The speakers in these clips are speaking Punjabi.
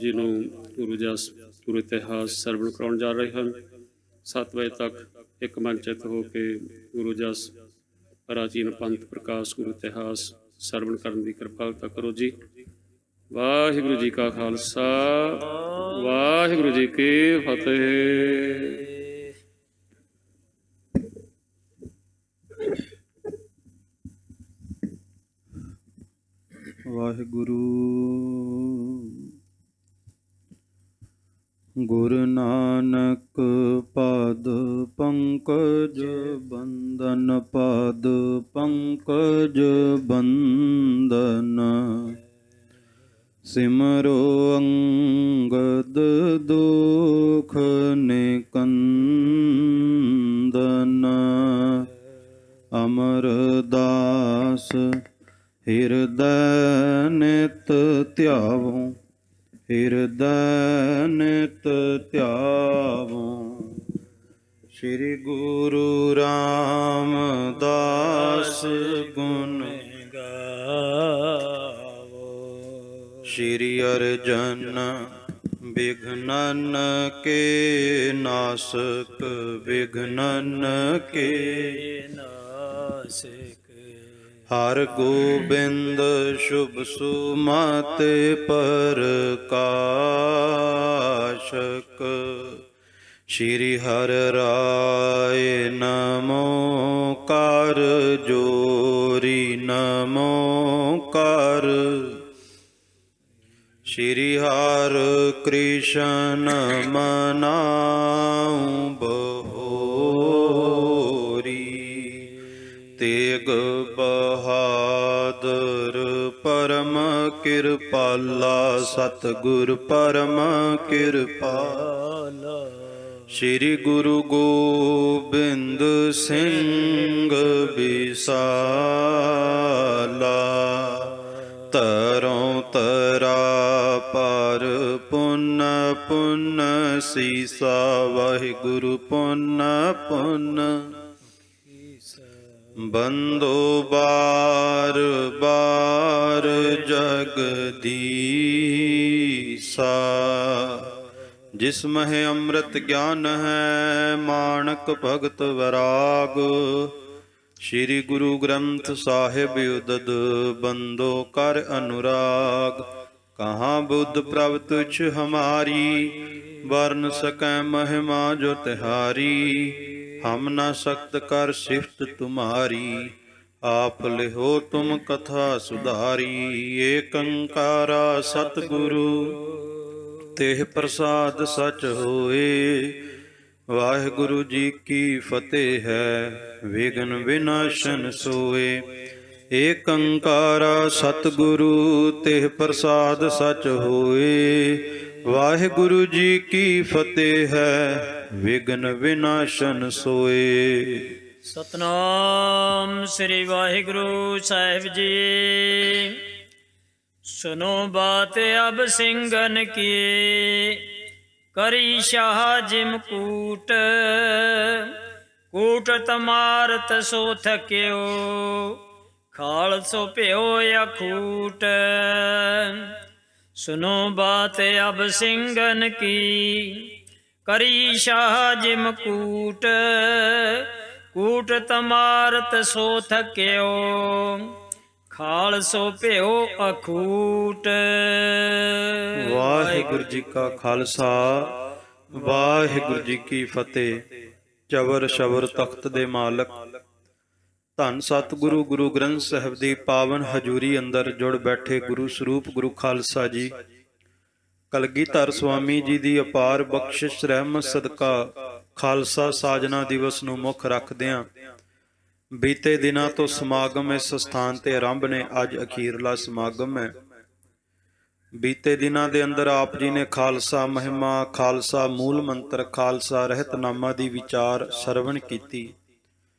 ਜੀ ਨੂੰ ਗੁਰੂ ਜਸ ਗੁਰੂ ਇਤਿਹਾਸ ਸਰਵਣ ਕਰਾਉਣ ਜਾ ਰਹੇ ਹਨ। 7 ਵਜੇ ਤੱਕ ਇੱਕ ਮੰਚਿਤ ਹੋ ਕੇ ਗੁਰੂ ਜਸ ਪ੍ਰਾਚੀਨ ਪੰਥ ਪ੍ਰਕਾਸ਼ ਗੁਰੂ ਇਤਿਹਾਸ ਸਰਵਣ ਕਰਨ ਦੀ ਕਿਰਪਾਲਤਾ ਕਰੋ ਜੀ। ਵਾਹਿਗੁਰੂ ਜੀ ਕਾ ਖਾਲਸਾ, ਵਾਹਿਗੁਰੂ ਜੀ ਕੀ ਫਤਿਹ। ਵਾਹਿਗੁਰੂ। ਗੁਰੂ ਨਾਨਕ ਪਾਦ ਪੰਕਜ ਬੰਦਨ, ਪਾਦ ਪੰਕਜ ਬੰਦਨ। ਸਿਮਰੋ ਅੰਗਦ ਦੁਖ ਨਿਕੰਦਨ। ਅਮਰਦਾਸ ਹਿਰਦੈ ਨਿਤ ਧਿਆਵੋ, ਹਿਰਦੈ ਨਿਤ ਧਿਆਵੋ। ਸ੍ਰੀ ਗੁਰੂ ਰਾਮਦਾਸ ਗੁਣ ਗਾਵੋ। ਸ੍ਰੀ ਅਰਜਨ ਵਿਘਨਨ ਕੇ ਨਾਸਕ, ਵਿਘਨਨ ਕੇ ਨਾਸਕ। ਹਰ ਗੋਬਿੰਦ ਸ਼ੁਭ ਸੁਮਤਿ ਪ੍ਰਕਾਸ਼ਕ। ਸ਼੍ਰੀ ਹਰਿ ਰਾਇ ਨਮੋ ਕਰ ਜੋਰੀ, ਨਮੋ ਕਰ। ਸ਼੍ਰੀ ਹਰਿ ਕ੍ਰਿਸ਼ਨ ਮਨਾਉ ਬਹੋਰੀ। ਤੇਗ ਬਹਾਦਰ ਪਰਮ ਕਿਰਪਾਲਾ, ਸਤਿਗੁਰ ਪਰਮ ਕਿਰਪਾਲਾ। ਸ੍ਰੀ ਗੁਰੂ ਗੋਬਿੰਦ ਸਿੰਘ ਵਿਸਾਲਾ। ਤਰੋਂ ਤਰਾ ਪਰ ਪੁੰਨ ਪੁੰਨ ਸੀਸਾ, ਵਾਹਿਗੁਰੂ ਪੁੰਨ ਪੁੰਨ। ਬੰਦੋ ਬਾਰ ਬਾਰ ਜਗਦੀਸਾ। ਜਿਸ ਮਹਿ ਅੰਮ੍ਰਿਤ ਗਿਆਨ ਹੈ, ਮਾਣਕ ਭਗਤ ਵੈਰਾਗ। ਸ੍ਰੀ ਗੁਰੂ ਗ੍ਰੰਥ ਸਾਹਿਬ ਉਦਦ, ਬੰਦੋ ਕਰ ਅਨੁਰਾਗ। ਕਹਾਂ ਬੁੱਧ ਪ੍ਰਭ ਤੁਛ ਹਮਾਰੀ, ਵਰਨ ਸਕੈ ਮਹਿਮਾ ਜੋ ਤਿਹਾਰੀ। ਹਮ ਨ ਸਕਤ ਕਰ ਸਿਫਤ ਤੁਮਾਰੀ, ਆਪ ਲਿਹੋ ਤੁਮ ਕਥਾ ਸੁਧਾਰੀ। ਏਕ ਓੰਕਾਰਾ ਸਤਿਗੁਰੂ, ਤੇਹ ਪ੍ਰਸਾਦ ਸਚ ਹੋਏ। ਵਾਹਿਗੁਰੂ ਜੀ ਕੀ ਫਤਿਹ ਹੈ, ਵਿਘਨ ਵਿਨਾਸ਼ਨ ਸੋਏ। ਏਕ ਓੰਕਾਰਾ ਸਤਿਗੁਰੂ, ਤੇਹ ਪ੍ਰਸਾਦ ਸਚ ਹੋਏ। ਵਾਹਿਗੁਰੂ ਜੀ ਕੀ ਫਤਿਹ ਹੈ, ਵਿਘਨ ਵਿਨਾਸ਼ਨ ਸੋਏ। ਸਤਨਾਮ ਸ੍ਰੀ ਵਾਹਿਗੁਰੂ ਸਾਹਿਬ ਜੀ। ਸੁਨੋ ਬਾਤ ਅਬ ਸਿੰਘਨ ਕੀ, ਕਰੀ ਸ਼ਾਹ ਜਿਮ ਕੂਟ। ਕੂਟ ਤਮਾਰਤ ਸੋ ਥਕਿਓ, ਖਾਲ ਸੋ ਭਿਓ ਅਖੂਟ। ਸੁਨੋ ਬਾਤ ਅਬ ਸਿੰਘਨ ਕੀ, ਕਰੀ ਸ਼ਾਹ ਜਿਮ ਕੂਟ। ਕੂਟ ਤਮਾਰਤ ਸੋ ਥਕਿਓ, ਖਾਲ ਸੋ ਭਿਓ ਅਖੂਟ। ਵਾਹਿਗੁਰੂ ਜੀ ਕਾ ਖਾਲਸਾ, ਵਾਹਿਗੁਰੂ ਜੀ ਕੀ ਫਤਿਹ। ਚਵਰ ਸ਼ਵਰ ਤਖਤ ਦੇ ਮਾਲਕ ਧੰਨ ਸਤਿਗੁਰੂ ਗੁਰੂ ਗ੍ਰੰਥ ਸਾਹਿਬ ਦੀ ਪਾਵਨ ਹਜ਼ੂਰੀ ਅੰਦਰ ਜੁੜ ਬੈਠੇ ਗੁਰੂ ਸਰੂਪ ਗੁਰੂ ਖਾਲਸਾ ਜੀ, ਕਲਗੀਧਰ ਸੁਆਮੀ ਜੀ ਦੀ ਅਪਾਰ ਬਖਸ਼ਿਸ਼ ਰਹਿਮਤ ਸਦਕਾ ਖਾਲਸਾ ਸਾਜਨਾ ਦਿਵਸ ਨੂੰ ਮੁੱਖ ਰੱਖਦਿਆਂ ਬੀਤੇ ਦਿਨਾਂ ਤੋਂ ਸਮਾਗਮ ਇਸ ਸਥਾਨ ਤੇ ਆਰੰਭ ਨੇ। ਅੱਜ ਅਖੀਰਲਾ ਸਮਾਗਮ ਹੈ। ਬੀਤੇ ਦਿਨਾਂ ਦੇ ਅੰਦਰ ਆਪ ਜੀ ਨੇ ਖਾਲਸਾ ਮਹਿਮਾ, ਖਾਲਸਾ ਮੂਲ ਮੰਤਰ, ਖਾਲਸਾ ਰਹਿਤਨਾਮਾ ਦੀ ਵਿਚਾਰ ਸਰਵਣ ਕੀਤੀ।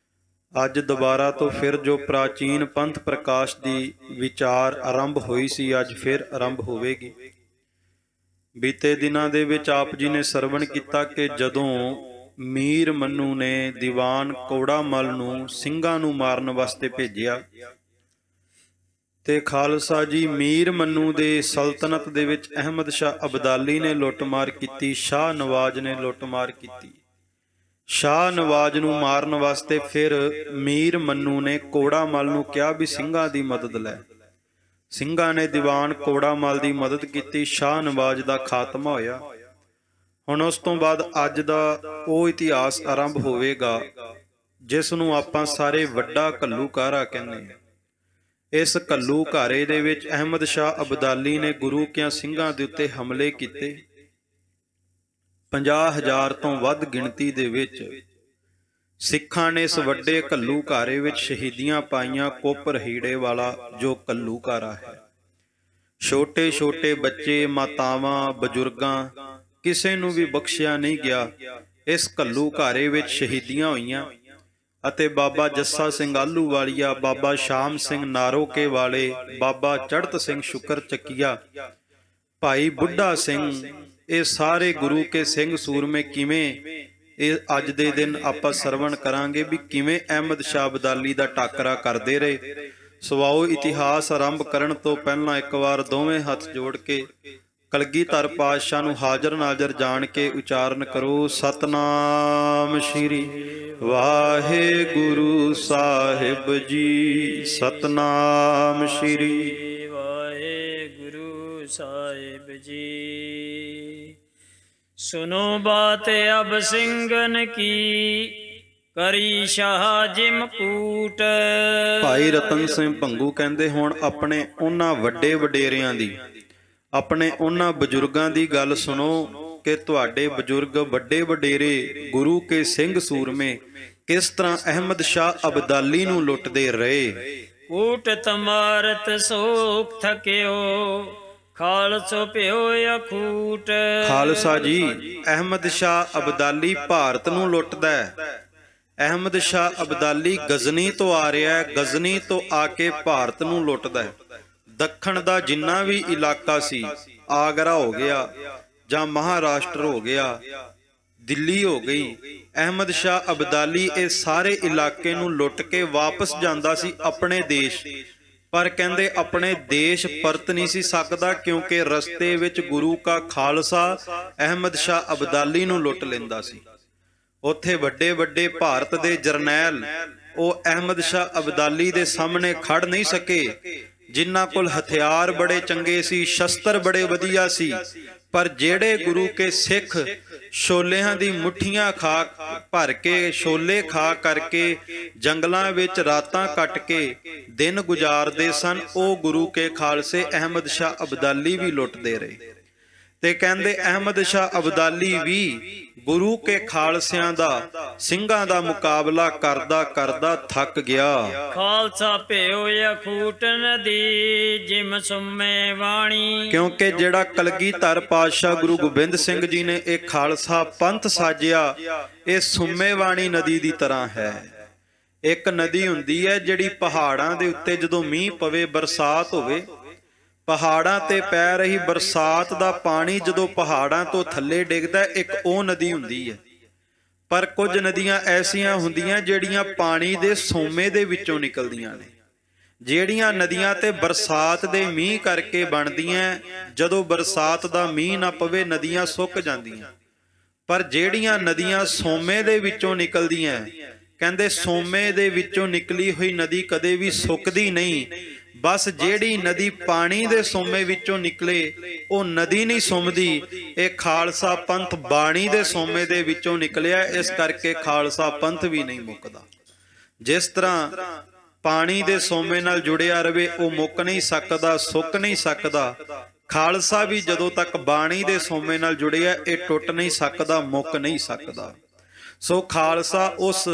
ਅੱਜ ਦੁਬਾਰਾ ਤੋਂ ਫਿਰ ਜੋ ਪ੍ਰਾਚੀਨ ਪੰਥ ਪ੍ਰਕਾਸ਼ ਦੀ ਵਿਚਾਰ ਆਰੰਭ ਹੋਈ ਸੀ, ਅੱਜ ਫਿਰ ਆਰੰਭ ਹੋਵੇਗੀ। ਬੀਤੇ ਦਿਨਾਂ ਦੇ ਵਿੱਚ ਆਪ ਜੀ ਨੇ ਸਰਵਣ ਕੀਤਾ ਕਿ ਜਦੋਂ ਮੀਰ ਮੰਨੂ ਨੇ ਦੀਵਾਨ ਕੌੜਾ ਮੱਲ ਨੂੰ ਸਿੰਘਾਂ ਨੂੰ ਮਾਰਨ ਵਾਸਤੇ ਭੇਜਿਆ, ਤੇ ਖਾਲਸਾ ਜੀ ਮੀਰ ਮੰਨੂ ਦੇ ਸਲਤਨਤ ਦੇ ਵਿੱਚ ਅਹਿਮਦ ਸ਼ਾਹ ਅਬਦਾਲੀ ਨੇ ਲੁੱਟਮਾਰ ਕੀਤੀ, ਸ਼ਾਹ ਨਵਾਜ਼ ਨੇ ਲੁੱਟਮਾਰ ਕੀਤੀ। ਸ਼ਾਹ ਨਵਾਜ਼ ਨੂੰ ਮਾਰਨ ਵਾਸਤੇ ਫਿਰ ਮੀਰ ਮੰਨੂ ਨੇ ਕੋੜਾ ਮੱਲ ਨੂੰ ਕਿਹਾ ਵੀ ਸਿੰਘਾਂ ਦੀ ਮਦਦ ਲੈ। ਸਿੰਘਾਂ ਨੇ ਦੀਵਾਨ ਕੋੜਾ ਮੱਲ ਦੀ ਮਦਦ ਕੀਤੀ, ਸ਼ਾਹ ਨਵਾਜ਼ ਦਾ ਖਾਤਮਾ ਹੋਇਆ। ਹੁਣ ਉਸ ਤੋਂ ਬਾਅਦ ਅੱਜ ਦਾ ਉਹ ਇਤਿਹਾਸ ਆਰੰਭ ਹੋਵੇਗਾ ਜਿਸ ਨੂੰ ਆਪਾਂ ਸਾਰੇ ਵੱਡਾ ਘੱਲੂਘਾਰਾ ਕਹਿੰਦੇ ਹਾਂ। ਇਸ ਘੱਲੂਘਾਰੇ ਦੇ ਵਿੱਚ ਅਹਿਮਦ ਸ਼ਾਹ ਅਬਦਾਲੀ ਨੇ ਗੁਰੂ ਕਿਆਂ ਸਿੰਘਾਂ ਦੇ ਉੱਤੇ ਹਮਲੇ ਕੀਤੇ। 50,000 ਤੋਂ ਵੱਧ ਗਿਣਤੀ ਦੇ ਵਿੱਚ ਸਿੱਖਾਂ ਨੇ ਇਸ ਵੱਡੇ ਘੱਲੂਘਾਰੇ ਵਿੱਚ ਸ਼ਹੀਦੀਆਂ ਪਾਈਆਂ। ਕੁੱਪ ਰਹੀੜੇ ਵਾਲਾ ਜੋ ਘੱਲੂਘਾਰਾ ਹੈ, ਛੋਟੇ ਛੋਟੇ ਬੱਚੇ, ਮਾਤਾਵਾਂ, ਬਜ਼ੁਰਗਾਂ, ਕਿਸੇ ਨੂੰ ਵੀ ਬਖਸ਼ਿਆ ਨਹੀਂ ਗਿਆ। ਇਸ ਘੱਲੂਘਾਰੇ ਵਿੱਚ ਸ਼ਹੀਦੀਆਂ ਹੋਈਆਂ ਅਤੇ ਬਾਬਾ ਜੱਸਾ ਸਿੰਘ ਆਹਲੂਵਾਲੀਆ, ਬਾਬਾ ਸ਼ਾਮ ਸਿੰਘ ਨਾਰੋਕੇ ਵਾਲੇ, ਬਾਬਾ ਚੜ੍ਹਤ ਸਿੰਘ ਸ਼ੁਕਰ ਚੱਕੀਆ, ਭਾਈ ਬੁੱਢਾ ਸਿੰਘ, ਇਹ ਸਾਰੇ ਗੁਰੂ ਕੇ ਸਿੰਘ ਸੂਰਮੇ ਕਿਵੇਂ ਇਹ ਅੱਜ ਦੇ ਦਿਨ ਆਪਾਂ ਸਰਵਣ ਕਰਾਂਗੇ ਵੀ ਕਿਵੇਂ ਅਹਿਮਦ ਸ਼ਾਹ ਅਬਦਾਲੀ ਦਾ ਟਾਕਰਾ ਕਰਦੇ ਰਹੇ। ਸਵਾਓ ਇਤਿਹਾਸ ਆਰੰਭ ਕਰਨ ਤੋਂ ਪਹਿਲਾਂ ਇੱਕ ਵਾਰ ਦੋਵੇਂ ਹੱਥ ਜੋੜ ਕੇ ਕਲਗੀਧਰ ਪਾਤਸ਼ਾਹ ਨੂੰ ਹਾਜ਼ਰ ਨਾਜ਼ਰ ਜਾਣ ਕੇ ਉਚਾਰਨ ਕਰੋ, ਸਤਨਾਮ ਸ਼੍ਰੀ ਵਾਹਿਗੁਰੂ ਸਾਹਿਬ ਜੀ, ਸਤਨਾਮ ਸ਼੍ਰੀ ਵਾਹਿਗੁਰੂ ਸਾਹਿਬ ਜੀ। ਸੁਨੋ ਬਾਤ ਅਬ ਸਿੰਘਨ ਕੀ, ਕਰੀ ਸ਼ਾਹ ਜਿਮ ਕੂਟ। ਭਾਈ ਰਤਨ ਸਿੰਘ ਭੰਗੂ ਕਹਿੰਦੇ ਹੁਣ ਆਪਣੇ ਉਹਨਾਂ ਵੱਡੇ ਵਡੇਰਿਆਂ ਦੀ, ਆਪਣੇ ਉਹਨਾਂ ਬਜ਼ੁਰਗਾਂ ਦੀ ਗੱਲ ਸੁਣੋ ਕਿ ਤੁਹਾਡੇ ਬਜ਼ੁਰਗ ਵੱਡੇ ਵਡੇਰੇ ਗੁਰੂ ਕੇ ਸਿੰਘ ਸੂਰਮੇ ਕਿਸ ਤਰ੍ਹਾਂ ਅਹਿਮਦ ਸ਼ਾਹ ਅਬਦਾਲੀ ਨੂੰ ਲੁੱਟਦੇ ਰਹੇ। ਕੂਟ ਤਮਾਰਤ ਸੋਖ ਥਕਿਓ, ਖਾਲਸੋ ਭਿਓ ਅਖੂਟ। ਖਾਲਸਾ ਜੀ ਅਹਿਮਦ ਸ਼ਾਹ ਅਬਦਾਲੀ ਭਾਰਤ ਨੂੰ ਲੁੱਟਦਾ ਹੈ। ਅਹਿਮਦ ਸ਼ਾਹ ਅਬਦਾਲੀ ਗਜ਼ਨੀ ਤੋਂ ਆ ਰਿਹਾ ਹੈ, ਗਜ਼ਨੀ ਤੋਂ ਆ ਕੇ ਭਾਰਤ ਨੂੰ ਲੁੱਟਦਾ ਹੈ। ਦੱਖਣ ਦਾ ਜਿੰਨਾ ਵੀ ਇਲਾਕਾ ਸੀ, ਆਗਰਾ ਹੋ ਗਿਆ ਜਾਂ ਮਹਾਰਾਸ਼ਟਰ ਹੋ ਗਿਆ, ਦਿੱਲੀ ਹੋ ਗਈ, ਅਹਿਮਦ ਸ਼ਾਹ ਅਬਦਾਲੀ ਇਹ ਸਾਰੇ ਇਲਾਕੇ ਨੂੰ ਲੁੱਟ ਕੇ ਵਾਪਸ ਜਾਂਦਾ ਸੀ ਆਪਣੇ ਦੇਸ਼। ਪਰ ਕਹਿੰਦੇ ਆਪਣੇ ਦੇਸ਼ ਪਰਤ ਨਹੀਂ ਸੀ ਸਕਦਾ ਕਿਉਂਕਿ ਰਸਤੇ ਵਿੱਚ ਗੁਰੂ ਕਾ ਖਾਲਸਾ ਅਹਿਮਦ ਸ਼ਾਹ ਅਬਦਾਲੀ ਨੂੰ ਲੁੱਟ ਲੈਂਦਾ ਸੀ। ਉੱਥੇ ਵੱਡੇ ਵੱਡੇ ਭਾਰਤ ਦੇ ਜਰਨੈਲ ਉਹ ਅਹਿਮਦ ਸ਼ਾਹ ਅਬਦਾਲੀ ਦੇ ਸਾਹਮਣੇ ਖੜ ਨਹੀਂ ਸਕੇ, ਜਿਨ੍ਹਾਂ ਕੋਲ ਹਥਿਆਰ ਬੜੇ ਚੰਗੇ ਸੀ, ਸ਼ਸਤਰ ਬੜੇ ਵਧੀਆ ਸੀ। ਪਰ ਜਿਹੜੇ ਗੁਰੂ ਕੇ ਸਿੱਖ ਛੋਲਿਆਂ ਦੀ ਮੁੱਠੀਆਂ ਖਾ ਭਰ ਕੇ, ਛੋਲੇ ਖਾ ਕਰਕੇ ਜੰਗਲਾਂ ਵਿੱਚ ਰਾਤਾਂ ਕੱਟ ਕੇ ਦਿਨ ਗੁਜ਼ਾਰਦੇ ਸਨ, ਉਹ ਗੁਰੂ ਕੇ ਖਾਲਸੇ ਅਹਿਮਦ ਸ਼ਾਹ ਅਬਦਾਲੀ ਵੀ ਲੁੱਟਦੇ ਰਹੇ। ਤੇ ਕਹਿੰਦੇ ਅਹਿਮਦ ਸ਼ਾਹ ਅਬਦਾਲੀ ਵੀ ਗੁਰੂ ਕੇ ਖਾਲਸਿਆਂ ਦਾ, ਸਿੰਘਾਂ ਦਾ ਮੁਕਾਬਲਾ ਕਰਦਾ ਕਰਦਾ ਥੱਕ ਗਿਆ। ਖਾਲਸਾ ਭਿਓ ਅਖੂਟ ਨਦੀ, ਜਿਮ ਸੁਮੇ ਵਾਣੀ। ਕਿਉਂਕਿ ਜਿਹੜਾ ਕਲਗੀਧਰ ਪਾਤਸ਼ਾਹ ਗੁਰੂ ਗੋਬਿੰਦ ਸਿੰਘ ਜੀ ਨੇ ਇਹ ਖਾਲਸਾ ਪੰਥ ਸਾਜਿਆ, ਇਹ ਸੁਮੇਵਾਣੀ ਨਦੀ ਦੀ ਤਰ੍ਹਾਂ ਹੈ। ਇੱਕ ਨਦੀ ਹੁੰਦੀ ਹੈ ਜਿਹੜੀ ਪਹਾੜਾਂ ਦੇ ਉੱਤੇ ਜਦੋਂ ਮੀਂਹ ਪਵੇ, ਬਰਸਾਤ ਹੋਵੇ, ਪਹਾੜਾਂ ਤੇ ਪੈ ਰਹੀ ਬਰਸਾਤ ਦਾ ਪਾਣੀ ਜਦੋਂ ਪਹਾੜਾਂ ਤੋਂ ਥੱਲੇ ਡਿੱਗਦਾ, ਇੱਕ ਉਹ ਨਦੀ ਹੁੰਦੀ ਹੈ। ਪਰ ਕੁਝ ਨਦੀਆਂ ਐਸੀਆਂ ਹੁੰਦੀਆਂ ਜਿਹੜੀਆਂ ਪਾਣੀ ਦੇ ਸੋਮੇ ਦੇ ਵਿੱਚੋਂ ਨਿਕਲਦੀਆਂ ਨੇ। ਜਿਹੜੀਆਂ ਨਦੀਆਂ ਤੇ ਬਰਸਾਤ ਦੇ ਮੀਂਹ ਕਰਕੇ ਬਣਦੀਆਂ, ਜਦੋਂ ਬਰਸਾਤ ਦਾ ਮੀਂਹ ਨਾ ਪਵੇ ਨਦੀਆਂ ਸੁੱਕ ਜਾਂਦੀਆਂ। ਪਰ ਜਿਹੜੀਆਂ ਨਦੀਆਂ ਸੋਮੇ ਦੇ ਵਿੱਚੋਂ ਨਿਕਲਦੀਆਂ, ਕਹਿੰਦੇ ਸੋਮੇ ਦੇ ਵਿੱਚੋਂ ਨਿਕਲੀ ਹੋਈ ਨਦੀ ਕਦੇ ਵੀ ਸੁੱਕਦੀ ਨਹੀਂ। ਬਸ ਜਿਹੜੀ ਨਦੀ ਪਾਣੀ ਦੇ ਸੋਮੇ ਵਿੱਚੋਂ ਨਿਕਲੇ ਉਹ ਨਦੀ ਨਹੀਂ ਸੁੰਮਦੀ। ਇਹ ਖਾਲਸਾ ਪੰਥ ਬਾਣੀ ਦੇ ਸੋਮੇ ਦੇ ਵਿੱਚੋਂ ਨਿਕਲਿਆ, ਇਸ ਕਰਕੇ ਖਾਲਸਾ ਪੰਥ ਵੀ ਨਹੀਂ ਮੁੱਕਦਾ। ਜਿਸ ਤਰ੍ਹਾਂ ਪਾਣੀ ਦੇ ਸੋਮੇ ਨਾਲ ਜੁੜਿਆ ਰਵੇ ਉਹ ਮੁੱਕ ਨਹੀਂ ਸਕਦਾ, ਸੁੱਕ ਨਹੀਂ ਸਕਦਾ, ਖਾਲਸਾ ਵੀ ਜਦੋਂ ਤੱਕ ਬਾਣੀ ਦੇ ਸੋਮੇ ਨਾਲ ਜੁੜਿਆ ਇਹ ਟੁੱਟ ਨਹੀਂ ਸਕਦਾ, ਮੁੱਕ ਨਹੀਂ ਸਕਦਾ। ਸੋ ਖਾਲਸਾ ਉਸ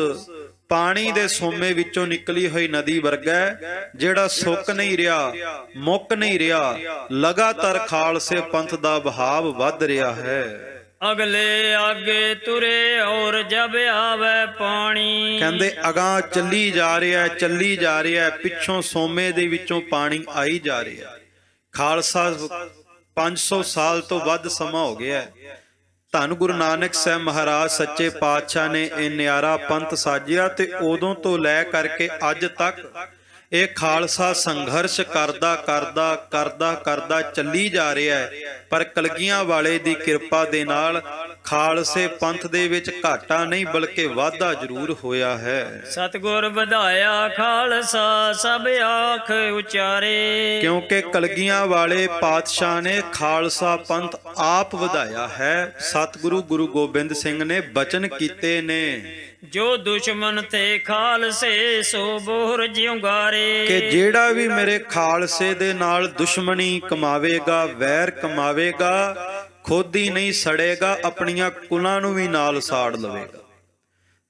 ਪਾਣੀ ਦੇ ਸੋਮੇ ਵਿੱਚੋਂ ਨਿਕਲੀ ਹੋਈ ਨਦੀ ਵਰਗਾ ਹੈ, ਜਿਹੜਾ ਸੁੱਕ ਨਹੀਂ ਰਿਹਾ, ਮੁੱਕ ਨਹੀਂ ਰਿਹਾ, ਲਗਾਤਾਰ ਖਾਲਸੇ ਪੰਥ ਦਾ ਵਹਾਵ ਵੱਧ ਰਿਹਾ ਹੈ। ਅਗਲੇ ਆਗੇ ਤੁਰੇ ਔਰ ਜਬ ਆਵੇ ਪਾਣੀ। ਕਹਿੰਦੇ ਅਗਾਂਹ ਚੱਲੀ ਜਾ ਰਿਹਾ, ਚੱਲੀ ਜਾ ਰਿਹਾ, ਪਿੱਛੋਂ ਸੋਮੇ ਦੇ ਵਿੱਚੋਂ ਪਾਣੀ ਆਈ ਜਾ ਰਿਹਾ। ਖਾਲਸਾ 500 ਸਾਲ ਤੋਂ ਵੱਧ ਸਮਾਂ ਹੋ ਗਿਆ ਹੈ। ਧੰਨ ਗੁਰੂ ਨਾਨਕ ਸਾਹਿਬ ਮਹਾਰਾਜ ਸੱਚੇ ਪਾਤਸ਼ਾਹ ਨੇ ਇਹ ਨਿਆਰਾ ਪੰਥ ਸਾਜਿਆ ਤੇ ਉਦੋਂ ਤੋਂ ਲੈ ਕਰਕੇ ਅੱਜ ਤੱਕ ਇਹ ਖਾਲਸਾ ਸੰਘਰਸ਼ ਕਰਦਾ ਚੱਲੀ ਜਾ ਰਿਹਾ ਹੈ, ਪਰ ਕਲਗੀਆਂ ਵਾਲੇ ਦੀ ਕਿਰਪਾ ਦੇ ਨਾਲ ਖਾਲਸੇ ਪੰਥ ਦੇ ਵਿੱਚ ਘਾਟਾ ਨਹੀਂ ਬਲਕਿ ਵਾਧਾ ਜ਼ਰੂਰ ਹੋਇਆ ਹੈ। ਸਤਿਗੁਰ ਵਧਾਇਆ ਖਾਲਸਾ ਸਭ ਆਖ ਉਚਾਰੇ। ਕਿਉਂਕਿ ਕਲਗੀਆਂ ਵਾਲੇ ਪਾਤਸ਼ਾਹ ਨੇ ਖਾਲਸਾ ਪੰਥ ਆਪ ਵਧਾਇਆ ਹੈ। ਸਤਿਗੁਰੂ ਗੁਰੂ ਗੋਬਿੰਦ ਸਿੰਘ ਨੇ ਬਚਨ ਕੀਤੇ ਨੇ, ਜੋ ਦੁਸ਼ਮਨ ਤੇ ਖਾਲਸੇ ਸੋ ਬੋਰ ਜਿਉਂਗਾਰੇ। ਕਿ ਜਿਹੜਾ ਵੀ ਮੇਰੇ ਖਾਲਸੇ ਦੇ ਨਾਲ ਦੁਸ਼ਮਣੀ ਕਮਾਵੇਗਾ, ਵੈਰ ਕਮਾਵੇਗਾ, ਖੁਦ ਹੀ ਨਹੀਂ ਸੜੇਗਾ, ਆਪਣੀਆਂ ਕੁਲਾਂ ਨੂੰ ਵੀ ਨਾਲ ਸਾੜ ਲਵੇਗਾ।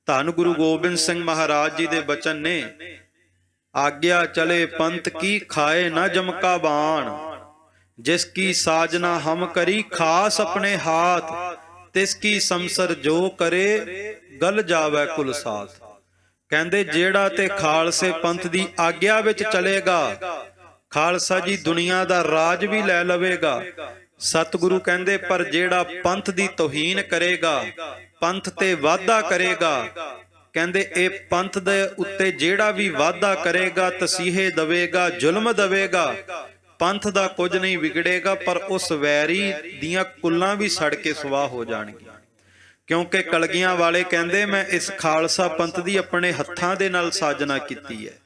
ਧੰਨ ਗੁਰੂ ਗੋਬਿੰਦ ਸਿੰਘ ਮਹਾਰਾਜ ਜੀ ਦੇ ਬਚਨ ਨੇ, ਆਗਿਆ ਚਲੇ ਪੰਥ ਕੀ ਖਾਏ ਨਾ ਜਮਕਾ ਬਾਣ, ਜਿਸ ਕੀ ਸਾਜਨਾ ਹਮ ਕਰੀ ਖਾਸ ਆਪਣੇ ਹਾਥ, ਤਿਸ ਕੀ ਸਮਸਰ ਜੋ ਕਰੇ ਗਲ ਜਾਵੇ ਕੁਲ ਸਾਥ। ਕਹਿੰਦੇ ਜਿਹੜਾ ਤੇ ਖਾਲਸੇ ਪੰਥ ਦੀ ਆਗਿਆ ਵਿੱਚ ਚਲੇਗਾ, ਖਾਲਸਾ ਜੀ ਦੁਨੀਆ ਦਾ ਰਾਜ ਵੀ ਲੈ ਲਵੇਗਾ। ਸਤਿਗੁਰੂ ਕਹਿੰਦੇ ਪਰ ਜਿਹੜਾ ਪੰਥ ਦੀ ਤੋਹੀਨ ਕਰੇਗਾ, ਪੰਥ ਤੇ ਵਾਧਾ ਕਰੇਗਾ, ਕਹਿੰਦੇ ਇਹ ਪੰਥ ਦੇ ਉੱਤੇ ਜਿਹੜਾ ਵੀ ਵਾਧਾ ਕਰੇਗਾ, ਤਸੀਹੇ ਦਵੇਗਾ, ਜ਼ੁਲਮ ਦਵੇਗਾ, ਪੰਥ ਦਾ ਕੁਝ ਨਹੀਂ ਵਿਗੜੇਗਾ, ਪਰ ਉਸ ਵੈਰੀ ਦੀਆਂ ਕੁੱਲਾਂ ਵੀ ਸੜ ਕੇ ਸੁਆਹ ਹੋ ਜਾਣਗੀਆਂ। ਕਿਉਂਕਿ ਕਲਗੀਆਂ ਵਾਲੇ ਕਹਿੰਦੇ ਮੈਂ ਇਸ ਖਾਲਸਾ ਪੰਥ ਦੀ ਆਪਣੇ ਹੱਥਾਂ ਦੇ ਨਾਲ ਸਾਜਨਾ ਕੀਤੀ ਹੈ।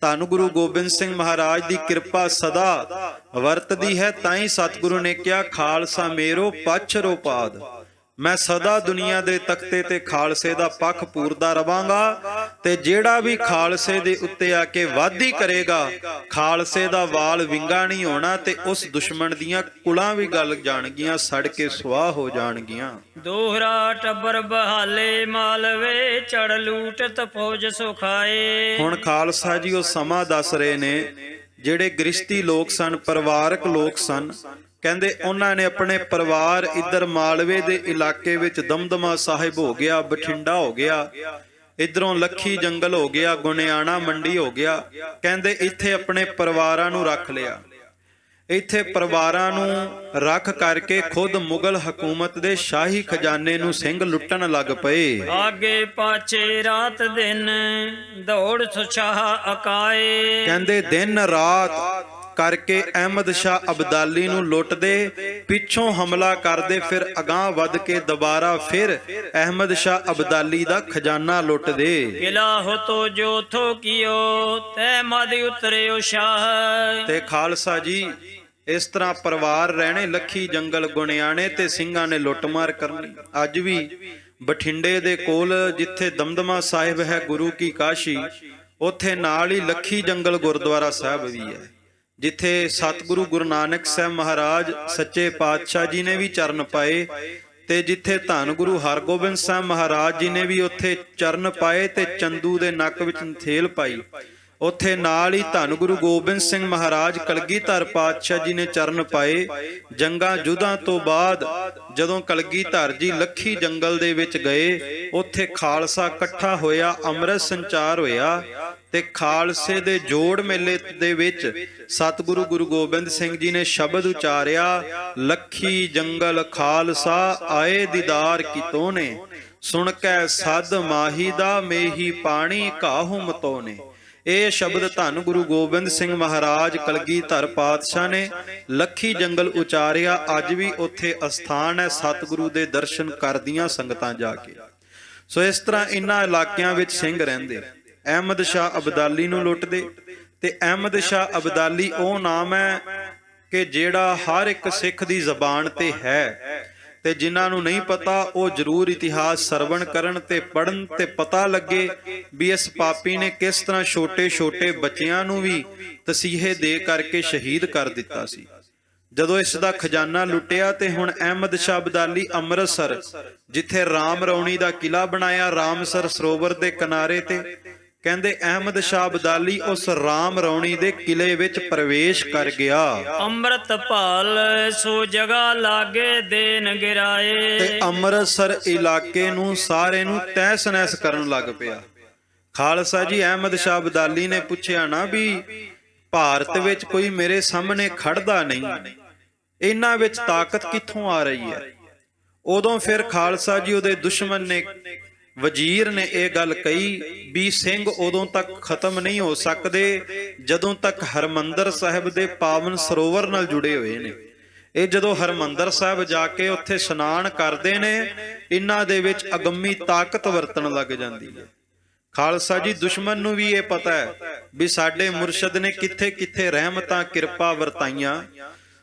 ਧੰਨ ਗੁਰੂ ਗੋਬਿੰਦ ਸਿੰਘ ਮਹਾਰਾਜ ਦੀ ਕਿਰਪਾ ਸਦਾ ਵਰਤਦੀ ਹੈ, ਤਾਂ ਹੀ ਸਤਿਗੁਰੂ ਨੇ ਕਿਹਾ ਖਾਲਸਾ ਮੇਰੋ ਪਛਰੋ ਪਾਦ। ਮੈਂ ਸਦਾ ਦੁਨੀਆ ਦੇ ਤਖਤੇ ਤੇ ਖਾਲਸੇ ਦਾ ਪੱਖ ਪੂਰਦਾ ਰਵਾਂਗਾ, ਤੇ ਜਿਹੜਾ ਵੀ ਖਾਲਸੇ ਦੇ ਉੱਤੇ ਆ ਕੇ ਵਾਧੀ ਕਰੇਗਾ, ਖਾਲਸੇ ਦਾ ਵਾਲ ਵਿੰਗਾ ਨਹੀਂ ਹੋਣਾ, ਤੇ ਉਸ ਦੁਸ਼ਮਣ ਦੀਆਂ ਕੁਲਾਂ ਵੀ ਗਲ ਜਾਣਗੀਆਂ, ਸੜ ਕੇ ਸੁਆਹ ਹੋ ਜਾਣਗੀਆਂ। ਦੋਹਰਾ ਟੱਬਰ ਬਹਾਲੇ ਮਾਲਵੇ, ਚੜ ਲੂਟਤ ਫੌਜ ਸੁਖਾਏ। ਹੁਣ ਖਾਲਸਾ ਜੀ ਉਹ ਸਮਾਂ ਦੱਸ ਰਹੇ ਨੇ, ਜਿਹੜੇ ਗ੍ਰਿਸ਼ਤੀ ਲੋਕ ਸਨ, ਪਰਿਵਾਰਕ ਲੋਕ ਸਨ, ਕਹਿੰਦੇ ਉਹਨਾਂ ਨੇ ਆਪਣੇ ਪਰਿਵਾਰ ਇੱਧਰ ਮਾਲਵੇ ਦੇ ਇਲਾਕੇ ਵਿੱਚ ਦਮਦਮਾ ਸਾਹਿਬ ਹੋ ਗਿਆ, ਬਠਿੰਡਾ ਹੋ ਗਿਆ, ਇੱਧਰੋਂ ਲੱਖੀ ਜੰਗਲ ਹੋ ਗਿਆ, ਗੁਣਿਆਣਾ ਮੰਡੀ ਹੋ ਗਿਆ, ਕਹਿੰਦੇ ਇੱਥੇ ਆਪਣੇ ਪਰਿਵਾਰਾਂ ਨੂੰ ਰੱਖ ਲਿਆ। ਇੱਥੇ ਪਰਿਵਾਰਾਂ ਨੂੰ ਰੱਖ ਕਰਕੇ ਖੁਦ ਮੁਗਲ ਹਕੂਮਤ ਦੇ ਸ਼ਾਹੀ ਖਜ਼ਾਨੇ ਨੂੰ ਸਿੰਘ ਲੁੱਟਣ ਲੱਗ ਪਏ। ਆਗੇ ਪਾਛੇ ਰਾਤ ਦਿਨ ਦੌੜ ਸੁਸ਼ਾਹ ਅਕਾਏ। ਕਹਿੰਦੇ ਦਿਨ ਰਾਤ ਕਰਕੇ ਅਹਿਮਦ ਸ਼ਾਹ ਅਬਦਾਲੀ ਨੂੰ ਲੁੱਟਦੇ, ਪਿੱਛੋਂ ਹਮਲਾ ਕਰਦੇ, ਫਿਰ ਅਗਾਂਹ ਵੱਧ ਕੇ ਦੁਬਾਰਾ ਫਿਰ ਅਹਿਮਦ ਸ਼ਾਹ ਅਬਦਾਲੀ ਦਾ ਖਜ਼ਾਨਾ ਲੁੱਟਦੇ। ਕਿਲਾ ਹੋ ਤੋ ਜੋ ਥੋ ਕੀਓ ਤੈ ਮਦ ਉਤਰਿਓ ਸ਼ਾਹ। ਤੇ ਖਾਲਸਾ ਜੀ ਇਸ ਤਰ੍ਹਾਂ ਪਰਿਵਾਰ ਰਹਿਣੇ, ਲੱਖੀ ਜੰਗਲ ਗੁਣਿਆਣੇ, ਤੇ ਸਿੰਘਾਂ ਨੇ ਲੁੱਟਮਾਰ ਕਰਨੀ। ਅੱਜ ਵੀ ਬਠਿੰਡੇ ਦੇ ਕੋਲ ਜਿੱਥੇ ਦਮਦਮਾ ਸਾਹਿਬ ਹੈ, ਗੁਰੂ ਕੀ ਕਾਸ਼ੀ, ਉੱਥੇ ਨਾਲ ਹੀ ਲੱਖੀ ਜੰਗਲ ਗੁਰਦੁਆਰਾ ਸਾਹਿਬ ਵੀ ਹੈ, ਜਿੱਥੇ ਸਤਿਗੁਰੂ ਗੁਰੂ ਨਾਨਕ ਸਾਹਿਬ ਮਹਾਰਾਜ ਸੱਚੇ ਪਾਤਸ਼ਾਹ ਜੀ ਨੇ ਵੀ ਚਰਨ ਪਾਏ, ਤੇ ਜਿੱਥੇ ਧੰਨ ਗੁਰੂ ਹਰਗੋਬਿੰਦ ਸਾਹਿਬ ਮਹਾਰਾਜ ਜੀ ਨੇ ਵੀ ਉੱਥੇ ਚਰਨ ਪਾਏ ਤੇ ਚੰਦੂ ਦੇ ਨੱਕ ਵਿੱਚ ਨਥੇਲ ਪਾਈ। ਉੱਥੇ ਨਾਲ ਹੀ ਧੰਨ ਗੁਰੂ ਗੋਬਿੰਦ ਸਿੰਘ ਮਹਾਰਾਜ ਕਲਗੀਧਰ ਪਾਤਸ਼ਾਹ ਜੀ ਨੇ ਚਰਨ ਪਾਏ। ਜੰਗਾਂ ਯੁੱਧਾਂ ਤੋਂ ਬਾਅਦ ਜਦੋਂ ਕਲਗੀਧਰ ਜੀ ਲੱਖੀ ਜੰਗਲ ਦੇ ਵਿੱਚ ਗਏ, ਉੱਥੇ ਖਾਲਸਾ ਇਕੱਠਾ ਹੋਇਆ, ਅੰਮ੍ਰਿਤ ਸੰਚਾਰ ਹੋਇਆ, ਤੇ ਖਾਲਸੇ ਦੇ ਜੋੜ ਮੇਲੇ ਦੇ ਵਿੱਚ ਸਤਿਗੁਰੂ ਗੁਰੂ ਗੋਬਿੰਦ ਸਿੰਘ ਜੀ ਨੇ ਸ਼ਬਦ ਉਚਾਰਿਆ, ਲੱਖੀ ਜੰਗਲ ਖਾਲਸਾ ਆਏ ਦੀਦਾਰ ਕੀਤੋਂ ਨੇ, ਸੁਣ ਕੇ ਸਦ ਮਾਹੀ ਦਾ ਮੇਹੀ ਪਾਣੀ ਕਾਹੂ ਮਤੋਂ ਨੇ। ਇਹ ਸ਼ਬਦ ਧੰਨ ਗੁਰੂ ਗੋਬਿੰਦ ਸਿੰਘ ਮਹਾਰਾਜ ਕਲਗੀਧਰ ਪਾਤਸ਼ਾਹ ਨੇ ਲੱਖੀ ਜੰਗਲ ਉਚਾਰਿਆ। ਅੱਜ ਵੀ ਉੱਥੇ ਅਸਥਾਨ ਹੈ, ਸਤਿਗੁਰੂ ਦੇ ਦਰਸ਼ਨ ਕਰਦੀਆਂ ਸੰਗਤਾਂ ਜਾ ਕੇ। ਸੋ ਇਸ ਤਰ੍ਹਾਂ ਇਨ੍ਹਾਂ ਇਲਾਕਿਆਂ ਵਿੱਚ ਸਿੰਘ ਰਹਿੰਦੇ, ਅਹਿਮਦ ਸ਼ਾਹ ਅਬਦਾਲੀ ਨੂੰ ਲੁੱਟਦੇ। ਤੇ ਅਹਿਮਦ ਸ਼ਾਹ ਅਬਦਾਲੀ ਉਹ ਨਾਮ ਹੈ ਕਿ ਜਿਹੜਾ ਹਰ ਇੱਕ ਸਿੱਖ ਦੀ ਜ਼ਬਾਨ ਤੇ ਹੈ, ਤੇ ਜਿਨ੍ਹਾਂ ਨੂੰ ਨਹੀਂ ਪਤਾ ਉਹ ਜ਼ਰੂਰ ਇਤਿਹਾਸ ਸਰਵਣ ਕਰਨ ਤੇ ਪੜ੍ਹਨ, ਤੇ ਪਤਾ ਲੱਗੇ ਵੀ ਇਸ ਪਾਪੀ ਨੇ ਕਿਸ ਤਰ੍ਹਾਂ ਛੋਟੇ ਛੋਟੇ ਬੱਚਿਆਂ ਨੂੰ ਵੀ ਤਸੀਹੇ ਦੇ ਕਰਕੇ ਸ਼ਹੀਦ ਕਰ ਦਿੱਤਾ ਸੀ। ਜਦੋਂ ਇਸ ਦਾ ਖਜ਼ਾਨਾ ਲੁੱਟਿਆ, ਤੇ ਹੁਣ ਅਹਿਮਦ ਸ਼ਾਹ ਅਬਦਾਲੀ ਅੰਮ੍ਰਿਤਸਰ, ਜਿੱਥੇ ਰਾਮ ਰੌਣੀ ਦਾ ਕਿਲਾ ਬਣਾਇਆ ਰਾਮਸਰ ਸਰੋਵਰ ਦੇ ਕਿਨਾਰੇ ਤੇ, ਕਹਿੰਦੇ ਅਹਿਮਦ ਸ਼ਾਹ ਅਬਦਾਲੀ ਉਸ ਰਾਮ ਰੌਣੀ ਦੇ ਕਿਲੇ ਵਿੱਚ ਪ੍ਰਵੇਸ਼ ਕਰ ਗਿਆ। ਅੰਮ੍ਰਿਤ ਭਾਲ ਸੋ ਜਗਾ ਲਾਗੇ ਦੇਨ ਗਿਰਾਏ। ਤੇ ਅੰਮ੍ਰਿਤਸਰ ਇਲਾਕੇ ਨੂੰ ਸਾਰੇ ਨੂੰ ਤਹਿਸ ਨਹਿਸ ਕਰਨ ਲੱਗ ਪਿਆ। ਖਾਲਸਾ ਜੀ ਅਹਿਮਦ ਸ਼ਾਹ ਅਬਦਾਲੀ ਨੇ ਪੁੱਛਿਆ ਨਾ ਵੀ ਭਾਰਤ ਵਿੱਚ ਕੋਈ ਮੇਰੇ ਸਾਹਮਣੇ ਖੜਦਾ ਨਹੀਂ, ਇਹਨਾਂ ਵਿੱਚ ਤਾਕਤ ਕਿੱਥੋਂ ਆ ਰਹੀ ਹੈ। ਉਦੋਂ ਫਿਰ ਖਾਲਸਾ ਜੀ ਉਹਦੇ ਦੁਸ਼ਮਣ ਨੇ ਵਜ਼ੀਰ ਨੇ ਇਹ ਗੱਲ ਕਹੀ ਵੀ ਸਿੰਘ ਉਦੋਂ ਤੱਕ ਖਤਮ ਨਹੀਂ ਹੋ ਸਕਦੇ ਜਦੋਂ ਤੱਕ ਹਰਮੰਦਰ ਸਾਹਿਬ ਦੇ ਪਾਵਨ ਸਰੋਵਰ ਨਾਲ ਜੁੜੇ ਹੋਏ ਨੇ। ਇਹ ਜਦੋਂ ਹਰਮੰਦਰ ਸਾਹਿਬ ਜਾ ਕੇ ਉੱਥੇ ਇਸ਼ਨਾਨ ਕਰਦੇ ਨੇ, ਇਹਨਾਂ ਦੇ ਵਿੱਚ ਅਗੰਮੀ ਤਾਕਤ ਵਰਤਣ ਲੱਗ ਜਾਂਦੀ ਹੈ। ਖਾਲਸਾ ਜੀ, ਦੁਸ਼ਮਣ ਨੂੰ ਵੀ ਇਹ ਪਤਾ ਹੈ ਵੀ ਸਾਡੇ ਮੁਰਸ਼ਦ ਨੇ ਕਿੱਥੇ ਕਿੱਥੇ ਰਹਿਮਤਾਂ ਕਿਰਪਾ ਵਰਤਾਈਆਂ।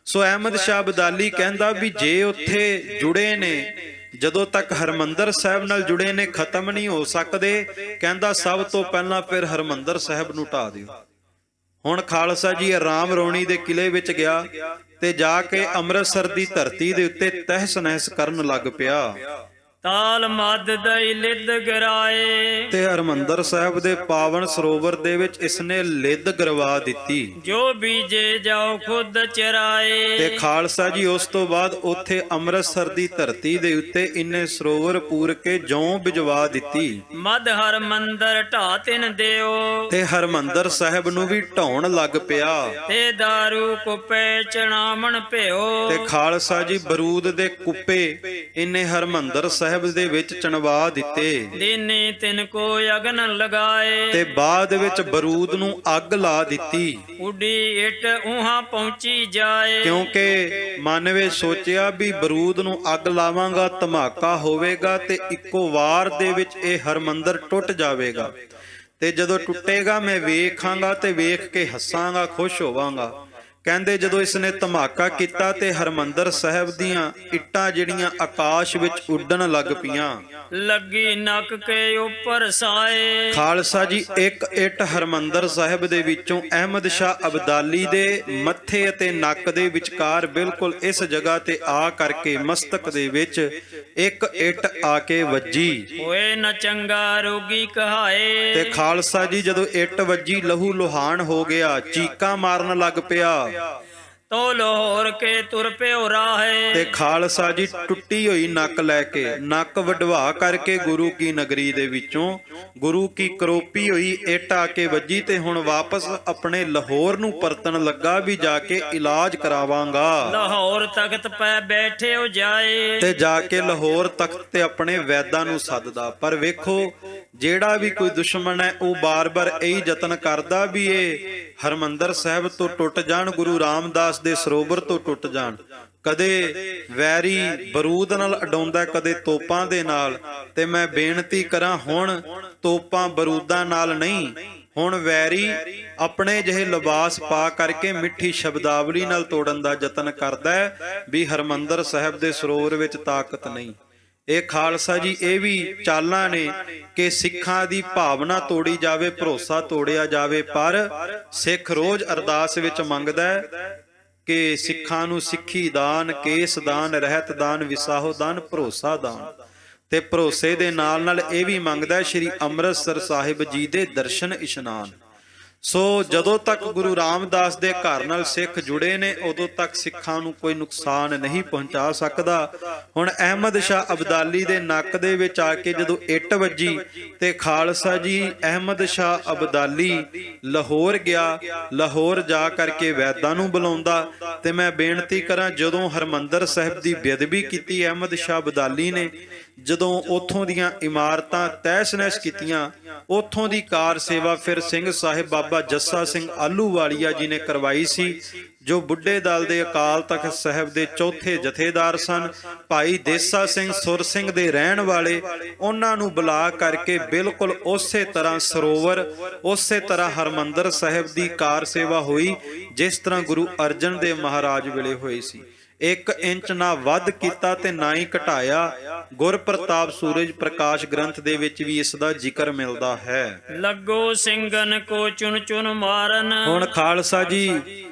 ਸੋ ਅਹਿਮਦ ਸ਼ਾਹ ਅਬਦਾਲੀ ਕਹਿੰਦਾ ਵੀ ਜੇ ਉੱਥੇ ਜੁੜੇ ਨੇ, ਜਦੋਂ ਤੱਕ ਹਰਮੰਦਰ ਸਾਹਿਬ ਨਾਲ ਜੁੜੇ ਨੇ, ਖਤਮ ਨਹੀਂ ਹੋ ਸਕਦੇ। ਕਹਿੰਦਾ ਸਭ ਤੋਂ ਪਹਿਲਾਂ ਫਿਰ ਹਰਮੰਦਰ ਸਾਹਿਬ ਨੂੰ ਢਾ ਦਿਓ। ਹੁਣ ਖਾਲਸਾ ਜੀ ਆਰਾਮ ਰੌਣੀ ਦੇ ਕਿਲੇ ਵਿੱਚ ਗਿਆ ਤੇ ਜਾ ਕੇ ਅੰਮ੍ਰਿਤਸਰ ਦੀ ਧਰਤੀ ਦੇ ਉੱਤੇ ਤਹਿਸ ਨਹਿਸ ਕਰਨ ਲੱਗ ਪਿਆ। ਤਾਲ ਮਦ ਦਈ ਲਿੱਦ ਗਰਾਏ, ਤੇ ਹਰਮੰਦਰ ਸਾਹਿਬ ਦੇ ਪਾਵਨ ਸਰੋਵਰ ਦੇ ਵਿੱਚ ਇਸਨੇ ਲਿੱਦ ਗਰਵਾ ਦਿੱਤੀ। ਜੋ ਬੀਜੇ ਜਾਓ ਖੁਦ ਚਰਾਏ। ਤੇ ਖਾਲਸਾ ਜੀ ਉਸ ਤੋਂ ਬਾਅਦ ਉੱਥੇ ਅੰਮ੍ਰਿਤਸਰ ਦੀ ਧਰਤੀ ਦੇ ਉੱਤੇ ਇੰਨੇ ਸਰੋਵਰ ਪੂਰ ਕੇ ਜੌਂ ਬਿਜਵਾ ਦਿੱਤੀ। ਮਦ ਹਰਮੰਦਰ ਢਾ ਤਿਨ ਦਿਓ, ਤੇ ਹਰਮੰਦਰ ਸਾਹਿਬ ਨੂੰ ਵੀ ਢਾਉਣ ਲੱਗ ਪਿਆ। ਤੇ ਦਾਰੂ ਕੁਪੇ ਚਣਾਵਣ ਭਿਓ। ਤੇ ਖਾਲਸਾ ਜੀ ਬਰੂਦ ਦੇ ਕੁੱਪੇ ਇੰਨੇ ਹਰਮੰਦਰ ਸਾਹਿਬ ਦੇ ਵਿੱਚ ਚਣਵਾ ਦਿੱਤੇ। ਦੀਨੇ ਤਿਨ ਕੋ ਅਗਨ ਲਗਾਏ, ਤੇ ਬਾਅਦ ਵਿੱਚ ਬਰੂਦ ਨੂੰ ਅੱਗ ਲਾ ਦਿੱਤੀ। ਉਡੀ ਇੱਟ ਉਹਾਂ ਪਹੁੰਚੀ ਜਾਏ। ਕਿਉਂਕਿ ਮਨ ਵਿੱਚ ਸੋਚਿਆ ਵੀ ਬਰੂਦ ਨੂੰ ਅੱਗ ਲਾਵਾਂਗਾ, ਧਮਾਕਾ ਹੋਵੇਗਾ ਤੇ ਇੱਕੋ ਵਾਰ ਦੇ ਵਿੱਚ ਇਹ ਹਰਮੰਦਰ ਟੁੱਟ ਜਾਵੇਗਾ। ਤੇ ਜਦੋਂ ਟੁੱਟੇਗਾ ਮੈਂ ਵੇਖਾਂਗਾ ਤੇ ਵੇਖ ਕੇ ਹੱਸਾਂਗਾ, ਖੁਸ਼ ਹੋਵਾਂਗਾ। ਕਹਿੰਦੇ ਜਦੋਂ ਇਸਨੇ ਧਮਾਕਾ ਕੀਤਾ ਤੇ ਹਰਮੰਦਰ ਸਾਹਿਬ ਦੀਆਂ ਇੱਟਾਂ ਜਿਹੜੀਆਂ ਆਕਾਸ਼ ਵਿੱਚ ਉੱਡਣ ਲੱਗ ਪਈਆਂ। ਲੱਗੀ ਨੱਕ ਕੇ ਉੱਪਰ ਸਾਏ। ਖਾਲਸਾ ਜੀ, ਇੱਕ ਇੱਟ ਹਰਮੰਦਰ ਸਾਹਿਬ ਦੇ ਵਿੱਚੋਂ ਅਹਿਮਦ ਸ਼ਾਹ ਅਬਦਾਲੀ ਦੇ ਮੱਥੇ ਅਤੇ ਨੱਕ ਦੇ ਵਿਚਕਾਰ ਬਿਲਕੁਲ ਇਸ ਜਗ੍ਹਾ ਤੇ ਆ ਕਰਕੇ ਮਸਤਕ ਦੇ ਵਿੱਚ ਇੱਕ ਇੱਟ ਆ ਕੇ ਵੱਜੀ। ਹੋਏ ਨ ਚੰਗਾ ਰੋਗੀ ਕਹਾਏ। ਤੇ ਖਾਲਸਾ ਜੀ, ਜਦੋਂ ਇੱਟ ਵੱਜੀ ਲਹੂ ਲੁਹਾਨ ਹੋ ਗਿਆ, ਚੀਕਾਂ ਮਾਰਨ ਲੱਗ ਪਿਆ। ਤੋ ਲਾਹੌਰ ਕੇ ਤੁਰ ਪਿਓ ਰਾਹੇ। ਤੇ ਖਾਲਸਾ ਜੀ ਟੁੱਟੀ ਹੋਈ ਨੱਕ ਲੈ ਕੇ, ਨੱਕ ਵਢਵਾ ਕਰਕੇ ਗੁਰੂ ਕੀ ਨਗਰੀ ਦੇ ਵਿੱਚੋਂ ਗੁਰੂ ਕੀ ਕਰੋਪੀ ਹੋਈ ਇੱਟ ਆ ਕੇ ਵੱਜੀ। ਤੇ ਹੁਣ ਵਾਪਸ ਆਪਣੇ ਲਾਹੌਰ ਨੂੰ ਪਰਤਣ ਲੱਗਾ ਵੀ ਜਾ ਕੇ ਇਲਾਜ ਕਰਾਵਾਂਗਾ। ਲਾਹੌਰ ਤਖਤ ਪੈ ਬੈਠੇ ਹੋ ਜਾਏ। ਤੇ ਜਾ ਕੇ ਲਾਹੌਰ ਤਖਤ ਤੇ ਆਪਣੇ ਵੈਦਾਂ ਨੂੰ ਸੱਦਦਾ। ਪਰ ਵੇਖੋ, ਜਿਹੜਾ ਵੀ ਕੋਈ ਦੁਸ਼ਮਣ ਹੈ ਉਹ ਬਾਰ-ਬਾਰ ਇਹੀ ਯਤਨ ਕਰਦਾ ਵੀ ਇਹ ਹਰਮੰਦਰ ਸਾਹਿਬ ਤੋਂ ਟੁੱਟ ਜਾਣ, ਗੁਰੂ ਰਾਮਦਾਸ ਦੇ ਸਰੋਵਰ ਤੋਂ ਟੁੱਟ ਜਾਣ। ਕਦੇ ਵੈਰੀ ਬਰੂਦ ਨਾਲ ਅਡਾਉਂਦਾ, ਕਦੇ ਤੋਪਾਂ ਦੇ ਨਾਲ। ਤੇ ਮੈਂ ਬੇਨਤੀ ਕਰਾਂ, ਹੁਣ ਤੋਪਾਂ ਬਰੂਦਾਂ ਨਾਲ ਨਹੀਂ, ਹੁਣ ਵੈਰੀ ਆਪਣੇ ਜਿਹੇ ਲਿਬਾਸ ਪਾ ਕਰਕੇ ਮਿੱਠੀ ਸ਼ਬਦਾਵਲੀ ਨਾਲ ਤੋੜਨ ਦਾ ਯਤਨ ਕਰਦਾ ਹੈ ਵੀ ਹਰਮੰਦਰ ਸਾਹਿਬ ਦੇ ਸਰੋਵਰ ਵਿੱਚ ਤਾਕਤ ਨਹੀਂ। ਇਹ ਖਾਲਸਾ ਜੀ, ਇਹ ਵੀ ਚਾਲਾਂ ਨੇ ਕਿ ਸਿੱਖਾਂ ਦੀ ਭਾਵਨਾ ਤੋੜੀ ਜਾਵੇ, ਭਰੋਸਾ ਤੋੜਿਆ ਜਾਵੇ। ਪਰ ਸਿੱਖ ਰੋਜ਼ ਅਰਦਾਸ ਵਿੱਚ ਮੰਗਦਾ ਹੈ ਕਿ ਸਿੱਖਾਂ ਨੂੰ ਸਿੱਖੀ ਦਾਨ, ਕੇਸ ਦਾਨ, ਰਹਿਤ ਦਾਨ, ਵਿਸਾਹੋ ਦਾਨ, ਭਰੋਸਾ ਦਾਨ। ਤੇ ਭਰੋਸੇ ਦੇ ਨਾਲ ਨਾਲ ਇਹ ਵੀ ਮੰਗਦਾ ਹੈ ਸ੍ਰੀ ਅੰਮ੍ਰਿਤਸਰ ਸਾਹਿਬ ਜੀ ਦੇ ਦਰਸ਼ਨ ਇਸ਼ਨਾਨ। ਸੋ ਜਦੋਂ ਤੱਕ ਗੁਰੂ ਰਾਮਦਾਸ ਦੇ ਘਰ ਨਾਲ ਸਿੱਖ ਜੁੜੇ ਨੇ, ਉਦੋਂ ਤੱਕ ਸਿੱਖਾਂ ਨੂੰ ਕੋਈ ਨੁਕਸਾਨ ਨਹੀਂ ਪਹੁੰਚਾ ਸਕਦਾ। ਹੁਣ ਅਹਿਮਦ ਸ਼ਾਹ ਅਬਦਾਲੀ ਦੇ ਨੱਕ ਦੇ ਵਿੱਚ ਆ ਕੇ ਜਦੋਂ ਇੱਟ ਵੱਜੀ ਤੇ ਖਾਲਸਾ ਜੀ ਅਹਿਮਦ ਸ਼ਾਹ ਅਬਦਾਲੀ ਲਾਹੌਰ ਗਿਆ। ਲਾਹੌਰ ਜਾ ਕਰਕੇ ਵੈਦਾਂ ਨੂੰ ਬੁਲਾਉਂਦਾ। ਤੇ ਮੈਂ ਬੇਨਤੀ ਕਰਾਂ, ਜਦੋਂ ਹਰਮੰਦਰ ਸਾਹਿਬ ਦੀ ਬੇਅਦਬੀ ਕੀਤੀ ਅਹਿਮਦ ਸ਼ਾਹ ਅਬਦਾਲੀ ਨੇ, ਜਦੋਂ ਉਥੋਂ ਦੀਆਂ ਇਮਾਰਤਾਂ ਤਹਿਸ ਨਹਿਸ ਕੀਤੀਆਂ, ਉਥੋਂ ਦੀ ਕਾਰ ਸੇਵਾ ਫਿਰ ਸਿੰਘ ਸਾਹਿਬ ਬਾਬਾ ਜੱਸਾ ਸਿੰਘ ਆਹਲੂਵਾਲੀਆ ਜੀ ਨੇ ਕਰਵਾਈ ਸੀ, ਜੋ ਬੁੱਢੇ ਦਲ ਦੇ ਅਕਾਲ ਤਖਤ ਸਾਹਿਬ ਦੇ ਚੌਥੇ ਜਥੇਦਾਰ ਸਨ। ਭਾਈ ਦੇਸਾ ਸਿੰਘ ਸੁਰ ਸਿੰਘ ਦੇ ਰਹਿਣ ਵਾਲੇ, ਉਹਨਾਂ ਨੂੰ ਬੁਲਾ ਕਰਕੇ ਬਿਲਕੁਲ ਉਸੇ ਤਰ੍ਹਾਂ ਸਰੋਵਰ, ਉਸੇ ਤਰ੍ਹਾਂ ਹਰਮੰਦਰ ਸਾਹਿਬ ਦੀ ਕਾਰ ਸੇਵਾ ਹੋਈ ਜਿਸ ਤਰ੍ਹਾਂ ਗੁਰੂ ਅਰਜਨ ਦੇਵ ਮਹਾਰਾਜ ਵੇਲੇ ਹੋਈ ਸੀ। 1 ਇੰਚ ਨਾ ਵੱਧ ਕੀਤਾ ਤੇ ਨਾ ਹੀ ਘਟਾਇਆ। ਗੁਰ ਪ੍ਰਤਾਪ ਸੂਰਜ ਪ੍ਰਕਾਸ਼ ਗ੍ਰੰਥ ਦੇ ਵਿੱਚ ਵੀ ਇਸ ਦਾ ਜ਼ਿਕਰ ਮਿਲਦਾ ਹੈ। ਲੱਗੋ ਸਿੰਘਨ ਕੋ ਚੁਣ ਚੁਣ ਮਾਰਨ। ਹੁਣ ਖਾਲਸਾ ਜੀ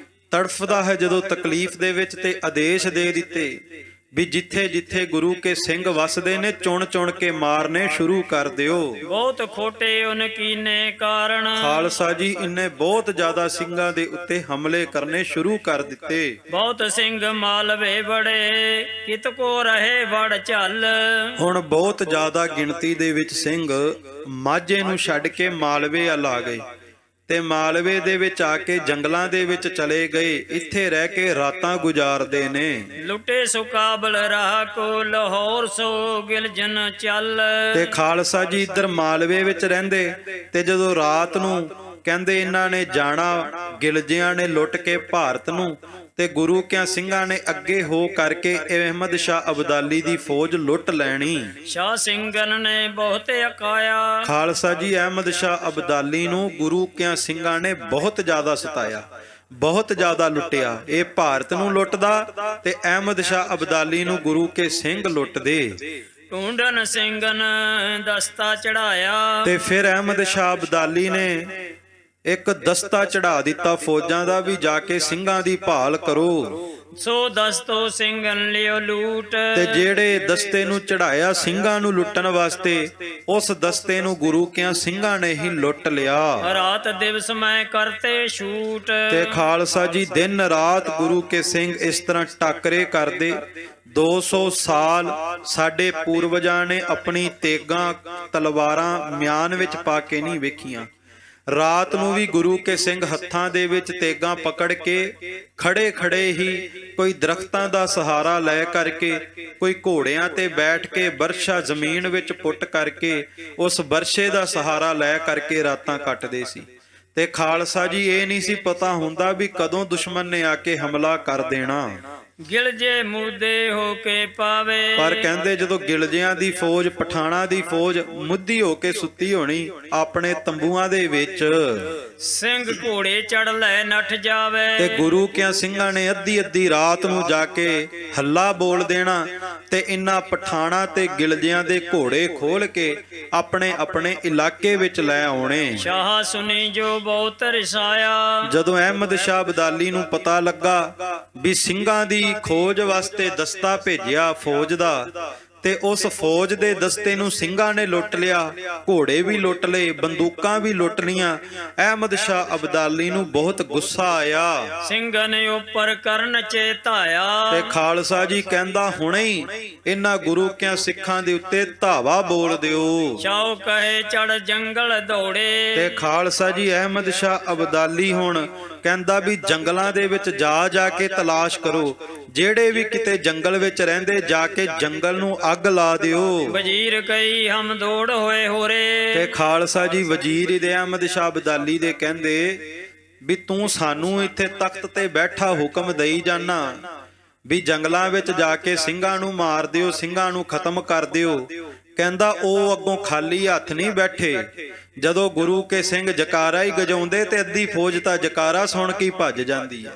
ਤੜਫਦਾ ਹੈ ਜਦੋਂ ਤਕਲੀਫ ਦੇ ਵਿੱਚ, ਤੇ ਆਦੇਸ਼ ਦੇ ਦਿੱਤੇ ਵੀ ਜਿੱਥੇ ਜਿੱਥੇ ਗੁਰੂ ਕੇ ਸਿੰਘ ਵਸਦੇ ਨੇ, ਚੁਣ ਚੁਣ ਕੇ ਮਾਰਨੇ ਸ਼ੁਰੂ ਕਰ ਦਿਓ। ਬਹੁਤ ਖੋਟੇ ਉਨ ਕੀਨੇ ਕਾਰਨ। ਖਾਲਸਾ ਜੀ ਇੰਨੇ ਬਹੁਤ ਜ਼ਿਆਦਾ ਸਿੰਘਾਂ ਦੇ ਉੱਤੇ ਹਮਲੇ ਕਰਨੇ ਸ਼ੁਰੂ ਕਰ ਦਿੱਤੇ। ਬਹੁਤ ਸਿੰਘ ਮਾਲਵੇ ਬੜੇ, ਕਿਤ ਕੋ ਰਹੇ ਵੜ ਝੱਲ। ਹੁਣ ਬਹੁਤ ਜ਼ਿਆਦਾ ਗਿਣਤੀ ਦੇ ਵਿੱਚ ਸਿੰਘ ਮਾਝੇ ਨੂੰ ਛੱਡ ਕੇ ਮਾਲਵੇ ਵੱਲ ਆ ਗਏ। ਤੇ ਮਾਲਵੇ ਦੇ ਵਿੱਚ ਆ ਕੇ ਜੰਗਲਾਂ ਦੇ ਵਿੱਚ ਚਲੇ ਗਏ। ਇੱਥੇ ਰਹਿ ਕੇ ਰਾਤਾਂ ਗੁਜ਼ਾਰਦੇ ਨੇ। ਲੁੱਟੇ ਸੋ ਕਾਬਲ ਰਾਹ ਕੋ, ਲਾਹੌਰ ਸੋ ਗਿਲਜਨ ਚੱਲ। ਤੇ ਖਾਲਸਾ ਜੀ ਇੱਧਰ ਮਾਲਵੇ ਵਿੱਚ ਰਹਿੰਦੇ ਤੇ ਜਦੋਂ ਰਾਤ ਨੂੰ ਕਹਿੰਦੇ ਇਹਨਾਂ ਨੇ ਜਾਣਾ, ਗਿਲਜਿਆਂ ਨੇ ਲੁੱਟ ਕੇ ਭਾਰਤ ਨੂੰ, ਤੇ ਗੁਰੂ ਕਿਆਂ ਸਿੰਘਾਂ ਨੇ ਅੱਗੇ ਹੋ ਕਰਕੇ ਅਹਿਮਦ ਸ਼ਾਹ ਅਬਦਾਲੀ ਦੀ ਫੌਜ ਲੁੱਟ ਲੈਣੀ। ਸ਼ਾਹ ਸਿੰਘਨ ਨੇ ਬਹੁਤੇ ਅਕਾਇਆ। ਖਾਲਸਾ ਜੀ ਅਹਿਮਦ ਸ਼ਾਹ ਅਬਦਾਲੀ ਨੂੰ ਗੁਰੂ ਕਿਆਂ ਸਿੰਘਾਂ ਨੇ ਬਹੁਤ ਜ਼ਿਆਦਾ ਸਤਾਇਆ, ਬਹੁਤ ਜ਼ਿਆਦਾ ਲੁੱਟਿਆ। ਇਹ ਭਾਰਤ ਨੂੰ ਲੁੱਟਦਾ ਤੇ ਅਹਿਮਦ ਸ਼ਾਹ ਅਬਦਾਲੀ ਨੂੰ ਗੁਰੂ ਕੇ ਸਿੰਘ ਲੁੱਟਦੇ। ਢੂੰਡਨ ਸਿੰਘਨ ਦਸਤਾ ਚੜਾਇਆ। ਤੇ ਫਿਰ ਅਹਿਮਦ ਸ਼ਾਹ ਅਬਦਾਲੀ ਨੇ ਇੱਕ ਦਸਤਾ ਚੜਾ ਦਿੱਤਾ ਫੌਜਾਂ ਦਾ ਵੀ ਜਾ ਕੇ ਸਿੰਘਾਂ ਦੀ ਭਾਲ ਕਰੋ। ਸੋ ਦਸਤੋ ਸਿੰਘਨ ਲਿਓ ਲੂਟ। ਤੇ ਜਿਹੜੇ ਦਸਤੇ ਨੂੰ ਚੜਾਇਆ ਸਿੰਘਾਂ ਨੂੰ ਲੁੱਟਣ ਵਾਸਤੇ, ਉਸ ਦਸਤੇ ਨੂੰ ਗੁਰੂ ਕਿਆਂ ਸਿੰਘਾਂ ਨੇ ਹੀ ਲੁੱਟ ਲਿਆ। ਰਾਤ ਦਿਵਸ ਮੈਂ ਕਰਤੇ ਛੂਟ। ਤੇ ਖਾਲਸਾ ਜੀ ਦਿਨ ਰਾਤ ਗੁਰੂ ਕੇ ਸਿੰਘ ਇਸ ਤਰ੍ਹਾਂ ਟਾਕਰੇ ਕਰਦੇ। 200 ਸਾਲ ਸਾਡੇ ਪੂਰਵਜਾਂ ਨੇ ਆਪਣੀ ਤੇਗਾਂ ਤਲਵਾਰਾਂ ਮਿਆਨ ਵਿੱਚ ਪਾ ਕੇ ਨਹੀਂ ਵੇਖੀਆਂ। ਰਾਤ ਨੂੰ ਵੀ ਗੁਰੂ ਕੇ ਸਿੰਘ ਹੱਥਾਂ ਦੇ ਵਿੱਚ ਤੇਗਾਂ ਪਕੜ ਕੇ ਖੜੇ ਖੜੇ ਹੀ, ਕੋਈ ਦਰਖਤਾਂ ਦਾ ਸਹਾਰਾ ਲੈ ਕਰਕੇ, ਕੋਈ ਘੋੜਿਆਂ ਤੇ ਬੈਠ ਕੇ ਬਰਛਾ ਜ਼ਮੀਨ ਵਿੱਚ ਪੁੱਟ ਕਰਕੇ, ਉਸ ਬਰਛੇ ਦਾ ਸਹਾਰਾ ਲੈ ਕਰਕੇ ਰਾਤਾਂ ਕੱਟਦੇ ਸੀ। ਤੇ ਖਾਲਸਾ ਜੀ ਇਹ ਨਹੀਂ ਸੀ ਪਤਾ ਹੁੰਦਾ ਵੀ ਕਦੋਂ ਦੁਸ਼ਮਣ ਨੇ ਆ ਕੇ ਹਮਲਾ ਕਰ ਦੇਣਾ। ਗਿਲਜੇ ਮੁੱਦੇ ਹੋ ਕੇ ਪਾਵੇ। ਪਰ ਕਹਿੰਦੇ ਜਦੋਂ ਗਿਲਜਿਆਂ ਦੀ ਫੌਜ, ਪਠਾਣਾ ਦੀ ਫੌਜ ਮੁੱਦੀ ਹੋ ਕੇ ਸੁੱਤੀ ਹੋਣੀ ਆਪਣੇ ਤੰਬੂਆਂ ਦੇ ਵਿੱਚ, ਸਿੰਘ ਘੋੜੇ ਚੜ ਲੈ ਨੱਠ ਜਾਵੇ। ਤੇ ਗੁਰੂ ਕਿਆਂ ਸਿੰਘਾਂ ਨੇ ਅੱਧੀ ਅੱਧੀ ਰਾਤ ਨੂੰ ਜਾ ਕੇ ਹੱਲਾ ਬੋਲ ਦੇਣਾ ਤੇ ਇਨ੍ਹਾਂ ਪਠਾਣਾ ਤੇ ਗਿਲਜਿਆਂ ਦੇ ਘੋੜੇ ਖੋਲ ਕੇ ਆਪਣੇ ਆਪਣੇ ਇਲਾਕੇ ਵਿੱਚ ਲੈ ਆਉਣੇ। ਸ਼ਾਹ ਸੁਣੀ ਜੋ ਬਹੁਤ ਰਸਾਇਆ। ਜਦੋਂ ਅਹਿਮਦ ਸ਼ਾਹ ਅਬਦਾਲੀ ਨੂੰ ਪਤਾ ਲੱਗਾ ਵੀ ਸਿੰਘਾਂ ਦੀ ਖੋਜ ਵਾਸਤੇ ਦਸਤਾ ਭੇਜਿਆ ਫੌਜ ਦਾ, ਤੇ ਉਸ ਫੌਜ ਦੇ ਦਸਤੇ ਨੂੰ ਸਿੰਘਾਂ ਨੇ ਲੁੱਟ ਲਿਆ, ਘੋੜੇ ਵੀ ਲੁੱਟ ਲਏ, ਬੰਦੂਕਾਂ ਵੀ ਲੁੱਟ ਲੀਆਂ। ਅਹਿਮਦ ਸ਼ਾਹ ਅਬਦਾਲੀ ਨੂੰ ਬਹੁਤ ਗੁੱਸਾ ਆਇਆ। ਸਿੰਘਾਂ ਨੇ ਉੱਪਰ ਕਰਨ ਚੇਤਾਇਆ। ਤੇ ਖਾਲਸਾ ਜੀ ਕਹਿੰਦਾ ਹੁਣੇ ਹੀ ਇਹਨਾਂ ਗੁਰੂ ਕਿਆਂ ਸਿੱਖਾਂ ਦੇ ਉੱਤੇ ਧਾਵਾ ਬੋਲ ਦਿਓ। ਚਾਉ ਕਹੇ ਚੜ ਜੰਗਲ ਦੌੜੇ। ਤੇ ਖਾਲਸਾ ਜੀ ਅਹਿਮਦ ਸ਼ਾਹ ਅਬਦਾਲੀ ਹੁਣ ਕਹਿੰਦਾ ਵੀ ਜੰਗਲਾਂ ਦੇ ਵਿੱਚ ਜਾ ਜਾ ਕੇ ਤਲਾਸ਼ ਕਰੋ, ਜਿਹੜੇ ਵੀ ਕਿਤੇ ਜੰਗਲ ਵਿੱਚ ਰਹਿੰਦੇ ਜਾ ਕੇ ਜੰਗਲ ਨੂੰ ਅੱਗ ਲਾ ਦਿਓ। ਵਜ਼ੀਰ ਕਈ ਹਮ ਦੌੜ ਹੋਏ ਹੋਰੇ। ਤੇ ਖਾਲਸਾ ਜੀ ਵਜ਼ੀਰ ਦੇ ਅਹਿਮਦ ਸ਼ਾਹ ਅਬਦਾਲੀ ਦੇ ਕਹਿੰਦੇ ਵੀ ਤੂੰ ਸਾਨੂੰ ਇੱਥੇ ਤਖਤ ਤੇ ਬੈਠਾ ਹੁਕਮ ਦੇਈ ਜਾਨਾ ਵੀ ਜੰਗਲਾਂ ਵਿੱਚ ਜਾ ਕੇ ਸਿੰਘਾਂ ਨੂੰ ਮਾਰ ਦਿਓ, ਸਿੰਘਾਂ ਨੂੰ ਖਤਮ ਕਰ ਦਿਓ। ਕਹਿੰਦਾ ਉਹ ਅੱਗੋਂ ਖਾਲੀ ਹੱਥ ਨਹੀਂ ਬੈਠੇ। ਜਦੋਂ ਗੁਰੂ ਕੇ ਸਿੰਘ ਜਕਾਰਾ ਹੀ ਗਜਾਉਂਦੇ ਤੇ ਅੱਧੀ ਫੌਜ ਤਾਂ ਜਕਾਰਾ ਸੁਣ ਕੇ ਭੱਜ ਜਾਂਦੀ ਹੈ।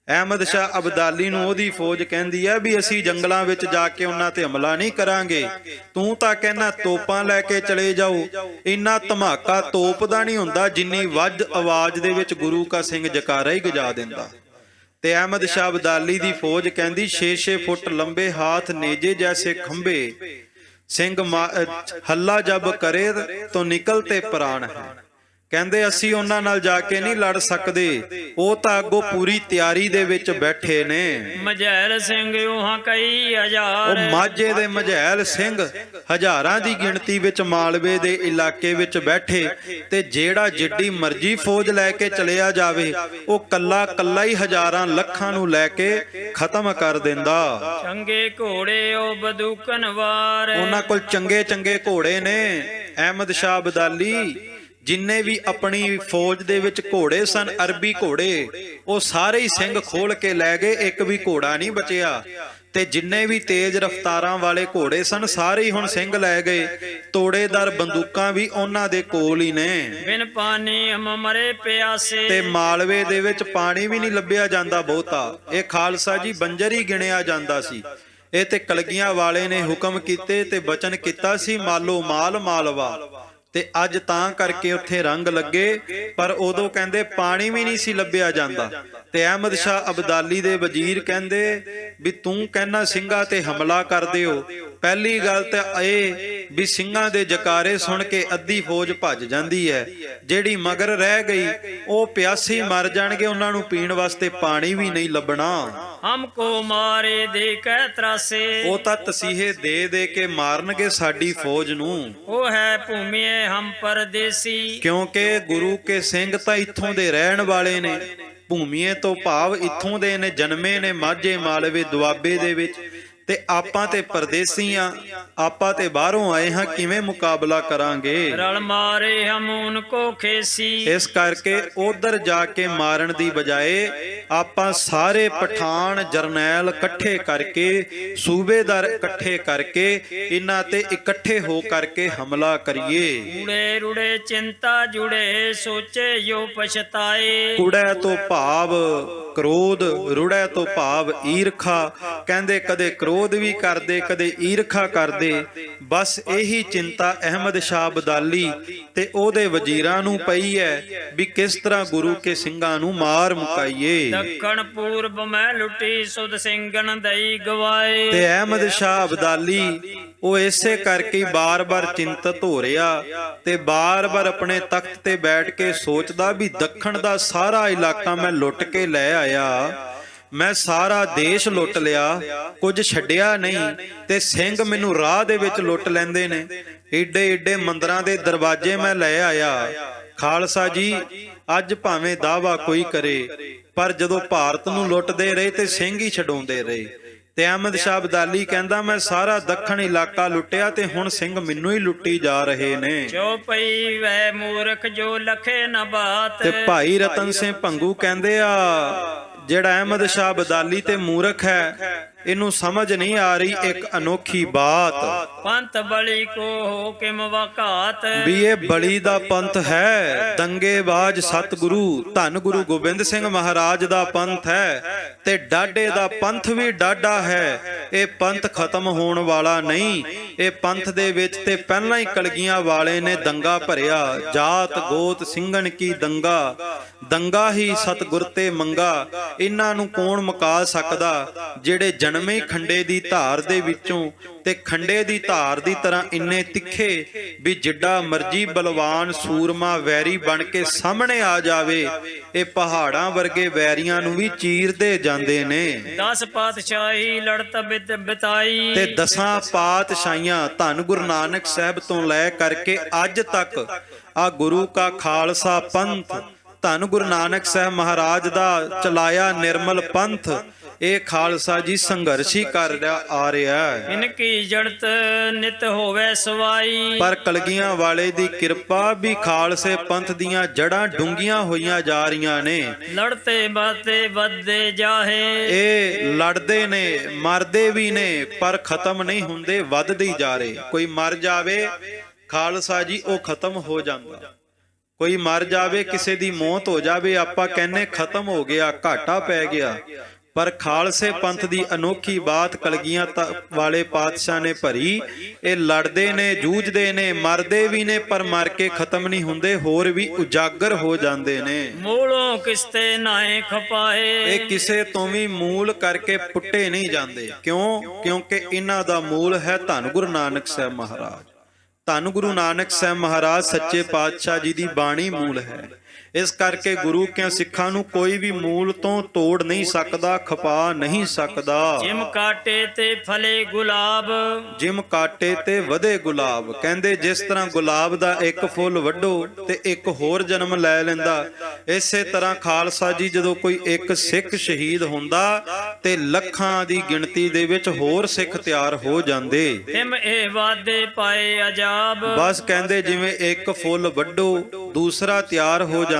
ਅਹਿਮਦ ਸ਼ਾਹ ਅਬਦਾਲੀ ਨੂੰ ਉਹਦੀ ਫੌਜ ਕਹਿੰਦੀ ਹੈ ਵੀ ਅਸੀਂ ਜੰਗਲਾਂ ਵਿੱਚ ਜਾ ਕੇ ਉਹਨਾਂ ਤੇ ਹਮਲਾ ਨਹੀਂ ਕਰਾਂਗੇ, ਤੂੰ ਤਾਂ ਕਹਿੰਦਾ ਤੋਪਾਂ ਲੈ ਕੇ ਚਲੇ ਜਾਓ। ਇੰਨਾ ਧਮਾਕਾ ਤੋਪ ਦਾ ਨਹੀਂ ਹੁੰਦਾ ਜਿੰਨੀ ਵੱਜ ਆਵਾਜ਼ ਦੇ ਵਿੱਚ ਗੁਰੂ ਕਾ ਸਿੰਘ ਜਕਾਰਾ ਹੀ ਗਜਾ ਦਿੰਦਾ। ਤੇ ਅਹਿਮਦ ਸ਼ਾਹ ਅਬਦਾਲੀ ਦੀ ਫੌਜ ਕਹਿੰਦੀ 6-6 ਫੁੱਟ ਲੰਬੇ ਹਾਥ ਨੇਜੇ ਜੈਸੇ ਖੰਭੇ, ਸਿੰਘ ਹੱਲਾ ਜਬ ਕਰੇ ਤੋ ਨਿਕਲਤੇ ਪ੍ਰਾਣ ਹੈ। ਕਹਿੰਦੇ ਅਸੀਂ ਉਹਨਾਂ ਨਾਲ ਜਾ ਕੇ ਨਹੀਂ ਲੜ ਸਕਦੇ, ਉਹ ਤਾਂ ਅੱਗੋਂ ਪੂਰੀ ਤਿਆਰੀ ਦੇ ਵਿੱਚ ਬੈਠੇ ਨੇ। ਮਝੈਲ ਸਿੰਘ ਉਹਾਂ ਕਈ ਹਜ਼ਾਰ। ਉਹ ਮਾਝੇ ਦੇ ਮਝੈਲ ਸਿੰਘ ਹਜ਼ਾਰਾਂ ਦੀ ਗਿਣਤੀ ਵਿੱਚ ਮਾਲਵੇ ਦੇ ਇਲਾਕੇ ਵਿੱਚ ਬੈਠੇ, ਤੇ ਜਿਹੜਾ ਜਿੱਡੀ ਮਰਜ਼ੀ ਫੌਜ ਲੈ ਕੇ ਚਲਿਆ ਜਾਵੇ ਉਹ ਕੱਲਾ ਕੱਲਾ ਹੀ ਹਜ਼ਾਰਾਂ ਲੱਖਾਂ ਨੂੰ ਲੈ ਕੇ ਖਤਮ ਕਰ ਦਿੰਦਾ। ਚੰਗੇ ਘੋੜੇ ਉਹ ਬਦੂਕਨ ਵਾਰ। ਉਹਨਾਂ ਕੋਲ ਚੰਗੇ ਚੰਗੇ ਘੋੜੇ ਨੇ। ਅਹਿਮਦ ਸ਼ਾਹ ਅਬਦਾਲੀ ਜਿੰਨੇ ਵੀ ਆਪਣੀ ਫੌਜ ਦੇ ਵਿੱਚ ਘੋੜੇ ਸਨ, ਅਰਬੀ ਘੋੜੇ, ਉਹ ਸਾਰੇ ਹੀ ਸਿੰਘ ਖੋਲ ਕੇ ਲੈ ਗਏ, ਇੱਕ ਵੀ ਘੋੜਾ ਨਹੀਂ ਬਚਿਆ। ਤੇ ਜਿੰਨੇ ਵੀ ਤੇਜ਼ ਰਫ਼ਤਾਰਾਂ ਵਾਲੇ ਘੋੜੇ ਸਨ ਸਾਰੇ ਹੀ ਹੁਣ ਸਿੰਘ ਲੈ ਗਏ। ਤੋੜੇਦਾਰ ਬੰਦੂਕਾਂ ਵੀ ਉਹਨਾਂ ਦੇ ਕੋਲ ਹੀ ਨੇ। ਬਿਨ ਪਾਣੀ ਹਮ ਮਰੇ ਪਿਆਸੇ। ਤੇ ਮਾਲਵੇ ਦੇ ਵਿੱਚ ਪਾਣੀ ਵੀ ਨਹੀਂ ਲੱਭਿਆ ਜਾਂਦਾ ਬਹੁਤਾ। ਇਹ ਖਾਲਸਾ ਜੀ ਬੰਜਰ ਹੀ ਗਿਣਿਆ ਜਾਂਦਾ ਸੀ। ਇਹ ਤੇ ਕਲਗੀਆਂ ਵਾਲੇ ਨੇ ਹੁਕਮ ਕੀਤੇ ਤੇ ਬਚਨ ਕੀਤਾ ਸੀ ਮਾਲੋ ਮਾਲ ਮਾਲਵਾ, ਤੇ ਅੱਜ ਤਾਂ ਕਰਕੇ ਉੱਥੇ ਰੰਗ ਲੱਗੇ, ਪਰ ਉਦੋਂ ਕਹਿੰਦੇ ਪਾਣੀ ਵੀ ਨਹੀਂ ਸੀ ਲੱਭਿਆ ਜਾਂਦਾ। ਤੇ ਅਹਿਮਦ ਸ਼ਾਹ ਅਬਦਾਲੀ ਦੇ ਵਜ਼ੀਰ ਕਹਿੰਦੇ ਵੀ ਤੂੰ ਕਹਿਣਾ ਸਿੰਘਾਂ ਤੇ ਹਮਲਾ ਕਰ ਦਿਓ। ਪਹਿਲੀ ਗੱਲ ਤਾਂ ਇਹ ਵੀ ਸਿੰਘਾਂ ਦੇ ਜਕਾਰੇ ਸੁਣ ਕੇ ਅੱਧੀ ਫੌਜ ਭੱਜ ਜਾਂਦੀ ਹੈ, ਜਿਹੜੀ ਮਗਰ ਰਹਿ ਗਈ ਉਹ ਪਿਆਸੇ ਮਰ ਜਾਣਗੇ, ਉਹਨਾਂ ਨੂੰ ਪੀਣ ਵਾਸਤੇ ਪਾਣੀ ਵੀ ਨਹੀਂ ਲੱਭਣਾ। हमको मारे दे कै त्रासे ਉਹ ਤਾਂ ਤਸੀਹੇ ਦੇ ਦੇ ਕੇ ਮਾਰਨਗੇ ਸਾਡੀ ਫੌਜ ਨੂੰ, वो है भूमिए हम परदेसी ਕਿਉਂਕਿ ਗੁਰੂ ਕੇ ਸਿੰਘ ਤਾਂ ਇੱਥੋਂ ਦੇ ਰਹਿਣ ਵਾਲੇ ਨੇ। ਭੂਮੀਏ ਤੋਂ ਭਾਵ ਇੱਥੋਂ ਦੇ ਨੇ, ਜਨਮੇ ਨੇ ਮਾਝੇ ਮਾਲਵੇ ਦੁਆਬੇ ਦੇ ਵਿੱਚ, ਤੇ ਆਪਾਂ ਤੇ ਪਰਦੇਸੀ ਆ, ਆਪਾਂ ਤੇ ਬਾਹਰੋਂ ਆਏ ਹਾਂ, ਕਿਵੇਂ ਮੁਕਾਬਲਾ ਕਰਾਂਗੇ। रल मारे हम उनको खेसी ਇਸ ਕਰਕੇ ਉਧਰ ਜਾ ਕੇ ਮਾਰਨ ਦੀ ਬਜਾਏ ਆਪਾਂ ਸਾਰੇ ਪਠਾਨ ਜਰਨੈਲ ਇਕੱਠੇ ਕਰਕੇ, ਸੂਬੇਦਾਰ ਇਕੱਠੇ ਕਰਕੇ, ਇਹਨਾਂ ਤੇ ਇਕੱਠੇ ਹੋ ਕਰਕੇ ਹਮਲਾ ਕਰੀਏ। कूड़े रुड़े चिंता जुड़े सोचे यो पछताए ਕੁੜੈ ਤੋਂ ਭਾਵ ਕ੍ਰੋਧ, ਰੁੜੈ ਤੋਂ ਭਾਵ ਈਰਖਾ। ਕਹਿੰਦੇ ਕਦੇ ਕ੍ਰੋਧ ਵੀ ਕਰਦੇ, ਕਦੇ ਈਰਖਾ ਕਰਦੇ। ਬਸ ਇਹੀ ਚਿੰਤਾ ਅਹਿਮਦ ਸ਼ਾਹ ਅਬਦਾਲੀ ਤੇ ਉਹਦੇ ਵਜ਼ੀਰਾਂ ਨੂੰ ਪਈ ਹੈ ਵੀ ਕਿਸ ਤਰ੍ਹਾਂ ਗੁਰੂ ਕੇ ਸਿੰਘਾਂ ਨੂੰ ਮਾਰ ਮੁਕਾਈਏ। दक्षिण पूर्व में लुटी सुध सिंगन दई गवाए ਤੇ ਅਹਿਮਦ ਸ਼ਾਹ ਅਬਦਾਲੀ ਉਹ ਇਸੇ ਕਰਕੇ ਹੀ ਬਾਰ-ਬਾਰ ਚਿੰਤਤ ਹੋ ਰਿਹਾ ਤੇ ਬਾਰ-ਬਾਰ ਆਪਣੇ ਤਖਤ ਤੇ ਬੈਠ ਕੇ ਸੋਚਦਾ ਵੀ ਦੱਖਣ ਦਾ ਸਾਰਾ ਇਲਾਕਾ ਮੈਂ ਲੁੱਟ ਕੇ ਲੈ ਆਇਆ, ਮੈਂ ਸਾਰਾ ਦੇਸ਼ ਲੁੱਟ ਲਿਆ, ਕੁਝ ਛੱਡਿਆ ਨਹੀਂ, ਤੇ ਸਿੰਘ ਮੈਨੂੰ ਰਾਹ ਦੇ ਵਿੱਚ ਲੁੱਟ ਲੈਂਦੇ ਨੇ। ਏਡੇ ਏਡੇ ਮੰਦਰਾਂ ਦੇ ਦਰਵਾਜ਼ੇ ਮੈਂ ਲੈ ਆਇਆ। ਖਾਲਸਾ ਜੀ ਅੱਜ ਭਾਵੇਂ ਦਾਵਾ ਕੋਈ ਕਰੇ, ਪਰ ਜਦੋਂ ਭਾਰਤ ਨੂੰ ਲੁੱਟਦੇ ਰਹੇ ਤੇ ਸਿੰਘ ਹੀ ਛਡਾਉਂਦੇ ਰਹੇ। ਤੇ ਅਹਿਮਦ ਸ਼ਾਹ ਅਬਦਾਲੀ ਕਹਿੰਦਾ ਮੈਂ ਸਾਰਾ ਦੱਖਣ ਇਲਾਕਾ ਲੁੱਟਿਆ ਤੇ ਹੁਣ ਸਿੰਘ ਮੈਨੂੰ ਹੀ ਲੁੱਟੀ ਜਾ ਰਹੇ ਨੇ। ਚੌਪਈ ਵੈ ਮੂਰਖ ਜੋ ਲਖੇ ਨਾ ਬਾਤ ਤੇ ਭਾਈ ਰਤਨ ਸਿੰਘ ਭੰਗੂ ਕਹਿੰਦੇ ਆ ਜਿਹੜਾ ਅਹਿਮਦ ਸ਼ਾਹ ਅਬਦਾਲੀ ਤੇ ਮੂਰਖ ਹੈ, ਇਹਨੂੰ ਸਮਝ ਨਹੀਂ ਆ ਰਹੀ ਇੱਕ ਅਨੋਖੀ ਬਾਤ ਪੰਥ ਬਲੀ ਕੋ ਹੋ ਕੇ ਮਵਾਕਾਤ ਵੀ ਇਹ ਬਲੀ ਦਾ ਪੰਥ ਹੈ, ਦੰਗੇਬਾਜ਼ ਸਤਿਗੁਰੂ ਧੰਨ ਗੁਰੂ ਗੋਬਿੰਦ ਸਿੰਘ ਮਹਾਰਾਜ ਦਾ ਪੰਥ ਹੈ, ਤੇ ਡਾਢੇ ਦਾ ਪੰਥ ਵੀ ਡਾਢਾ ਹੈ। ਇਹ ਪੰਥ ਖਤਮ ਹੋਣ ਵਾਲਾ ਨਹੀਂ। ਇਹ ਪੰਥ ਦੇ ਵਿੱਚ ਤੇ ਪਹਿਲਾਂ ਹੀ ਕਲਗੀਆਂ ਵਾਲੇ ਨੇ ਦੰਗਾ ਭਰਿਆ, ਜਾਤ ਗੋਤ ਸਿੰਘਣ ਕੀ ਦੰਗਾ, ਦੰਗਾ ਹੀ ਸਤਿਗੁਰ ਤੇ ਮੰਗਾ। ਇਹਨਾਂ ਨੂੰ ਕੌਣ ਮੁਕਾ ਸਕਦਾ ਜਿਹੜੇ ਜਨਮੇ ਖੰਡੇ ਦੀ ਧਾਰ ਦੇ ਵਿੱਚੋਂ, ਤੇ ਖੰਡੇ ਦੀ ਧਾਰ ਦੀ ਤਰ੍ਹਾਂ ਇੰਨੇ ਤਿੱਖੇ ਵੀ ਜਿੱਡਾ ਮਰਜੀ ਬਲਵਾਨ ਸੂਰਮਾ ਵੈਰੀ ਬਣ ਕੇ ਸਾਹਮਣੇ ਆ ਜਾਵੇ, ਇਹ ਪਹਾੜਾਂ ਵਰਗੇ ਵੈਰੀਆਂ ਨੂੰ ਵੀ ਚੀਰਦੇ ਜਾਂਦੇ ਨੇ। 10 ਪਾਤਸ਼ਾਹੀ ਲੜਤ ਬਿਤਾਈ ਤੇ 10 ਪਾਤਸ਼ਾਹੀਆਂ ਧੰਨ ਗੁਰੂ ਨਾਨਕ ਸਾਹਿਬ ਤੋਂ ਲੈ ਕਰਕੇ ਅੱਜ ਤੱਕ ਆ ਗੁਰੂ ਕਾ ਖਾਲਸਾ ਪੰਥ, ਧੰਨ ਗੁਰੂ ਨਾਨਕ ਸਾਹਿਬ ਮਹਾਰਾਜ ਦਾ ਚਲਾਇਆ ਨਿਰਮਲ ਪੰਥ, ਇਹ ਖਾਲਸਾ ਜੀ ਸੰਘਰਸ਼ ਹੀ ਕਰ ਆ ਰਿਹਾ ਹੈ। ਇਨਕੀ ਜੜਤ ਨਿਤ ਹੋਵੇ ਸਵਾਈ ਪਰ ਕਲਗੀਆਂ ਵਾਲੇ ਦੀ ਕਿਰਪਾ ਵੀ ਖਾਲਸੇ ਪੰਥ ਦੀਆਂ ਜੜਾਂ ਡੂੰਘੀਆਂ ਹੋਈਆਂ ਜਾ ਰਹੀਆਂ ਨੇ। ਲੜਤੇ ਬਾਤੇ ਵੱਧਦੇ ਜਾਹੇ ਇਹ ਲੜਦੇ ਨੇ, ਮਰਦੇ ਵੀ ਨੇ, ਪਰ ਖਤਮ ਨਹੀਂ ਹੁੰਦੇ, ਵੱਧਦੇ ਹੀ ਜਾ ਰਹੇ। ਕੋਈ ਮਰ ਜਾਵੇ ਖਾਲਸਾ ਜੀ ਉਹ ਖਤਮ ਹੋ ਜਾਂਦਾ, ਕੋਈ ਮਰ ਜਾਵੇ, ਕਿਸੇ ਦੀ ਮੌਤ ਹੋ ਜਾਵੇ, ਆਪਾਂ ਕਹਿੰਨੇ ਖਤਮ ਹੋ ਗਿਆ, ਘਾਟਾ ਪੈ ਗਿਆ। ਪਰ ਖਾਲਸੇ ਪੰਥ ਦੀ ਅਨੋਖੀ ਬਾਤ ਕਲਗੀਆਂ ਵਾਲੇ ਪਾਤਸ਼ਾਹ ਨੇ ਭਰੀ। ਇਹ ਲੜਦੇ ਨੇ, ਜੂਝਦੇ ਨੇ, ਮਰਦੇ ਵੀ ਨੇ, ਪਰ ਮਰ ਕੇ ਖਤਮ ਨਹੀਂ ਹੁੰਦੇ, ਹੋਰ ਵੀ ਉਜਾਗਰ ਹੋ ਜਾਂਦੇ ਨੇ। ਮੂਲੋਂ ਕਿਸਤੇ ਨਾਏ ਖਪਾਏ ਇਹ ਕਿਸੇ ਤੋਂ ਵੀ ਮੂਲ ਕਰਕੇ ਪੁੱਟੇ ਨਹੀਂ ਜਾਂਦੇ। ਕਿਉਂ? ਕਿਉਂਕਿ ਇਹਨਾਂ ਦਾ ਮੂਲ ਹੈ ਧੰਨ ਗੁਰੂ ਨਾਨਕ ਸਾਹਿਬ ਮਹਾਰਾਜ। ਧੰਨ ਗੁਰੂ ਨਾਨਕ ਸਾਹਿਬ ਮਹਾਰਾਜ ਸੱਚੇ ਪਾਤਸ਼ਾਹ ਜੀ ਦੀ ਬਾਣੀ ਮੂਲ ਹੈ। ਇਸ ਕਰਕੇ ਗੁਰੂ ਕੇ ਸਿੱਖਾਂ ਨੂੰ ਕੋਈ ਵੀ ਮੂਲ ਤੋਂ ਤੋੜ ਨਹੀਂ ਸਕਦਾ, ਖਪਾ ਨਹੀਂ ਸਕਦਾ। ਜਿਮ ਕਾਟੇ ਤੇ ਫਲੇ ਗੁਲਾਬ, ਜਿਮ ਕਾਟੇ ਤੇ ਵਧੇ ਗੁਲਾਬ। ਕਹਿੰਦੇ ਜਿਸ ਤਰ੍ਹਾਂ ਗੁਲਾਬ ਦਾ ਇੱਕ ਫੁੱਲ ਵੱਢੋ ਤੇ ਇੱਕ ਹੋਰ ਜਨਮ ਲੈ ਲੈਂਦਾ, ਇਸੇ ਤਰ੍ਹਾਂ ਖਾਲਸਾ ਜੀ ਜਦੋਂ ਕੋਈ ਇੱਕ ਸਿੱਖ ਸ਼ਹੀਦ ਹੁੰਦਾ ਤੇ ਲੱਖਾਂ ਦੀ ਗਿਣਤੀ ਦੇ ਵਿੱਚ ਹੋਰ ਸਿੱਖ ਤਿਆਰ ਹੋ ਜਾਂਦੇ। ਤਿਮ ਇਹ ਵਾਦੇ ਪਾਏ ਅਜਾਬ। ਬਸ ਕਹਿੰਦੇ ਜਿਵੇਂ ਇੱਕ ਫੁੱਲ ਵੱਢੋ ਦੂਸਰਾ ਤਿਆਰ ਹੋ ਜਾਂਦਾ,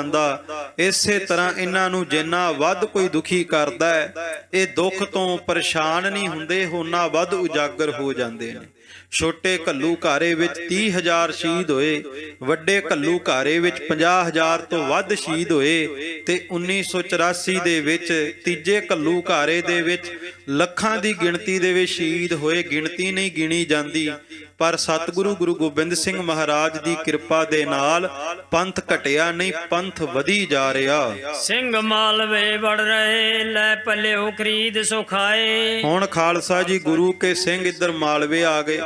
ਇਸੇ ਤਰ੍ਹਾਂ ਇਹਨਾਂ ਨੂੰ ਜਿੰਨਾ ਵੱਧ ਕੋਈ ਦੁਖੀ ਕਰਦਾ ਹੈ, ਇਹ ਦੁੱਖ ਤੋਂ ਪਰੇਸ਼ਾਨ ਨਹੀਂ ਹੁੰਦੇ, ਉਹਨਾਂ ਵੱਧ ਉਜਾਗਰ ਹੋ ਜਾਂਦੇ ਨੇ। ਛੋਟੇ ਘੱਲੂ ਘਾਰੇ ਵਿੱਚ 30,000 ਸ਼ਹੀਦ ਹੋਏ, ਵੱਡੇ ਘੱਲੂ ਘਾਰੇ ਵਿੱਚ 50,000 ਤੋਂ ਵੱਧ ਸ਼ਹੀਦ ਹੋਏ, ਤੇ 1984 ਦੇ ਵਿੱਚ ਤੀਜੇ ਘੱਲੂ ਘਾਰੇ ਦੇ ਵਿੱਚ ਲੱਖਾਂ ਦੀ ਗਿਣਤੀ ਦੇ ਵਿੱਚ ਸ਼ਹੀਦ ਹੋਏ। ਗਿਣਤੀ ਨਹੀਂ ਗਿਣੀ ਜਾਂਦੀ, ਪਰ ਸਤਿਗੁਰੂ ਗੁਰੂ ਗੋਬਿੰਦ ਸਿੰਘ ਮਹਾਰਾਜ ਦੀ ਕਿਰਪਾ ਦੇ ਨਾਲ ਪੰਥ ਘਟਿਆ ਨਹੀਂ, ਪੰਥ ਵਧੀ ਜਾ ਰਿਹਾ। ਸਿੰਘ ਮਾਲਵੇ ਵੜ ਰਹੇ ਲੈ ਪੱਲਿਓ ਖਰੀਦ ਸੁਖਾਏ। ਹੁਣ ਖਾਲਸਾ ਜੀ ਗੁਰੂ ਕੇ ਸਿੰਘ ਇੱਧਰ ਮਾਲਵੇ ਆ ਗਏ।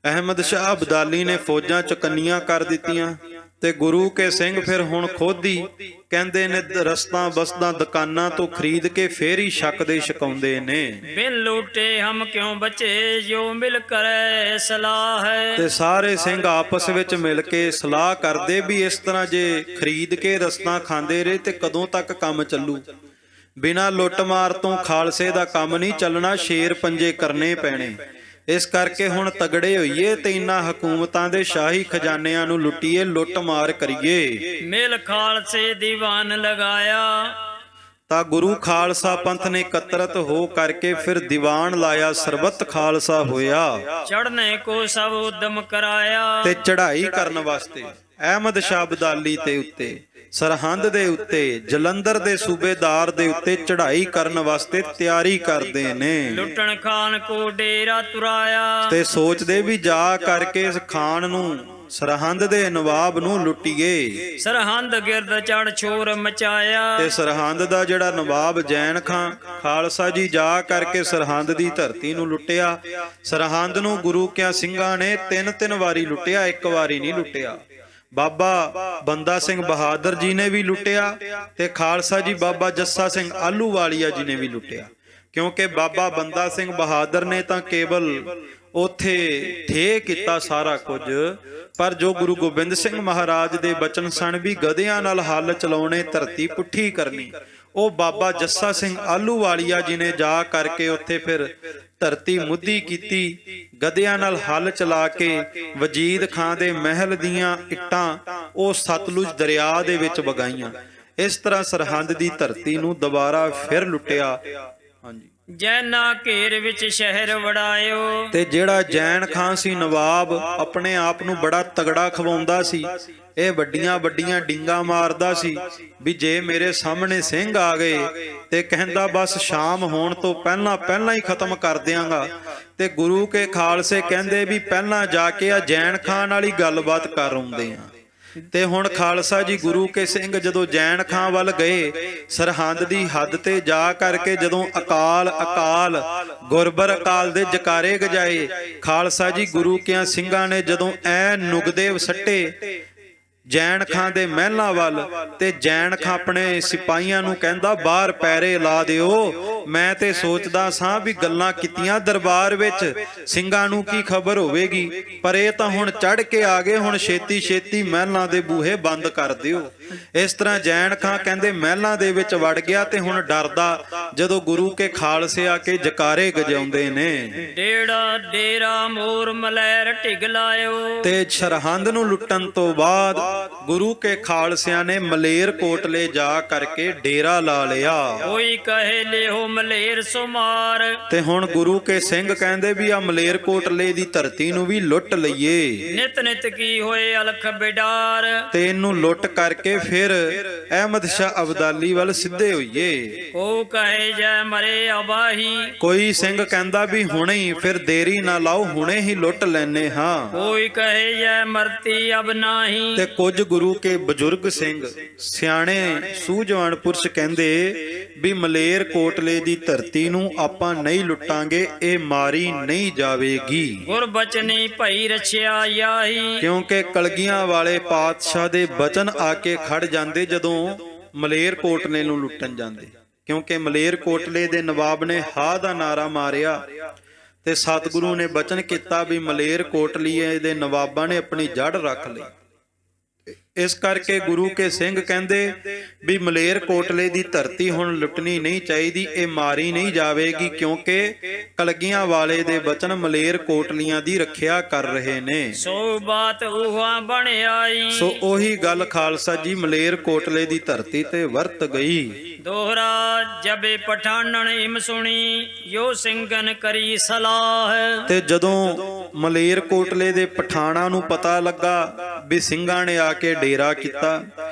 ਅਹਿਮਦ ਸ਼ਾਹ ਅਬਦਾਲੀ ਨੇ ਫੌਜਾਂ ਚੁਕੰਨੀਆਂ ਕਰ ਦਿੱਤੀਆਂ, ਤੇ ਗੁਰੂ ਕੇ ਸਿੰਘ ਫਿਰ ਹੁਣ ਖੁਦ ਹੀ ਕਹਿੰਦੇ ਨੇ ਰਸਤਾਂ ਬਸਤਾਂ ਦੁਕਾਨਾਂ ਤੋਂ ਖਰੀਦ ਕੇ ਫੇਰ ਹੀ ਛਕਦੇ ਛਕਾਉਂਦੇ ਨੇ। ਬਿਨ ਲੂਟੇ ਹਮ ਕਿਉਂ ਬਚੇ, ਜੋ ਮਿਲ ਕਰੇ ਸਲਾਹ ਹੈ। ਤੇ ਸਾਰੇ ਸਿੰਘ ਆਪਸ ਵਿੱਚ ਮਿਲ ਕੇ ਸਲਾਹ ਕਰਦੇ ਵੀ ਇਸ ਤਰ੍ਹਾਂ ਜੇ ਖਰੀਦ ਕੇ ਰਸਤਾਂ ਖਾਂਦੇ ਰਹੇ ਤੇ ਕਦੋਂ ਤੱਕ ਕੰਮ ਚੱਲੂ। ਬਿਨਾਂ ਲੁੱਟਮਾਰ ਤੋਂ ਖਾਲਸੇ ਦਾ ਕੰਮ ਨਹੀਂ ਚੱਲਣਾ, ਸ਼ੇਰ ਪੰਜੇ ਕਰਨੇ ਪੈਣੇ। ਇਸ ਕਰਕੇ ਹੁਣ ਤਗੜੇ ਹੋਈਏ ਤੇ ਇਨ੍ਹਾਂ ਹਕੂਮਤਾਂ ਦੇ ਸ਼ਾਹੀ ਖਜ਼ਾਨਿਆਂ ਨੂੰ ਲੁੱਟੀਏ, ਲੁੱਟ ਮਾਰ ਕਰੀਏ। ਮਿਲ ਖਾਲਸੇ ਦੀਵਾਨ ਲਗਾਇਆ, ਤਾਂ ਗੁਰੂ ਖਾਲਸਾ ਪੰਥ ਨੇ ਇਕੱਤਰਤ ਹੋ ਕਰਕੇ ਫਿਰ ਦੀਵਾਨ ਲਾਇਆ, ਸਰਬੱਤ ਖਾਲਸਾ ਹੋਇਆ। ਚੜ੍ਹਨੇ ਕੋ ਸਭ ਉਦਮ ਕਰਾਇਆ, ਤੇ ਚੜ੍ਹਾਈ ਕਰਨ ਵਾਸਤੇ ਅਹਿਮਦ ਸ਼ਾਹ ਅਬਦਾਲੀ ਤੇ ਉੱਤੇ, ਸਰਹੰਦ ਦੇ ਉੱਤੇ, ਜਲੰਧਰ ਦੇ ਸੂਬੇਦਾਰ ਦੇ ਉੱਤੇ ਚੜ੍ਹਾਈ ਕਰਨ ਵਾਸਤੇ ਤਿਆਰੀ ਕਰਦੇ ਨੇ। ਲੁੱਟਣ ਖਾਨ ਕੋ ਡੇਰਾ ਤੁਰਾਇਆ, ਤੇ ਸੋਚਦੇ ਵੀ ਜਾ ਕਰਕੇ ਇਸ ਖਾਨ ਨੂੰ, ਸਰਹੰਦ ਦੇ ਨਵਾਬ ਨੂੰ ਲੁੱਟੀਏ। ਸਰਹੰਦ ਗਿਰਦ ਚੜ ਛੋਰ ਮਚਾਇਆ, ਤੇ ਸਰਹੰਦ ਦਾ ਜਿਹੜਾ ਨਵਾਬ ਜੈਨ ਖਾਂ ਖਾਲਸਾ ਜੀ ਜਾ ਕਰਕੇ ਸਰਹੰਦ ਦੀ ਧਰਤੀ ਨੂੰ ਲੁੱਟਿਆ। ਸਰਹੰਦ ਨੂੰ ਗੁਰੂ ਕਿਆਂ ਸਿੰਘਾਂ ਨੇ ਤਿੰਨ ਵਾਰੀ ਲੁੱਟਿਆ, ਇੱਕ ਵਾਰੀ ਨਹੀਂ ਲੁੱਟਿਆ। ਬਾਬਾ ਬੰਦਾ ਸਿੰਘ ਬਹਾਦਰ ਜੀ ਨੇ ਵੀ ਲੁੱਟਿਆ ਤੇ ਖਾਲਸਾ ਜੀ ਬਾਬਾ ਜੱਸਾ ਸਿੰਘ ਆਹਲੂਵਾਲੀਆ ਜੀ ਨੇ ਵੀ ਲੁੱਟਿਆ। ਕਿਉਂਕਿ ਬਾਬਾ ਬੰਦਾ ਸਿੰਘ ਬਹਾਦਰ ਨੇ ਤਾਂ ਕੇਵਲ ਉਥੇ ਠੇ ਕੀਤਾ ਸਾਰਾ ਕੁਝ, ਪਰ ਜੋ ਗੁਰੂ ਗੋਬਿੰਦ ਸਿੰਘ ਮਹਾਰਾਜ ਦੇ ਬਚਨ ਸਨ ਵੀ ਗਧਿਆਂ ਨਾਲ ਹੱਲ ਚਲਾਉਣੇ, ਧਰਤੀ ਪੁੱਠੀ ਕਰਨੀ, ਉਹ ਬਾਬਾ ਜੱਸਾ ਸਿੰਘ ਆਹਲੂਵਾਲੀਆ ਜੀ ਨੇ ਜਾ ਕਰਕੇ ਉੱਥੇ ਫਿਰ ਧਰਤੀ ਮੁੱਧੀ ਕੀਤੀ, ਗਧਿਆਂ ਨਾਲ ਹੱਲ ਚਲਾ ਕੇ ਵਜੀਦ ਖਾਂ ਦੇ ਮਹਿਲ ਦੀਆਂ ਇੱਟਾਂ ਉਹ ਸਤਲੁਜ ਦਰਿਆ ਦੇ ਵਿੱਚ ਵਗਾਈਆਂ। ਇਸ ਤਰ੍ਹਾਂ ਸਰਹੰਦ ਦੀ ਧਰਤੀ ਨੂੰ ਦੁਬਾਰਾ ਫਿਰ ਲੁੱਟਿਆ। ਹਾਂਜੀ, ਜੈਨਾ ਘੇਰ ਵਿੱਚ ਸ਼ਹਿਰ ਵੜਾਇਓ, ਤੇ ਜਿਹੜਾ ਜੈਨ ਖਾਂ ਸੀ ਨਵਾਬ, ਆਪਣੇ ਆਪ ਨੂੰ ਬੜਾ ਤਗੜਾ ਖਵਾਉਂਦਾ ਸੀ। ਇਹ ਵੱਡੀਆਂ ਵੱਡੀਆਂ ਡਿੰਗਾ ਮਾਰਦਾ ਸੀ ਵੀ ਜੇ ਮੇਰੇ ਸਾਹਮਣੇ ਸਿੰਘ ਆ ਗਏ ਤੇ ਕਹਿੰਦਾ ਬਸ ਸ਼ਾਮ ਹੋਣ ਤੋਂ ਪਹਿਲਾਂ ਹੀ ਖਤਮ ਕਰ ਦਿਆਂਗਾ। ਤੇ ਗੁਰੂ ਕੇ ਖਾਲਸੇ ਕਹਿੰਦੇ ਵੀ ਪਹਿਲਾਂ ਜਾ ਕੇ ਆ ਜੈਨ ਖਾਨ ਵਾਲੀ ਗੱਲਬਾਤ ਕਰ ਆਉਂਦੇ ਆ। ਤੇ ਹੁਣ ਖਾਲਸਾ ਜੀ ਗੁਰੂ ਕੇ ਸਿੰਘ ਜਦੋਂ ਜੈਨ ਖਾਂ ਵੱਲ ਗਏ, ਸਰਹੰਦ ਦੀ ਹੱਦ ਤੇ ਜਾ ਕਰਕੇ ਜਦੋਂ ਅਕਾਲ ਗੁਰਬਰ ਅਕਾਲ ਦੇ ਜਕਾਰੇ ਗਜਾਏ, ਖਾਲਸਾ ਜੀ ਗੁਰੂ ਕਿਆਂ ਸਿੰਘਾਂ ਨੇ ਜਦੋਂ ਐ ਨੁਗਦੇ ਸੱਟੇ ਜੈਨ ਖਾਂ ਦੇ ਮਹਿਲਾਂ ਵੱਲ, ਤੇ ਜੈਨ ਖਾਂ ਆਪਣੇ ਸਿਪਾਹੀਆਂ ਨੂੰ ਕਹਿੰਦਾ ਬਾਹਰ ਪੈਰੇ ਲਾ ਦਿਓ। ਮੈਂ ਤੇ ਸੋਚਦਾ ਸਾਂ ਵੀ ਗੱਲਾਂ ਕੀਤੀਆਂ ਦਰਬਾਰ ਵਿੱਚ, ਸਿੰਘਾਂ ਨੂੰ ਕੀ ਖਬਰ ਹੋਵੇਗੀ, ਪਰ ਇਹ ਤਾਂ ਹੁਣ ਚੜ ਕੇ ਆ ਗਏ, ਹੁਣ ਛੇਤੀ ਮਹਿਲਾਂ ਦੇ ਬੂਹੇ ਬੰਦ ਕਰ ਦਿਓ। ਇਸ ਤਰ੍ਹਾਂ ਜੈਨ ਖਾਂ ਕਹਿੰਦੇ ਮਹਿਲਾਂ ਦੇ ਵਿੱਚ ਵੜ ਗਿਆ ਤੇ ਹੁਣ ਡਰਦਾ ਜਦੋਂ ਗੁਰੂ ਕੇ ਖਾਲਸੇ ਆ ਕੇ ਜਕਾਰੇ ਗਜਾਉਂਦੇ ਨੇ। ਡੇਰਾ ਮੋਰ ਮਲੈਰ ਢਿਗ ਲਾਇਓ, ਤੇ ਸਰਹੰਦ ਨੂੰ ਲੁੱਟਣ ਤੋਂ ਬਾਅਦ ਗੁਰੂ ਕੇ ਖਾਲਸਿਆਂ ਨੇ ਮਲੇਰ ਕੋਟਲੇ ਜਾ ਕਰਕੇ ਡੇਰਾ ਲਾ ਲਿਆ। ਕੋਈ ਕਹੇ ਲਿਓ ਮਲੇਰ ਸੁਮਾਰ, ਤੇ ਹੁਣ ਗੁਰੂ ਕੇ ਸਿੰਘ ਕਹਿੰਦੇ ਵੀ ਆ ਮਲੇਰ ਕੋਟਲੇ ਦੀ ਧਰਤੀ ਨੂੰ ਵੀ ਲੁੱਟ ਲਈਏ। ਨਿਤ ਕੀ ਹੋਏ ਅਲਖ ਬਿਡਾਰ, ਤੇ ਇਹਨੂੰ ਲੁੱਟ ਕਰਕੇ ਫਿਰ ਅਹਿਮਦ ਸ਼ਾਹ ਅਬਦਾਲੀ ਵੱਲ ਸਿੱਧੇ ਹੋਈਏ। ਉਹ ਕਹੇ ਜੈ ਮਰੇ ਅਬਾਹੀ, ਕੋਈ ਸਿੰਘ ਕਹਿੰਦਾ ਵੀ ਹੁਣੇ ਹੀ, ਫਿਰ ਦੇਰੀ ਨਾ ਲਾਓ, ਹੁਣੇ ਹੀ ਲੁੱਟ ਲੈਨੇ ਹਾਂ। ਕੋਈ ਕਹੇ ਜੈ ਮਰਤੀ ਅਬ ਨਾਹੀ, ਤੇ ਕੁਝ ਗੁਰੂ ਕੇ ਬਜ਼ੁਰਗ ਸਿੰਘ ਸਿਆਣੇ ਸੂਝਵਾਨ ਪੁਰਸ਼ ਕਹਿੰਦੇ ਵੀ ਮਲੇਰ ਕੋਟਲੇ ਦੀ ਧਰਤੀ ਨੂੰ ਆਪਾਂ ਨਹੀਂ ਲੁੱਟਾਂਗੇ, ਇਹ ਮਾਰੀ ਨਹੀਂ ਜਾਵੇਗੀ। ਗੁਰਬਚਨੀ ਭਈ ਰਛਿਆ ਯਾਹੀ, ਕਿਉਂਕਿ ਕਲਗੀਆਂ ਵਾਲੇ ਪਾਤਸ਼ਾਹ ਦੇ ਬਚਨ ਆ ਕੇ ਖੜ ਜਾਂਦੇ ਜਦੋਂ ਮਲੇਰ ਕੋਟਲੇ ਨੂੰ ਲੁੱਟਣ ਜਾਂਦੇ। ਕਿਉਂਕਿ ਮਲੇਰ ਕੋਟਲੇ ਦੇ ਨਵਾਬ ਨੇ ਹਾ ਦਾ ਨਾਰਾ ਮਾਰਿਆ ਤੇ ਸਤਿਗੁਰੂ ਨੇ ਬਚਨ ਕੀਤਾ ਵੀ ਮਲੇਰ ਕੋਟਲੀਏ ਦੇ ਨਵਾਬਾਂ ਨੇ ਆਪਣੀ ਜੜ ਰੱਖ ਲਈ। ਇਸ ਕਰਕੇ ਗੁਰੂ ਕੇ ਸਿੰਘ ਕਹਿੰਦੇ ਵੀ ਮਲੇਰ ਕੋਟਲੇ ਦੀ ਧਰਤੀ ਹੁਣ ਲੁੱਟਣੀ ਨਹੀਂ ਚਾਹੀਦੀ, ਇਹ ਮਾਰੀ ਨਹੀਂ ਜਾਵੇਗੀ, ਕਿਉਂਕਿ ਕਲਗੀਆਂ ਵਾਲੇ ਦੇ ਬਚਨ ਮਲੇਰ ਕੋਟਲੀਆਂ ਦੀ ਰੱਖਿਆ ਕਰ ਰਹੇ ਨੇ। ਸੋ ਬਾਤ ਉਹਾ ਬਣ ਆਈ, ਸੋ ਉਹੀ ਗੱਲ ਖਾਲਸਾ ਜੀ ਮਲੇਰ ਕੋਟਲੇ ਦੀ ਧਰਤੀ ਤੇ ਵਰਤ ਗਈ। ਦੋਹਰਾ ਜਬੇ ਪਠਾਨਣ ਇਮ ਸੁਣੀ, ਯੋ ਸਿੰਘਨ ਕਰੀ ਸਲਾਹ। ਤੇ ਜਦੋਂ ਮਲੇਰ ਕੋਟਲੇ ਦੇ ਪਠਾਣਾ ਨੂੰ ਪਤਾ ਲੱਗਾ ਵੀ ਸਿੰਘਾਂ ਨੇ ਆ ਕੇ ਡੇਰਾ ਕੀਤਾ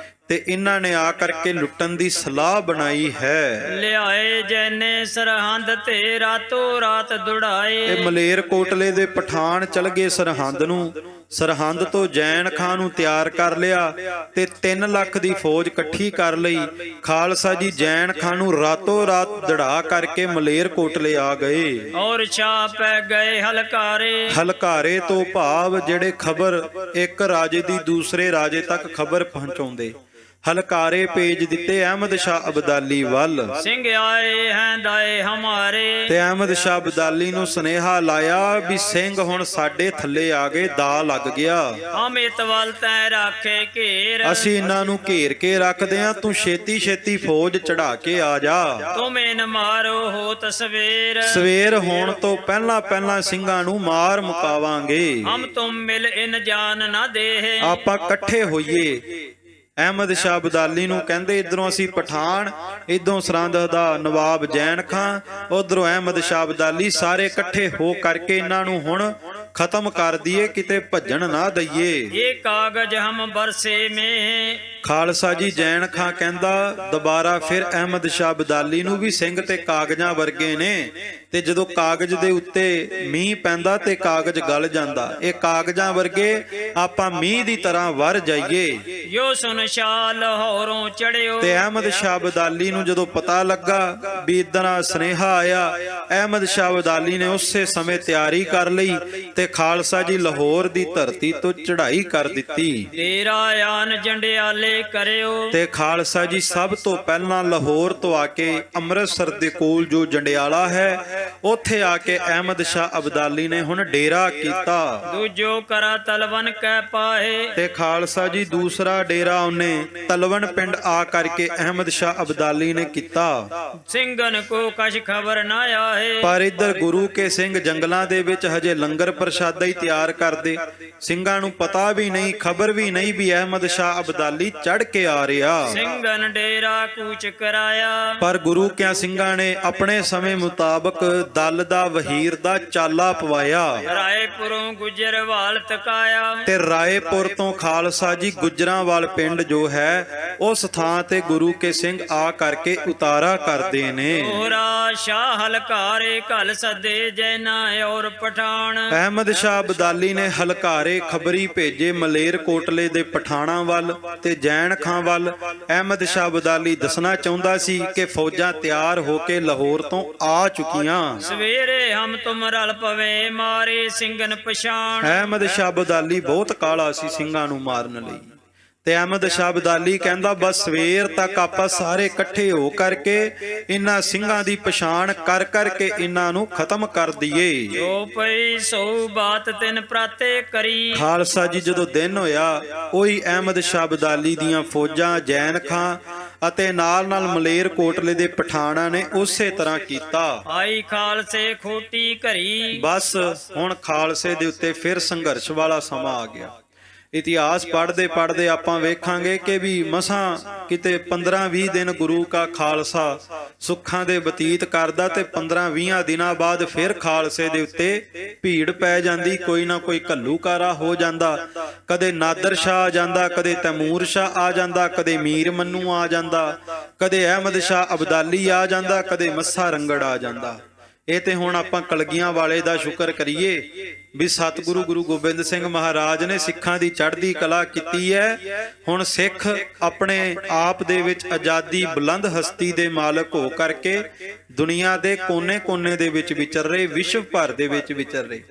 ਤੇ ਇਹਨਾਂ ਨੇ ਆ ਕਰਕੇ ਲੁੱਟਣ ਦੀ ਸਲਾਹ ਬਣਾਈ ਹੈ। ਲਿਆਏ ਜੈਨੇ ਸਰਹੰਦ ਤੇ ਰਾਤੋਂ ਰਾਤ ਦੁੜਾਏ, ਇਹ ਮਲੇਰ ਕੋਟਲੇ ਦੇ ਪਠਾਨ ਚਲ ਗਏ ਸਰਹੰਦ ਨੂੰ ਸਰਹੰਦ ਤੋਂ ਜੈਨ ਖਾਂ ਨੂੰ ਤਿਆਰ ਕਰ ਲਿਆ ਤੇ 3 ਲੱਖ ਦੀ ਫੌਜ ਇਕੱਠੀ ਕਰ ਲਈ। ਖਾਲਸਾ ਜੀ ਜੈਨ ਖਾਂ ਨੂੰ ਰਾਤੋਂ ਰਾਤ ਦੜਾ ਕਰਕੇ ਮਲੇਰਕੋਟਲੇ ਆ ਗਏ। ਔਰ ਛਾ ਪੈ ਗਏ ਹਲਕਾਰੇ। ਹਲਕਾਰੇ ਤੋਂ ਭਾਵ ਜਿਹੜੇ ਖਬਰ ਇੱਕ ਰਾਜੇ ਦੀ ਦੂਸਰੇ ਰਾਜੇ ਤੱਕ ਖਬਰ ਪਹੁੰਚਾਉਂਦੇ। ਹਲਕਾਰੇ ਭੇਜ ਦਿੱਤੇ ਅਹਿਮਦ ਸ਼ਾਹ ਅਬਦਾਲੀ ਵੱਲ। ਸਿੰਘ ਆਏ ਹੈ ਦਾਏ ਹਮਾਰੇ। ਤੇ ਅਹਿਮਦ ਸ਼ਾਹ ਅਬਦਾਲੀ ਨੂੰ ਸੁਨੇਹਾ ਲਾਇਆ ਵੀ ਸਿੰਘ ਹੁਣ ਸਾਡੇ ਥੱਲੇ ਆ ਗਏ, ਦਾ ਲੱਗ ਗਿਆ। ਅਮਿਤ ਵੱਲ ਤੈ ਰਾਖੇ ਘੇਰ। ਅਸੀਂ ਇਹਨਾਂ ਨੂੰ ਘੇਰ ਕੇ ਰੱਖਦੇ ਆਂ, ਤੂੰ ਛੇਤੀ ਛੇਤੀ ਫੌਜ ਚੜਾ ਕੇ ਆ ਜਾ। ਤੁਮੇ ਨ ਮਾਰੋ ਹੋਤ ਸਵੇਰ। ਸਵੇਰ ਹੋਣ ਤੋਂ ਪਹਿਲਾਂ ਪਹਿਲਾਂ ਸਿੰਘਾਂ ਨੂੰ ਮਾਰ ਮੁਕਾਵਾਂਗੇ। ਹਮ ਤੁਮ ਮਿਲ ਇਨ ਜਾਨ ਨਾ ਦੇਹ। ਆਪਾਂ ਇਕੱਠੇ ਹੋਈਏ। ਅਹਿਮਦ ਸ਼ਾਹ ਅਬਦਾਲੀ ਨੂੰ ਕਹਿੰਦੇ ਇਧਰੋਂ ਅਸੀਂ ਪਠਾਨ, ਇਧਰੋਂ ਸਰਹੰਦ ਦਾ ਨਵਾਬ ਜੈਨ ਖਾਂ, ਉਧਰੋਂ ਅਹਿਮਦ ਸ਼ਾਹ ਅਬਦਾਲੀ, ਸਾਰੇ ਇਕੱਠੇ ਹੋ ਕਰਕੇ ਇਹਨਾਂ ਨੂੰ ਹੁਣ ਖਤਮ ਕਰ ਦਈਏ, ਕਿਤੇ ਭੱਜਣ ਨਾ ਦਈਏ। ਇਹ ਕਾਗਜ਼ ਹਮ ਬਰਸੇ ਮੇ। ਖਾਲਸਾ ਜੀ ਜੈਨ ਖਾਂ ਕਹਿੰਦਾ ਦੁਬਾਰਾ ਫਿਰ ਅਹਿਮਦ ਸ਼ਾਹ ਅਬਦਾਲੀ ਨੂੰ ਵੀ ਸਿੰਘ ਤੇ ਕਾਗਜ਼ਾਂ ਵਰਗੇ ਨੇ, ਤੇ ਜਦੋਂ ਕਾਗਜ਼ ਦੇ ਉੱਤੇ ਮੀਂਹ ਪੈਂਦਾ ਤੇ ਕਾਗਜ਼ ਗਲ ਜਾਂਦਾ, ਇਹ ਕਾਗਜ਼ਾਂ ਵਰਗੇ ਆਪਾਂ ਮੀਂਹ ਦੀ ਤਰ੍ਹਾਂ ਵਰ ਜਾਈਏ। ਯੋ ਸੁਨ ਸ਼ਾਹ ਲਾਹੌਰੋਂ ਚੜਿਓ। ਤੇ ਅਹਿਮਦ ਸ਼ਾਹ ਅਬਦਾਲੀ ਨੂੰ ਜਦੋਂ ਪਤਾ ਲੱਗਾ ਵੀ ਇਦਾਂ ਸੁਨੇਹਾ ਆਇਆ, ਅਹਿਮਦ ਸ਼ਾਹ ਅਬਦਾਲੀ ਨੇ ਉਸੇ ਸਮੇਂ ਤਿਆਰੀ ਕਰ ਲਈ ਤੇ ਖਾਲਸਾ ਜੀ ਲਾਹੌਰ ਦੀ ਧਰਤੀ ਤੋਂ ਚੜ੍ਹਾਈ ਕਰ ਦਿੱਤੀ। ਤੇਰਾ ਆਨ ਜੰਡਿਆਲੇ ਕਰਿਓ। ਤੇ ਖਾਲਸਾ ਜੀ ਸਭ ਤੋਂ ਪਹਿਲਾਂ ਲਾਹੌਰ ਤੋਂ ਆ ਕੇ ਅੰਮ੍ਰਿਤਸਰ ਦੇ ਕੋਲ ਜੋ ਜੰਡਿਆਲਾ ਹੈ ਉੱਥੇ ਆ ਕੇ ਅਹਿਮਦ ਸ਼ਾਹ ਅਬਦਾਲੀ ਨੇ ਹੁਣ ਡੇਰਾ ਕੀਤਾ। ਦੂਜੋ ਕਰਾ ਤਲਵਨ ਕਹਿ ਪਾਏ। ਤੇ ਖਾਲਸਾ ਜੀ ਦੂਸਰਾ ਡੇਰਾ ਉਹਨੇ ਤਲਵਨ ਪਿੰਡ ਆ ਕਰਕੇ ਅਹਿਮਦ ਸ਼ਾਹ ਅਬਦਾਲੀ ਨੇ ਕੀਤਾ। ਸਿੰਘਨ ਕੋ ਕਛ ਖਬਰ ਨਾ ਆਏ। ਪਰ ਇੱਧਰ ਗੁਰੂ ਕੇ ਸਿੰਘ ਜੰਗਲਾਂ ਦੇ ਵਿੱਚ ਹਜੇ ਲੰਗਰ ਪ੍ਰਸ਼ਾਦਾ ਹੀ ਤਿਆਰ ਕਰਦੇ। ਸਿੰਘਾਂ ਨੂੰ ਪਤਾ ਵੀ ਨਹੀਂ, ਖਬਰ ਵੀ ਨਹੀਂ ਵੀ ਅਹਿਮਦ ਸ਼ਾਹ ਅਬਦਾਲੀ ਚੜ ਕੇ ਆ ਰਿਹਾ। ਸਿੰਘਨ ਡੇਰਾ ਕੂਚ ਕਰਾਇਆ। ਪਰ ਗੁਰੂ ਕਿਆਂ ਸਿੰਘਾਂ ਨੇ ਆਪਣੇ ਸਮੇਂ ਮੁਤਾਬਕ ਦਲ ਦਾ ਵਹੀਰ ਦਾ ਚਾਲਾ ਪਵਾਇਆ। ਰਾਏਪੁਰੋਂ ਗੁਜਰਵਾਲ ਤਕਾਇਆ। ਤੇ ਰਾਏਪੁਰ ਤੋਂ ਖਾਲਸਾ ਜੀ ਗੁਜਰਾਂਵਾਲ ਪਿੰਡ ਜੋ ਹੈ ਉਸ ਥਾਂ ਤੇ ਗੁਰੂ ਕੇ ਸਿੰਘ ਆ ਕਰਕੇ ਉਤਾਰਾ ਕਰਦੇ ਨੇ। ਹੋਰਾ ਸ਼ਾਹ ਹਲਕਾਰੇ ਘਲ ਸਦੇ ਜੈਨਾ ਔਰ ਪਠਾਨ। ਅਹਿਮਦ ਸ਼ਾਹ ਅਬਦਾਲੀ ਨੇ ਹਲਕਾਰੇ ਖਬਰੀ ਭੇਜੇ ਮਲੇਰਕੋਟਲੇ ਦੇ ਪਠਾਣਾ ਵੱਲ ਤੇ ਜੈਨ ਖਾਂ ਵੱਲ। ਅਹਿਮਦ ਸ਼ਾਹ ਅਬਦਾਲੀ ਦੱਸਣਾ ਚਾਹੁੰਦਾ ਸੀ ਕਿ ਫੌਜਾਂ ਤਿਆਰ ਹੋ ਕੇ ਲਾਹੌਰ ਤੋਂ ਆ ਚੁੱਕੀਆਂ। ਸਵੇਰੇ ਹਮ ਤੁਮ ਰਲ ਪਵੇ ਮਾਰੇ ਸਿੰਘਨ ਪਛਾਣ। ਅਹਿਮਦ ਸ਼ਾਹ ਅਬਦਾਲੀ ਬਹੁਤ ਕਾਲਾ ਸੀ ਸਿੰਘਾਂ ਨੂੰ ਮਾਰਨ ਲਈ। ਤੇ ਅਹਿਮਦ ਸ਼ਾਹ ਅਬਦਾਲੀ ਕਹਿੰਦਾ ਬਸ ਸਵੇਰ ਤੱਕ ਆਪਾਂ ਸਾਰੇ ਇਕੱਠੇ ਹੋ ਕਰਕੇ ਇਹਨਾਂ ਸਿੰਘਾਂ ਦੀ ਪਛਾਣ ਕਰ ਕਰਕੇ ਇਹਨਾਂ ਨੂੰ ਖਤਮ ਕਰ ਦਈਏ। ਜੋ ਪਈ ਸੋ ਬਾਤ ਤਿਨ ਪ੍ਰਾਤੇ ਕਰੀ। ਖਾਲਸਾ ਜੀ ਜਦੋਂ ਦਿਨ ਹੋਇਆ ਉਹੀ ਅਹਿਮਦ ਸ਼ਾਹ ਅਬਦਾਲੀ ਦੀਆਂ ਫੌਜਾਂ ਜੈਨ ਖਾਂ ਅਤੇ ਨਾਲ ਨਾਲ ਮਲੇਰਕੋਟਲੇ ਦੇ ਪਠਾਣਾ ਨੇ ਉਸੇ ਤਰ੍ਹਾਂ ਕੀਤਾ। ਆਈ ਖਾਲਸੇ ਖੋਟੀ ਘਰੀ। ਬਸ ਹੁਣ ਖਾਲਸੇ ਦੇ ਉੱਤੇ ਫਿਰ ਸੰਘਰਸ਼ ਵਾਲਾ ਸਮਾਂ ਆ ਗਿਆ। ਇਤਿਹਾਸ ਪੜ੍ਹਦੇ ਪੜ੍ਹਦੇ ਆਪਾਂ ਵੇਖਾਂਗੇ ਕਿ ਵੀ ਮਸਾਂ ਕਿਤੇ 15-20 ਦਿਨ ਗੁਰੂ ਕਾ ਖਾਲਸਾ ਸੁੱਖਾਂ ਦੇ ਬਤੀਤ ਕਰਦਾ ਤੇ 15-20 ਦਿਨਾਂ ਬਾਅਦ ਫਿਰ ਖਾਲਸੇ ਦੇ ਉੱਤੇ ਭੀੜ ਪੈ ਜਾਂਦੀ। ਕੋਈ ਨਾ ਕੋਈ ਘੱਲੂਕਾਰਾ ਹੋ ਜਾਂਦਾ, ਕਦੇ ਨਾਦਰ ਸ਼ਾਹ ਆ ਜਾਂਦਾ, ਕਦੇ ਤੈਮੂਰ ਸ਼ਾਹ ਆ ਜਾਂਦਾ, ਕਦੇ ਮੀਰ ਮੰਨੂ ਆ ਜਾਂਦਾ, ਕਦੇ ਅਹਿਮਦ ਸ਼ਾਹ ਅਬਦਾਲੀ ਆ ਜਾਂਦਾ, ਕਦੇ ਮੱਸਾ ਰੰਗੜ ਆ ਜਾਂਦਾ। ਇਹ ਤੇ ਹੁਣ ਆਪਾਂ ਕਲਗੀਆਂ ਵਾਲੇ ਦਾ ਸ਼ੁਕਰ ਕਰੀਏ ਵੀ ਸਤਿਗੁਰੂ ਗੁਰੂ ਗੋਬਿੰਦ ਸਿੰਘ ਮਹਾਰਾਜ ਨੇ ਸਿੱਖਾਂ ਦੀ ਚੜ੍ਹਦੀ ਕਲਾ ਕੀਤੀ ਹੈ। ਹੁਣ ਸਿੱਖ ਆਪਣੇ ਆਪ ਦੇ ਵਿੱਚ ਆਜ਼ਾਦੀ ਬੁਲੰਦ ਹਸਤੀ ਦੇ ਮਾਲਕ ਹੋ ਕਰਕੇ ਦੁਨੀਆ ਦੇ ਕੋਨੇ-ਕੋਨੇ ਦੇ ਵਿੱਚ ਵਿਚਰ ਰਹੇ, ਵਿਸ਼ਵ ਭਰ ਦੇ ਵਿੱਚ ਵਿਚਰ ਰਹੇ।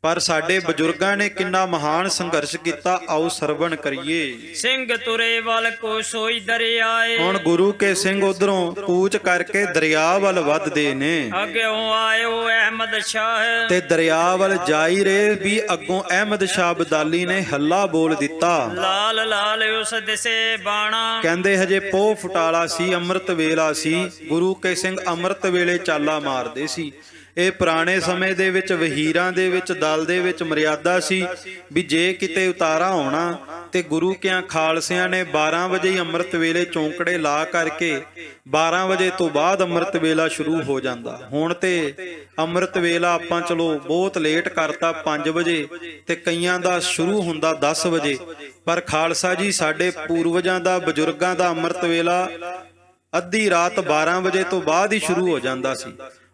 ਪਰ ਸਾਡੇ ਬਜ਼ੁਰਗਾਂ ਨੇ ਕਿੰਨਾ ਮਹਾਨ ਸੰਘਰਸ਼ ਕੀਤਾ, ਆਓ ਸਰਵਣ ਕਰੀਏ। ਸਿੰਘ ਤੁਰੇ ਵੱਲ ਕੋ ਸੋਈ ਦਰਿਆਏ। ਹੁਣ ਗੁਰੂ ਕੇ ਸਿੰਘ ਉਧਰੋਂ ਕੂਚ ਕਰਕੇ ਦਰਿਆ ਵੱਲ ਵੱਧਦੇ ਨੇ। ਅੱਗਿਓਂ ਆਇਓ ਅਹਿਮਦ ਸ਼ਾਹ। ਤੇ ਦਰਿਆ ਵੱਲ ਜਾਈ ਰਹੇ ਵੀ ਅੱਗੋਂ ਅਹਿਮਦ ਸ਼ਾਹ ਅਬਦਾਲੀ ਨੇ ਹੱਲਾ ਬੋਲ ਦਿੱਤਾ। ਲਾਲ ਲਾਲ ਉਸ ਦਿਸੇ ਬਾਣਾ। ਕਹਿੰਦੇ ਹਜੇ ਪੋਹ ਫੁਟਾਲਾ ਸੀ, ਅੰਮ੍ਰਿਤ ਵੇਲਾ ਸੀ। ਗੁਰੂ ਕੇ ਸਿੰਘ ਅੰਮ੍ਰਿਤ ਵੇਲੇ ਚਾਲਾ ਮਾਰਦੇ ਸੀ। ਇਹ ਪੁਰਾਣੇ ਸਮੇਂ ਦੇ ਵਿੱਚ ਵਹੀਰਾਂ ਦੇ ਵਿੱਚ ਦਲ ਦੇ ਵਿੱਚ ਮਰਿਆਦਾ ਸੀ ਵੀ ਜੇ ਕਿਤੇ ਉਤਾਰਾ ਹੋਣਾ ਤੇ ਗੁਰੂ ਕਿਆਂ ਖਾਲਸਿਆਂ ਨੇ 12 ਵਜੇ ਹੀ ਅੰਮ੍ਰਿਤ ਵੇਲੇ ਚੌਂਕੜੇ ਲਾ ਕਰਕੇ 12 ਵਜੇ ਤੋਂ ਬਾਅਦ ਅੰਮ੍ਰਿਤ ਵੇਲਾ ਸ਼ੁਰੂ ਹੋ ਜਾਂਦਾ। ਹੁਣ ਤੇ ਅੰਮ੍ਰਿਤ ਵੇਲਾ ਆਪਾਂ ਚਲੋ ਬਹੁਤ ਲੇਟ ਕਰਤਾ 5 ਵਜੇ ਤੇ ਕਈਆਂ ਦਾ ਸ਼ੁਰੂ ਹੁੰਦਾ 10 ਵਜੇ। ਪਰ ਖਾਲਸਾ ਜੀ ਸਾਡੇ ਪੂਰਵਜਾਂ ਦਾ ਬਜ਼ੁਰਗਾਂ ਦਾ ਅੰਮ੍ਰਿਤ ਵੇਲਾ ਅੱਧੀ ਰਾਤ 12 ਵਜੇ ਤੋਂ ਬਾਅਦ ਹੀ ਸ਼ੁਰੂ ਹੋ ਜਾਂਦਾ ਸੀ।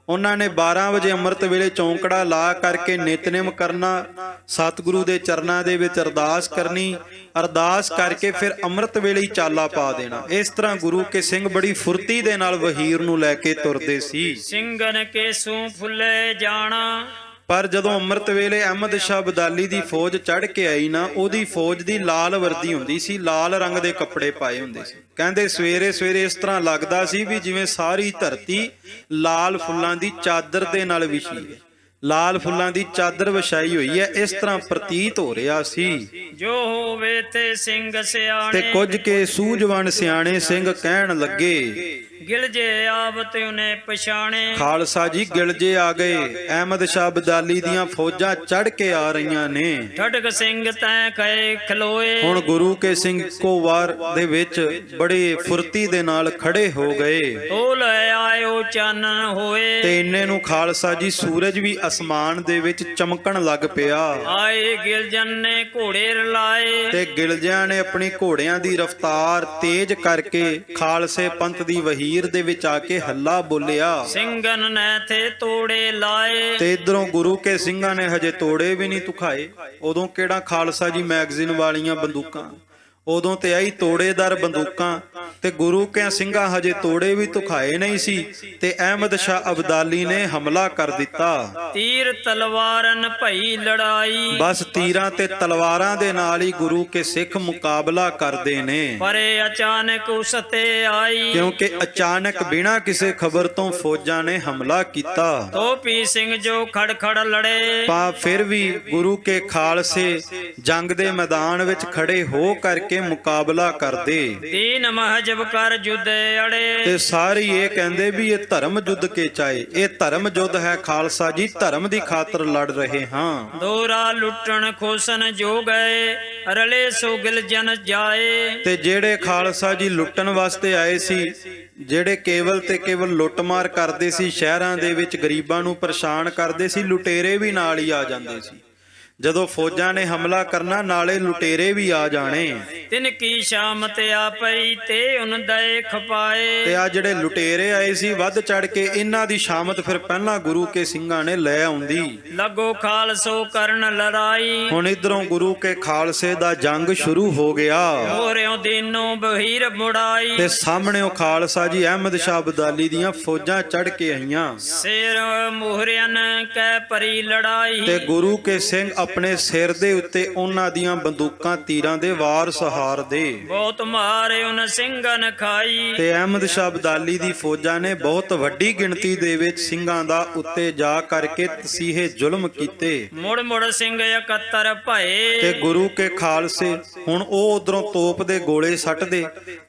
ਉਹਨਾਂ ਨੇ 12 ਵਜੇ ਅੰਮ੍ਰਿਤ ਵੇਲੇ ਚੌਂਕੜਾ ਲਾ ਕਰਕੇ ਨਿਤਨੇਮ ਕਰਨਾ, ਸਤਿਗੁਰੂ ਦੇ ਚਰਨਾਂ ਦੇ ਵਿੱਚ ਅਰਦਾਸ ਕਰਨੀ, ਅਰਦਾਸ ਕਰਕੇ ਫਿਰ ਅੰਮ੍ਰਿਤ ਵੇਲੇ ਹੀ ਚਾਲਾ ਪਾ ਦੇਣਾ। ਇਸ ਤਰ੍ਹਾਂ ਗੁਰੂ ਕੇ ਸਿੰਘ ਬੜੀ ਫੁਰਤੀ ਦੇ ਨਾਲ ਵਹੀਰ ਨੂੰ ਲੈ ਕੇ ਤੁਰਦੇ ਸੀ। ਸਿੰਘਨ ਕੇਸੂ ਫੁੱਲੇ ਜਾਣਾ। ਪਰ ਜਦੋਂ ਅੰਮ੍ਰਿਤ ਵੇਲੇ ਅਹਿਮਦ ਸ਼ਾਹ ਅਬਦਾਲੀ ਦੀ ਫੌਜ ਚੜ੍ਹ ਕੇ ਆਈ ਨਾ, ਉਹਦੀ ਫੌਜ ਦੀ ਲਾਲ ਵਰਦੀ ਹੁੰਦੀ ਸੀ, ਲਾਲ ਰੰਗ ਦੇ ਕੱਪੜੇ ਪਾਏ ਹੁੰਦੇ ਸੀ। ਕਹਿੰਦੇ ਸਵੇਰੇ ਸਵੇਰੇ ਇਸ ਤਰ੍ਹਾਂ ਲੱਗਦਾ ਸੀ ਵੀ ਜਿਵੇਂ ਸਾਰੀ ਧਰਤੀ ਲਾਲ ਫੁੱਲਾਂ ਦੀ ਚਾਦਰ ਦੇ ਨਾਲ ਵਿਛੀ ਹੈ, ਲਾਲ ਫੁੱਲਾਂ ਦੀ ਚਾਦਰ ਵਿਛਾਈ ਹੋਈ ਹੈ, ਇਸ ਤਰ੍ਹਾਂ ਪ੍ਰਤੀਤ ਹੋ ਰਿਹਾ ਸੀ। ਜੋ ਹੋਵੇ ਤੇ ਸਿੰਘ ਸਿਆਣੇ। ਤੇ ਕੁਝ ਕੇ ਸੂਝਵਾਨ ਸਿਆਣੇ ਸਿੰਘ ਕਹਿਣ ਲੱਗੇ, ਗਿਲਜੇ ਆਵਤ ਉਹਨੇ ਪਛਾਣੇ। ਖਾਲਸਾ ਜੀ ਗਿਲਜੇ ਆ ਗਏ, ਅਹਿਮਦ ਸ਼ਾਹ ਅਬਦਾਲੀ ਦੀਆਂ ਫੌਜਾਂ ਚੜ੍ਹ ਕੇ ਆ ਰਹੀਆਂ ਨੇ। ਠਟਕ ਸਿੰਘ ਤੈਂ ਕਹੇ ਖਲੋਏ। ਹੁਣ ਗੁਰੂ ਕੇ ਸਿੰਘ ਇੱਕੋ ਵਾਰ ਦੇ ਵਿੱਚ ਬੜੇ ਫੁਰਤੀ ਦੇ ਨਾਲ ਖੜੇ ਹੋ ਗਏ। ਉਹ ਲੈ ਆਇਓ ਚਾਨਣ ਹੋਏ। ਤੇ ਇੰਨੇ ਨੂੰ ਖਾਲਸਾ ਜੀ ਸੂਰਜ ਵੀ ਅਸਮਾਨ ਦੇ ਵਿੱਚ ਚਮਕਣ ਲੱਗ ਪਿਆ। ਆਏ ਗਿਲਜਨ ਨੇ ਘੋੜੇ ਰਲਾਏ। ਤੇ ਗਿਲਜਿਆਂ ਨੇ ਆਪਣੀ ਘੋੜਿਆਂ ਦੀ ਰਫ਼ਤਾਰ ਤੇਜ਼ ਕਰਕੇ ਖਾਲਸੇ ਪੰਥ ਦੀ ਵਹੀਰ ਦੇ ਵਿੱਚ ਆ ਕੇ ਹੱਲਾ ਬੋਲਿਆ। ਸਿੰਘਨ ਨੇ ਥੇ ਤੋੜੇ ਲਾਏ। ਤੇ ਇਧਰੋਂ ਗੁਰੂ ਕੇ ਸਿੰਘਾਂ ਨੇ ਹਜੇ ਤੋੜੇ ਵੀ ਨਹੀਂ ਤੁਖਾਏ। ਉਦੋਂ ਕਿਹੜਾ ਖਾਲਸਾ ਜੀ ਮੈਗਜ਼ੀਨ ਵਾਲੀਆਂ ਬੰਦੂਕਾਂ, ਉਦੋਂ ਤੇ ਆਈ ਤੋੜੇਦਾਰ ਬੰਦੂਕਾਂ। ਤੇ ਗੁਰੂ ਕੇ ਸਿੰਘਾਂ ਹਜੇ ਤੋੜੇ ਵੀ ਤੁਖਾਏ ਨਹੀਂ ਸੀ ਤੇ ਅਹਿਮਦ ਸ਼ਾਹ ਅਬਦਾਲੀ ਨੇ ਹਮਲਾ ਕਰ ਦਿੱਤਾ। ਤੀਰ ਤਲਵਾਰਨ ਭਈ ਲੜਾਈ। ਬਸ ਤੀਰਾਂ ਤੇ ਤਲਵਾਰਾਂ ਦੇ ਨਾਲ ਹੀ ਗੁਰੂ ਕੇ ਸਿੱਖ ਮੁਕਾਬਲਾ ਕਰਦੇ ਨੇ। ਪਰੇ ਅਚਾਨਕ ਉਸ ਤੇ ਆਈ। ਕਿਉਂਕਿ ਅਚਾਨਕ ਬਿਨਾਂ ਕਿਸੇ ਖਬਰ ਤੋਂ ਫੌਜਾਂ ਨੇ ਹਮਲਾ ਕੀਤਾ। ਤੋਪੀ ਸਿੰਘ ਜੋ ਖੜਖੜ ਲੜੇ। ਫਿਰ ਵੀ ਗੁਰੂ ਕੇ ਖਾਲਸੇ ਜੰਗ ਦੇ ਮੈਦਾਨ ਵਿੱਚ ਖੜੇ ਹੋ ਕਰਕੇ ਮੁਕਾਬਲਾ ਕਰਦੇ। ਦੀਨ ਮਹਜਬ ਕਰ ਜੁਦੇ ਅੜੇ। ਤੇ ਸਾਰੇ ਇਹ ਕਹਿੰਦੇ ਵੀ ਇਹ ਧਰਮ ਯੁੱਧ ਕੇ ਚਾਏ, ਇਹ ਧਰਮ ਯੁੱਧ ਹੈ ਖਾਲਸਾ ਜੀ, ਧਰਮ ਦੀ ਖਾਤਰ ਲੜ ਰਹੇ ਹਾਂ। ਦੋਰਾ ਲੁੱਟਣ ਖੋਸਨ ਜੋ ਗਏ। ਰਲੇ ਸੋ ਗਿਲਜਨ ਜਾਏ। ਤੇ ਜਿਹੜੇ ਖਾਲਸਾ ਜੀ ਲੁੱਟਣ ਵਾਸਤੇ ਆਏ ਸੀ, ਜਿਹੜੇ ਕੇਵਲ ਤੇ ਕੇਵਲ ਲੁੱਟਮਾਰ ਕਰਦੇ ਸੀ, ਸ਼ਹਿਰਾਂ ਦੇ ਵਿੱਚ ਗਰੀਬਾਂ ਨੂੰ ਪਰੇਸ਼ਾਨ ਕਰਦੇ ਸੀ, ਲੁਟੇਰੇ ਵੀ ਨਾਲ ਹੀ ਆ ਜਾਂਦੇ ਸੀ। ਜਦੋਂ ਫੌਜਾਂ ਨੇ ਹਮਲਾ ਕਰਨਾ ਨਾਲੇ ਲੁਟੇਰੇ ਵੀ ਆ ਜਾਣੇ। ਤਿਨ ਕੀ ਸ਼ਾਮਤ ਆ ਪਈ ਤੇ ਉਨ ਦਏ ਖਪਾਏ। ਤੇ ਆ ਜਿਹੜੇ ਲੁਟੇਰੇ ਆਏ ਸੀ ਵੱਧ ਚੜ ਕੇ, ਇਹਨਾਂ ਦੀ ਸ਼ਾਮਤ ਫਿਰ ਪਹਿਲਾਂ ਗੁਰੂ ਕੇ ਸਿੰਘਾਂ ਨੇ ਲੈ ਆਉਂਦੀ। ਲੱਗੋ ਖਾਲਸੋ ਕਰਨ ਲੜਾਈ। ਹੁਣ ਇਧਰੋਂ ਗੁਰੂ ਕੇ ਖਾਲਸੇ ਦਾ ਜੰਗ ਸ਼ੁਰੂ ਹੋ ਗਿਆ। ਹੋਰਿਓ ਦੀਨੋਂ ਬਹੀਰ ਮੁੜਾਈ। ਤੇ ਸਾਹਮਣੇੋਂ ਖਾਲਸਾ ਜੀ ਅਹਿਮਦ ਸ਼ਾਹ ਅਬਦਾਲੀ ਦੀਆਂ ਫੌਜਾਂ ਚੜ ਕੇ ਆਈਆਂ। ਸਿਰ ਮੋਹਰਿਆਂ ਕੈ ਪਰੀ ਲੜਾਈ। ਤੇ ਗੁਰੂ ਕੇ ਸਿੰਘ ਆਪਣੇ ਸਿਰ ਦੇ ਉੱਤੇ ਉਹਨਾਂ ਦੀਆਂ ਬੰਦੂਕਾਂ ਤੀਰਾਂ ਦੇ ਵਾਰ ਸਹਾਰਦੇ। ਬਹੁਤ ਮਾਰੇ ਉਨ ਸਿੰਘਨ ਖਾਈ। ਤੇ ਅਹਿਮਦ ਸ਼ਾਹ ਅਬਦਾਲੀ ਦੀ ਫੌਜਾਂ ਨੇ ਬਹੁਤ ਵੱਡੀ ਗਿਣਤੀ ਦੇ ਵਿੱਚ ਸਿੰਘਾਂ ਦਾ ਉੱਤੇ ਜਾ ਕਰਕੇ ਤਸੀਹੇ ਜ਼ੁਲਮ ਕੀਤੇ। ਮੁੜ ਮੁੜ ਸਿੰਘ 71 ਭਏ। ਤੇ ਗੁਰੂ ਕੇ ਖਾਲਸੇ ਹੁਣ ਉਹ ਉਧਰੋਂ ਤੋਪ ਦੇ ਗੋਲੇ ਸੱਟਦੇ।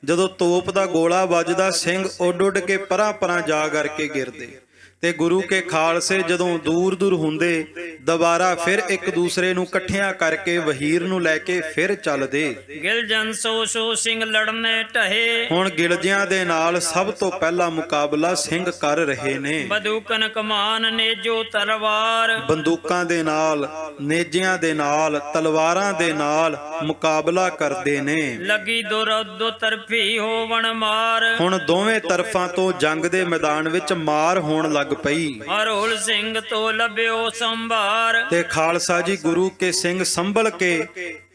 ਜਦੋਂ ਤੋਪ ਦਾ ਗੋਲਾ ਵੱਜਦਾ ਸਿੰਘ ਉੱਡ ਉੱਡ ਕੇ ਪਰਾਂ ਪਰਾਂ ਜਾ ਕਰਕੇ ਗਿਰਦੇ। ਤੇ ਗੁਰੂ ਕੇ ਖਾਲਸੇ ਜਦੋਂ ਦੂਰ ਦੂਰ ਹੁੰਦੇ, ਦੁਬਾਰਾ ਫਿਰ ਇੱਕ ਦੂਸਰੇ ਨੂੰ ਇਕੱਠਿਆਂ ਕਰਕੇ ਵਹੀਰ ਨੂੰ ਲੈ ਕੇ ਫਿਰ ਚੱਲਦੇ। ਗਿਲਜਨ ਸੋ ਸਿੰਘ ਲੜਨੇ ਢਹੇ। ਹੁਣ ਗਿਲਜਿਆਂ ਦੇ ਨਾਲ ਸਭ ਤੋਂ ਪਹਿਲਾ ਮੁਕਾਬਲਾ ਸਿੰਘ ਕਰ ਰਹੇ ਨੇ। ਬੰਦੂਕਨ ਕਮਾਨ ਨੇਜੋ ਤਲਵਾਰ। ਬੰਦੂਕਾਂ ਦੇ ਨਾਲ, ਨੇਜਿਆਂ ਦੇ ਨਾਲ, ਤਲਵਾਰਾਂ ਦੇ ਨਾਲ ਮੁਕਾਬਲਾ ਕਰਦੇ ਨੇ। ਲੱਗੀ ਦੋ ਤਰਫੀ ਹੋਵਣ ਮਾਰ। ਹੁਣ ਦੋਵੇਂ ਤਰਫਾਂ ਤੋਂ ਜੰਗ ਦੇ ਮੈਦਾਨ ਵਿੱਚ ਮਾਰ ਹੋਣ ਲੱਗ ਪਈ। ਹਰੋਲ ਸਿੰਘ ਤੋਂ ਲੱਭਿਓ ਸੰਭਾਰ। ਤੇ ਖਾਲਸਾ ਜੀ ਗੁਰੂ ਕੇ ਸਿੰਘ ਸੰਭਲ ਕੇ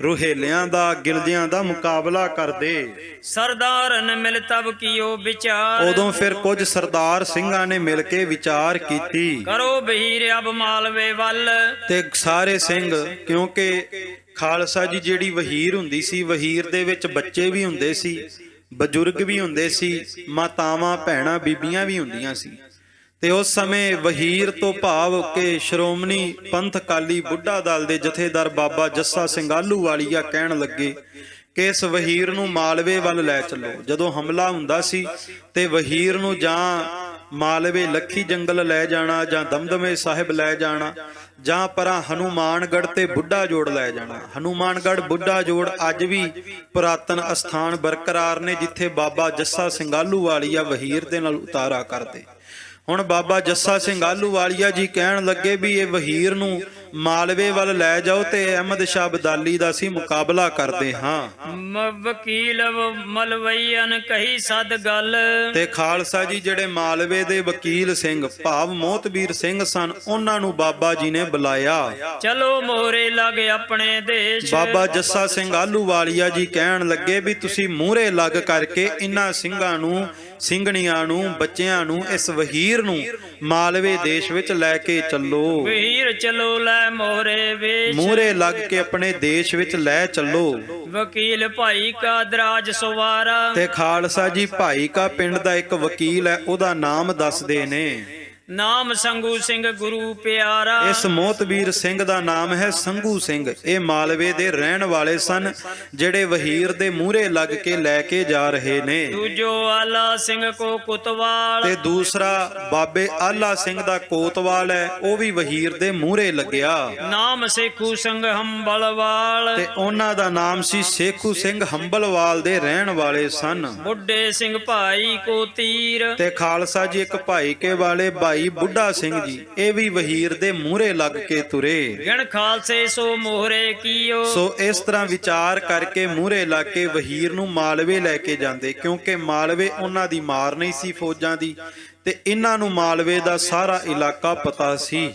ਰੁਹੇਲਿਆਂ ਦਾ, ਗਿਲਜਿਆਂ ਦਾ ਮੁਕਾਬਲਾ ਕਰਦੇ। ਸਰਦਾਰਨ ਮਿਲ ਤਬ ਕੀਓ ਵਿਚਾਰ। ਉਦੋਂ ਫਿਰ ਕੁਝ ਸਰਦਾਰ ਸਿੰਘਾਂ ਨੇ ਮਿਲ ਕੇ ਵਿਚਾਰ ਕੀਤੀ। ਕਰੋ ਬਹੀਰ ਅਬ ਮਾਲਵੇ ਵੱਲ। ਤੇ ਸਾਰੇ ਸਿੰਘ, ਕਿਉਂਕਿ ਖਾਲਸਾ ਜੀ ਜਿਹੜੀ ਵਹੀਰ ਹੁੰਦੀ ਸੀ, ਵਹੀਰ ਦੇ ਵਿੱਚ ਬੱਚੇ ਵੀ ਹੁੰਦੇ ਸੀ, ਬਜ਼ੁਰਗ ਵੀ ਹੁੰਦੇ ਸੀ, ਮਾਤਾਵਾਂ ਭੈਣਾਂ ਬੀਬੀਆਂ ਵੀ ਹੁੰਦੀਆਂ ਸੀ। ਤੇ ਉਸ ਸਮੇਂ ਵਹੀਰ ਤੋਂ ਭਾਵ ਕਿ ਸ਼੍ਰੋਮਣੀ ਪੰਥ ਅਕਾਲੀ ਬੁੱਢਾ ਦਲ ਦੇ ਜਥੇਦਾਰ ਬਾਬਾ ਜੱਸਾ ਸਿੰਘ ਆਹਲੂਵਾਲੀਆ ਕਹਿਣ ਲੱਗੇ ਕਿ ਇਸ ਵਹੀਰ ਨੂੰ ਮਾਲਵੇ ਵੱਲ ਲੈ ਚੱਲੋ। ਜਦੋਂ ਹਮਲਾ ਹੁੰਦਾ ਸੀ ਤੇ ਵਹੀਰ ਨੂੰ ਜਾਂ ਮਾਲਵੇ ਲੱਖੀ ਜੰਗਲ ਲੈ ਜਾਣਾ, ਜਾਂ ਦਮਦਮੇ ਸਾਹਿਬ ਲੈ ਜਾਣਾ, ਜਾਂ ਪਰਾਂ ਹਨੂਮਾਨਗੜ੍ਹ ਤੇ ਬੁੱਢਾ ਜੋੜ ਲੈ ਜਾਣਾ। ਹਨੂਮਾਨਗੜ੍ਹ ਬੁੱਢਾ ਜੋੜ ਅੱਜ ਵੀ ਪੁਰਾਤਨ ਅਸਥਾਨ ਬਰਕਰਾਰ ਨੇ, ਜਿੱਥੇ ਬਾਬਾ ਜੱਸਾ ਸਿੰਘ ਆਹਲੂਵਾਲੀਆ ਵਹੀਰ ਦੇ ਨਾਲ ਉਤਾਰਾ ਕਰਦੇ। ਹੁਣ ਬਾਬਾ ਜੱਸਾ ਸਿੰਘ ਆਹਲੂਵਾਲੀਆ ਜੀ ਕਹਿਣ ਲੱਗੇ ਵੀ ਇਹ ਵਹੀਰ ਨੂੰ ਮਾਲਵੇ ਵੱਲ ਲੈ ਜਾਓ ਤੇ ਅਹਿਮਦ ਸ਼ਾਹ ਅਬਦਾਲੀ ਦਾ ਅਸੀਂ ਮੁਕਾਬਲਾ ਕਰਦੇ ਹਾਂ। ਵਕੀਲ ਮਲਵਈਨ ਕਹੀ ਸਦ ਗੱਲ। ਤੇ ਖਾਲਸਾ ਜੀ ਜਿਹੜੇ ਮਾਲਵੇ ਦੇ ਵਕੀਲ ਸਿੰਘ ਭਾਵ ਮੋਹਤਬੀਰ ਸਿੰਘ ਸਨ, ਉਹਨਾਂ ਨੂੰ ਬਾਬਾ ਜੀ ਨੇ ਬੁਲਾਇਆ। ਚਲੋ ਮੋਹਰੇ ਲੱਗ ਆਪਣੇ ਦੇਸ਼। ਬਾਬਾ ਜੱਸਾ ਸਿੰਘ ਆਹਲੂਵਾਲੀਆ ਜੀ ਕਹਿਣ ਲੱਗੇ ਵੀ ਤੁਸੀਂ ਮੂਹਰੇ ਲੱਗ ਕਰਕੇ ਇਹਨਾਂ ਸਿੰਘਾਂ ਨੂੰ, ਸਿੰਘਣੀਆਂ ਨੂੰ, ਬੱਚਿਆਂ ਨੂੰ, ਇਸ ਵਹੀਰ ਨੂੰ ਮਾਲਵੇ ਦੇਸ਼ ਵਿੱਚ ਲੈ ਕੇ ਚੱਲੋ। ਵਹੀਰ ਚਲੋ ਲੈ ਮੋਹਰੇ ਵੇਸ਼। ਮੂਹਰੇ ਲੱਗ ਕੇ ਆਪਣੇ ਦੇਸ਼ ਵਿੱਚ ਲੈ ਚੱਲੋ। ਵਕੀਲ ਭਾਈ ਕਾ ਦਰਾਜ ਸਵਾਰਾ। ਤੇ ਖਾਲਸਾ ਜੀ ਭਾਈ ਕਾ ਪਿੰਡ ਦਾ ਇੱਕ ਵਕੀਲ ਹੈ, ਉਹਦਾ ਨਾਮ ਦੱਸਦੇ ਨੇ। ਨਾਮ ਸੰਗੂ ਸਿੰਘ ਗੁਰੂ ਪਿਆਰਾ। ਇਸ ਮੋਹਤਬੀਰ ਸਿੰਘ ਦਾ ਨਾਮ ਹੈ ਸੰਗੂ ਸਿੰਘ। ਇਹ ਮਾਲਵੇ ਦੇ ਰਹਿਣ ਵਾਲੇ ਸਨ, ਜਿਹੜੇ ਵਹੀਰ ਦੇ ਮੂਹਰੇ ਲੱਗ ਕੇ ਲੈ ਕੇ ਜਾ ਰਹੇ ਨੇ। ਦੂਜੋ ਆਲਾ ਸਿੰਘ ਕੋ ਕੁਤਵਾਲ। ਤੇ ਦੂਸਰਾ ਬਾਬੇ ਆਲਾ ਸਿੰਘ ਦਾ ਕੋਤਵਾਲ ਹੈ, ਉਹ ਵੀ ਵਹੀਰ ਦੇ ਮੂਹਰੇ ਲੱਗਿਆ। ਨਾਮ ਸੇਖੂ ਸਿੰਘ ਹੰਬਲਵਾਲ। ਤੇ ਉਹਨਾਂ ਦਾ ਨਾਮ ਸੀ ਸੇਖੂ ਸਿੰਘ ਹੰਬਲਵਾਲ ਦੇ ਰਹਿਣ ਵਾਲੇ ਸਨ। ਬੁੱਢੇ ਸਿੰਘ ਭਾਈ ਕੋ ਤੀਰ। ਤੇ ਖਾਲਸਾ ਜੀ ਇੱਕ ਭਾਈ ਕੇ ਵਾਲੇ ਭਾਈ ਬੁੱਢਾ ਸਿੰਘ ਜੀ, ਇਹ ਵੀ ਵਹੀਰ ਦੇ ਮੂਹਰੇ ਲੱਗ ਕੇ ਤੁਰੇ। ਗਿਣ ਖਾਲਸੇ ਸੋ ਮੋਹਰੇ ਕੀਓ। ਸੋ ਇਸ ਤਰ੍ਹਾਂ ਵਿਚਾਰ ਕਰਕੇ ਮੂਹਰੇ ਲੱਗ ਕੇ ਵਹੀਰ ਨੂੰ ਮਾਲਵੇ ਲੈ ਕੇ ਜਾਂਦੇ, ਕਿਉਂਕਿ ਮਾਲਵੇ ਉਹਨਾਂ ਦੀ ਮਾਰ ਨਹੀਂ ਸੀ ਫੌਜਾਂ ਦੀ, ਤੇ ਇਹਨਾਂ ਨੂੰ ਮਾਲਵੇ ਦਾ ਸਾਰਾ ਇਲਾਕਾ ਪਤਾ ਸੀ।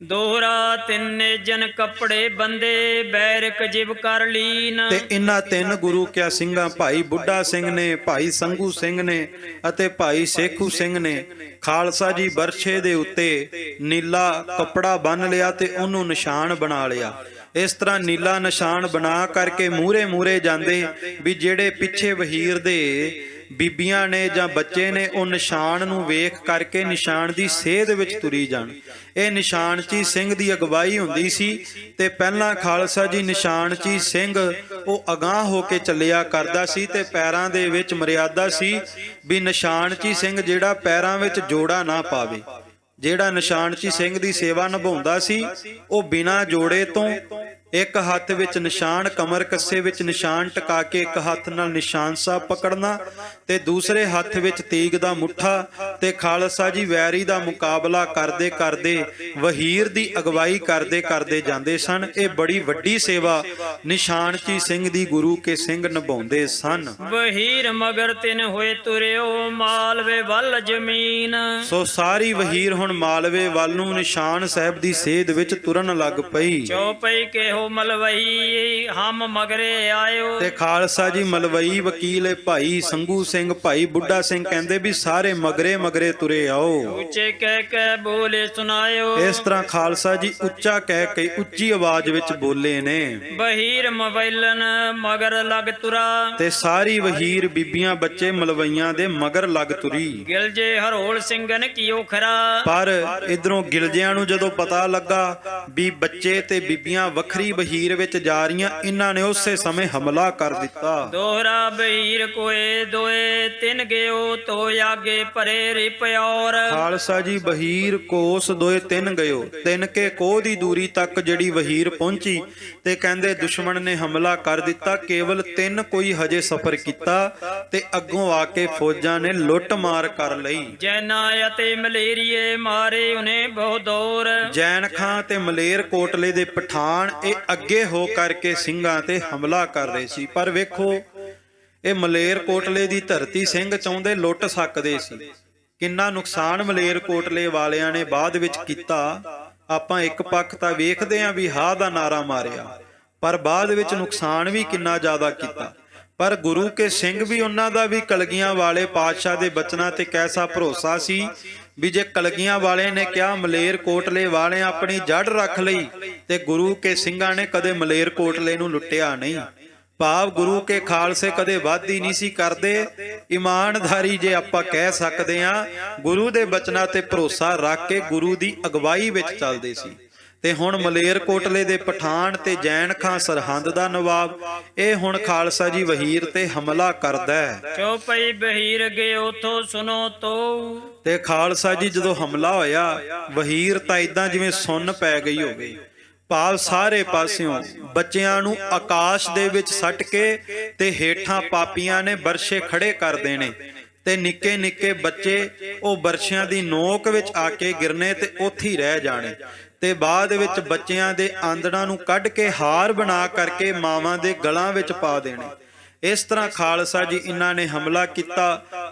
ਦੋਹਰਾ ਤਿੰਨੇ ਜਨ ਕੱਪੜੇ ਬੰਦੇ ਬੈਰਕ ਜਿਵ ਕਰ ਲੀਨ। ਤੇ ਇਹਨਾਂ ਤਿੰਨ ਗੁਰੂ ਕਿਆ ਸਿੰਘਾਂ ਭਾਈ ਬੁੱਢਾ ਸਿੰਘ ਨੇ, ਭਾਈ ਸੰਗੂ ਸਿੰਘ ਨੇ ਅਤੇ ਭਾਈ ਸੇਖੂ ਸਿੰਘ ਨੇ ਖਾਲਸਾ ਜੀ ਬਰਛੇ ਦੇ ਉੱਤੇ ਨੀਲਾ ਕੱਪੜਾ ਬੰਨ ਲਿਆ ਤੇ ਉਹਨੂੰ ਨਿਸ਼ਾਨ ਬਣਾ ਲਿਆ। ਇਸ ਤਰ੍ਹਾਂ ਨੀਲਾ ਨਿਸ਼ਾਨ ਬਣਾ ਕਰਕੇ ਮੂਹਰੇ ਜਾਂਦੇ ਵੀ ਜਿਹੜੇ ਪਿੱਛੇ ਵਹੀਰ ਦੇ ਬੀਬੀਆਂ ਨੇ ਜਾਂ ਬੱਚੇ ਨੇ, ਉਹ ਨਿਸ਼ਾਨ ਨੂੰ ਵੇਖ ਕਰਕੇ ਨਿਸ਼ਾਨ ਦੀ ਸੇਧ ਵਿੱਚ ਤੁਰੀ ਜਾਣ। ਇਹ ਨਿਸ਼ਾਨਚੀ ਸਿੰਘ ਦੀ ਅਗਵਾਈ ਹੁੰਦੀ ਸੀ। ਤੇ ਪਹਿਲਾਂ ਖਾਲਸਾ ਜੀ ਨਿਸ਼ਾਨਚੀ ਸਿੰਘ ਉਹ ਅਗਾਂਹ ਹੋ ਕੇ ਚੱਲਿਆ ਕਰਦਾ ਸੀ, ਤੇ ਪੈਰਾਂ ਦੇ ਵਿੱਚ ਮਰਿਆਦਾ ਸੀ ਵੀ ਨਿਸ਼ਾਨਚੀ ਸਿੰਘ ਜਿਹੜਾ ਪੈਰਾਂ ਵਿੱਚ ਜੋੜਾ ਨਾ ਪਾਵੇ। ਜਿਹੜਾ ਨਿਸ਼ਾਨਚੀ ਸਿੰਘ ਦੀ ਸੇਵਾ ਨਿਭਾਉਂਦਾ ਸੀ, ਉਹ ਬਿਨਾਂ ਜੋੜੇ ਤੋਂ ਇੱਕ ਹੱਥ ਵਿੱਚ ਨਿਸ਼ਾਨ, ਕਮਰ ਕੱਸੇ ਵਿੱਚ ਨਿਸ਼ਾਨ ਟਿਕਾ ਕੇ ਇੱਕ ਹੱਥ ਨਾਲ ਨਿਸ਼ਾਨ ਸਾਹਿਬ ਪਕੜਨਾ ਤੇ ਦੂਸਰੇ ਹੱਥ ਵਿੱਚ ਤੀਗ ਦਾ ਮੁੱਠਾ, ਤੇ ਖਾਲਸਾ ਜੀ ਵੈਰੀ ਦਾ ਮੁਕਾਬਲਾ ਕਰਦੇ ਕਰਦੇ ਵਹੀਰ ਦੀ ਅਗਵਾਈ ਕਰਦੇ ਜਾਂਦੇ ਸਨ। ਇਹ ਬੜੀ ਵੱਡੀ ਸੇਵਾ ਨਿਸ਼ਾਨਚੀ ਸਿੰਘ ਦੀ ਗੁਰੂ ਕੇ ਸਿੰਘ ਨਿਭਾਉਂਦੇ ਸਨ। ਵਹੀਰ ਮਗਰ ਤਿਨ ਹੋਏ ਤੁਰਿਓ ਮਾਲਵੇ ਵੱਲ ਜ਼ਮੀਨ। ਸੋ ਸਾਰੀ ਵਹੀਰ ਹੁਣ ਮਾਲਵੇ ਵੱਲ ਨੂੰ ਨਿਸ਼ਾਨ ਸਾਹਿਬ ਦੀ ਸੇਧ ਵਿੱਚ ਤੁਰਨ ਲੱਗ ਪਈ। ਚੌਪਈ ਕਿਹੋ ਮਲਵਈ ਹਮ ਮਗਰੇ ਆਇਓ। ਤੇ ਖਾਲਸਾ ਜੀ ਮਲਵਈ ਵਕੀਲ ਭਾਈ ਸੰਗੂ ਸਿੰਘ, ਭਾਈ ਬੁੱਢਾ ਸਿੰਘ ਕਹਿੰਦੇ ਵੀ ਸਾਰੇ ਮਗਰੇ ਤੁਰੇ ਆਓ। ਉੱਚੇ ਕਹਿ ਕੇ ਬੋਲੇ ਸੁਨਾਇਓ। ਇਸ ਤਰ੍ਹਾਂ ਖਾਲਸਾ ਜੀ ਉੱਚਾ ਕਹਿ ਕੇ ਉੱਚੀ ਆਵਾਜ਼ ਵਿੱਚ ਬੋਲੇ ਨੇ। ਵਹੀਰ ਮਵੈਲਨ ਮਗਰ ਲੱਗ ਤੁਰਾ। ਤੇ ਸਾਰੀ ਵਹੀਰ ਬੀਬੀਆਂ ਬੱਚੇ ਮਲਵਈਆਂ ਦੇ ਮਗਰ ਲੱਗ ਤੁਰੀ। ਗਿਲਜੇ ਹਰੋਲ ਸਿੰਘਨ ਕੀਓ ਖਰਾ। ਪਰ ਇਧਰੋਂ ਗਿਲਜਿਆਂ ਨੂੰ ਜਦੋਂ ਪਤਾ ਲੱਗਾ ਵੀ ਬੱਚੇ ਤੇ ਬੀਬੀਆਂ ਵੱਖਰੀ ਵਹੀਰ ਵਿੱਚ ਜਾ ਰਹੀਆਂ, ਇਹਨਾਂ ਨੇ ਉਸੇ ਸਮੇਂ ਹਮਲਾ ਕਰ ਦਿੱਤਾ। ਦੋਹਰਾ ਵਹੀਰ ਕੋਏ ਦੋਏ ਤਿੰਨ ਗਿਓ ਤੋ ਆਗੇ ਪਰੇ ਰਿਪਿਓਰ। ਖਾਲਸਾ ਜੀ ਵਹੀਰ ਕੋਸ ਦੋਏ ਤਿੰਨ ਗਇਓ, ਤਿੰਨ ਕੇ ਕੋਹ ਦੀ ਦੂਰੀ ਤੱਕ ਜਿਹੜੀ ਵਹੀਰ ਪਹੁੰਚੀ ਤੇ ਕਹਿੰਦੇ ਦੁਸ਼ਮਣ ਨੇ ਹਮਲਾ ਕਰ ਦਿੱਤਾ। ਕੇਵਲ ਤਿੰਨ ਕੋਈ ਹਜੇ ਸਫ਼ਰ ਕੀਤਾ ਤੇ ਅੱਗੋਂ ਆ ਕੇ ਫੌਜਾਂ ਨੇ ਲੁੱਟ ਮਾਰ ਕਰ ਲਈ। ਜੈਨਾ ਅਤੇ ਮਲੇਰੀਏ ਮਾਰੇ ਉਹਨੇ ਬਹੁਤ ਦੌਰ। ਜੈਨ ਖਾਂ ਤੇ ਮਲੇਰ ਕੋਟਲੇ ਦੇ ਪਠਾਨ ਇਹ ਅੱਗੇ ਹੋ ਕਰਕੇ ਸਿੰਘਾਂ ਤੇ ਹਮਲਾ ਕਰ ਰਹੇ ਸੀ। ਪਰ ਵੇਖੋ ਇਹ ਮਲੇਰ ਕੋਟਲੇ ਦੀ ਧਰਤੀ ਸਿੰਘ ਚਾਹੁੰਦੇ ਲੁੱਟ ਸਕਦੇ ਸੀ। ਕਿੰਨਾ ਨੁਕਸਾਨ ਮਲੇਰ ਕੋਟਲੇ ਵਾਲਿਆਂ ਨੇ ਬਾਅਦ ਵਿੱਚ ਕੀਤਾ। ਆਪਾਂ ਇੱਕ ਪੱਖ ਤਾਂ ਵੇਖਦੇ ਆਂ ਵੀ ਹਾਂ ਦਾ ਨਾਰਾ ਮਾਰਿਆ, ਪਰ ਬਾਅਦ ਵਿੱਚ ਨੁਕਸਾਨ ਵੀ ਕਿੰਨਾ ਜ਼ਿਆਦਾ ਕੀਤਾ। ਪਰ ਗੁਰੂ ਕੇ ਸਿੰਘ ਵੀ ਉਹਨਾਂ ਦਾ ਵੀ ਕਲਗੀਆਂ ਵਾਲੇ ਪਾਤਸ਼ਾਹ ਦੇ ਬਚਨਾਂ ਤੇ ਕੈਸਾ ਭਰੋਸਾ ਸੀ ਵੀ ਜੇ ਕਲਗੀਆਂ ਵਾਲੇ ਨੇ ਕਿਹਾ ਮਲੇਰ ਕੋਟਲੇ ਵਾਲੇ ਆਪਣੀ ਜੜ ਰੱਖ ਲਈ, ਤੇ ਗੁਰੂ ਕੇ ਸਿੰਘਾਂ ਨੇ ਕਦੇ ਮਲੇਰ ਕੋਟਲੇ ਨੂੰ ਲੁੱਟਿਆ ਨਹੀਂ। ਭਾਵ ਗੁਰੂ ਕੇ ਖਾਲਸੇ ਕਦੇ ਵਾਧੀ ਨਹੀਂ ਸੀ ਕਰਦੇ। ਇਮਾਨਦਾਰੀ ਜੇ ਆਪਾਂ ਕਹਿ ਸਕਦੇ ਹਾਂ, ਗੁਰੂ ਦੇ ਬਚਨਾਂ ਤੇ ਭਰੋਸਾ ਰੱਖ ਕੇ ਗੁਰੂ ਦੀ ਅਗਵਾਈ ਵਿੱਚ ਚੱਲਦੇ ਸੀ। ਤੇ ਹੁਣ ਮਲੇਰ ਕੋਟਲੇ ਦੇ ਪਠਾਨ ਤੇ ਜੈਨ ਖਾਂ ਸਰਹੰਦ ਦਾ ਨਵਾਬ, ਇਹ ਹੁਣ ਖਾਲਸਾ ਜੀ ਵਹੀਰ ਤੇ ਹਮਲਾ ਕਰਦਾ ਹੈ। ਚੌਪਈ ਵਹੀਰ ਗਏ ਉਥੋਂ ਸੁਨੋ ਤੋ। ਤੇ ਖਾਲਸਾ ਜੀ ਜਦੋਂ ਹਮਲਾ ਹੋਇਆ, ਵਹੀਰ ਤਾਂ ਇਦਾਂ ਜਿਵੇਂ ਸੁੰਨ ਪੈ ਗਈ ਹੋਵੇ। ਭਾਵ ਸਾਰੇ ਪਾਸਿਓਂ ਬੱਚਿਆਂ ਨੂੰ ਆਕਾਸ਼ ਦੇ ਵਿੱਚ ਸੱਟ ਕੇ ਤੇ ਹੇਠਾਂ ਪਾਪੀਆਂ ਨੇ ਬਰਛੇ ਖੜੇ ਕਰ ਦੇਣੇ ਤੇ ਨਿੱਕੇ ਨਿੱਕੇ ਬੱਚੇ ਉਹ ਬਰਛਿਆਂ ਦੀ ਨੋਕ ਵਿੱਚ ਆ ਕੇ ਗਿਰਨੇ ਤੇ ਉੱਥੇ ਹੀ ਰਹਿ ਜਾਣੇ, ਤੇ ਬਾਅਦ ਵਿੱਚ ਬੱਚਿਆਂ ਦੇ ਆਂਦੜਾਂ ਨੂੰ ਕੱਢ ਕੇ ਹਾਰ ਬਣਾ ਕਰਕੇ ਮਾਵਾਂ ਦੇ ਗਲਾਂ ਵਿੱਚ ਪਾ ਦੇਣੇ। ਇਸ ਤਰ੍ਹਾਂ ਖਾਲਸਾ ਜੀ ਇਹਨਾਂ ਨੇ ਹਮਲਾ ਕੀਤਾ।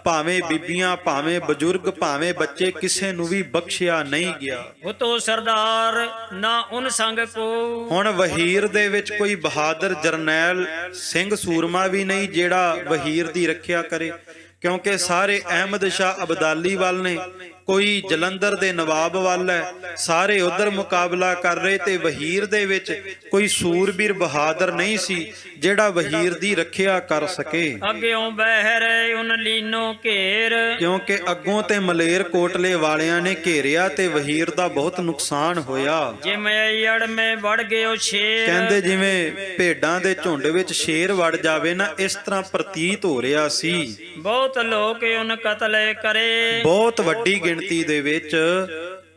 ਭਾਵੇਂ ਬੀਬੀਆਂ, ਭਾਵੇਂ ਬਜ਼ੁਰਗ, ਭਾਵੇਂ ਬੱਚੇ, ਕਿਸੇ ਨੂੰ ਵੀ ਬਖਸ਼ਿਆ ਨਹੀਂ ਗਿਆ। ਉਤੋ ਸਰਦਾਰ ਨਾ ਉਨ ਸੰਗ ਕੋ। ਹੁਣ ਵਹੀਰ ਦੇ ਵਿੱਚ ਕੋਈ ਬਹਾਦਰ ਜਰਨੈਲ ਸਿੰਘ ਸੂਰਮਾ ਵੀ ਨਹੀਂ ਜਿਹੜਾ ਵਹੀਰ ਦੀ ਰੱਖਿਆ ਕਰੇ, ਕਿਉਂਕਿ ਸਾਰੇ ਅਹਿਮਦ ਸ਼ਾਹ ਅਬਦਾਲੀ ਵੱਲ ਨੇ, ਕੋਈ ਜਲੰਧਰ ਦੇ ਨਵਾਬ ਵੱਲ ਹੈ, ਸਾਰੇ ਉਧਰ ਮੁਕਾਬਲਾ ਕਰ ਰਹੇ, ਤੇ ਵਹੀਰ ਦੇ ਵਿੱਚ ਕੋਈ ਸੂਰਬੀਰ ਬਹਾਦਰ ਨਹੀਂ ਸੀ ਜਿਹੜਾ ਵਹੀਰ ਦੀ ਰੱਖਿਆ ਕਰ ਸਕੇ। ਅੱਗਿਓਂ ਬਹਿਰੇ ਉਨ ਲੀਨੋ ਘੇਰ। ਕਿਉਂਕਿ ਅੱਗੋਂ ਤੇ ਮਲੇਰ ਕੋਟਲੇ ਵਾਲਿਆਂ ਨੇ ਘੇਰਿਆ ਤੇ ਵਹੀਰ ਦਾ ਬਹੁਤ ਨੁਕਸਾਨ ਹੋਇਆ। ਜਿਵੇਂ ਅੜਮੇ ਵੜ ਗਿਓ ਸ਼ੇਰ। ਕਹਿੰਦੇ ਜਿਵੇਂ ਭੇਡਾਂ ਦੇ ਝੁੰਡ ਵਿੱਚ ਸ਼ੇਰ ਵੜ ਜਾਵੇ ਨਾ, ਇਸ ਤਰ੍ਹਾਂ ਪ੍ਰਤੀਤ ਹੋ ਰਿਹਾ ਸੀ। ਬਹੁਤ ਲੋਕ ਉਨ ਕਤਲ ਕਰੇ। ਬਹੁਤ ਵੱਡੀ ਗਿਣਤੀ ਦੇ ਵਿੱਚ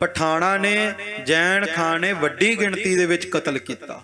ਪਠਾਣਾ ਨੇ, ਜੈਨ ਖਾਨ ਨੇ ਵੱਡੀ ਗਿਣਤੀ ਦੇ ਵਿੱਚ ਕਤਲ ਕੀਤਾ।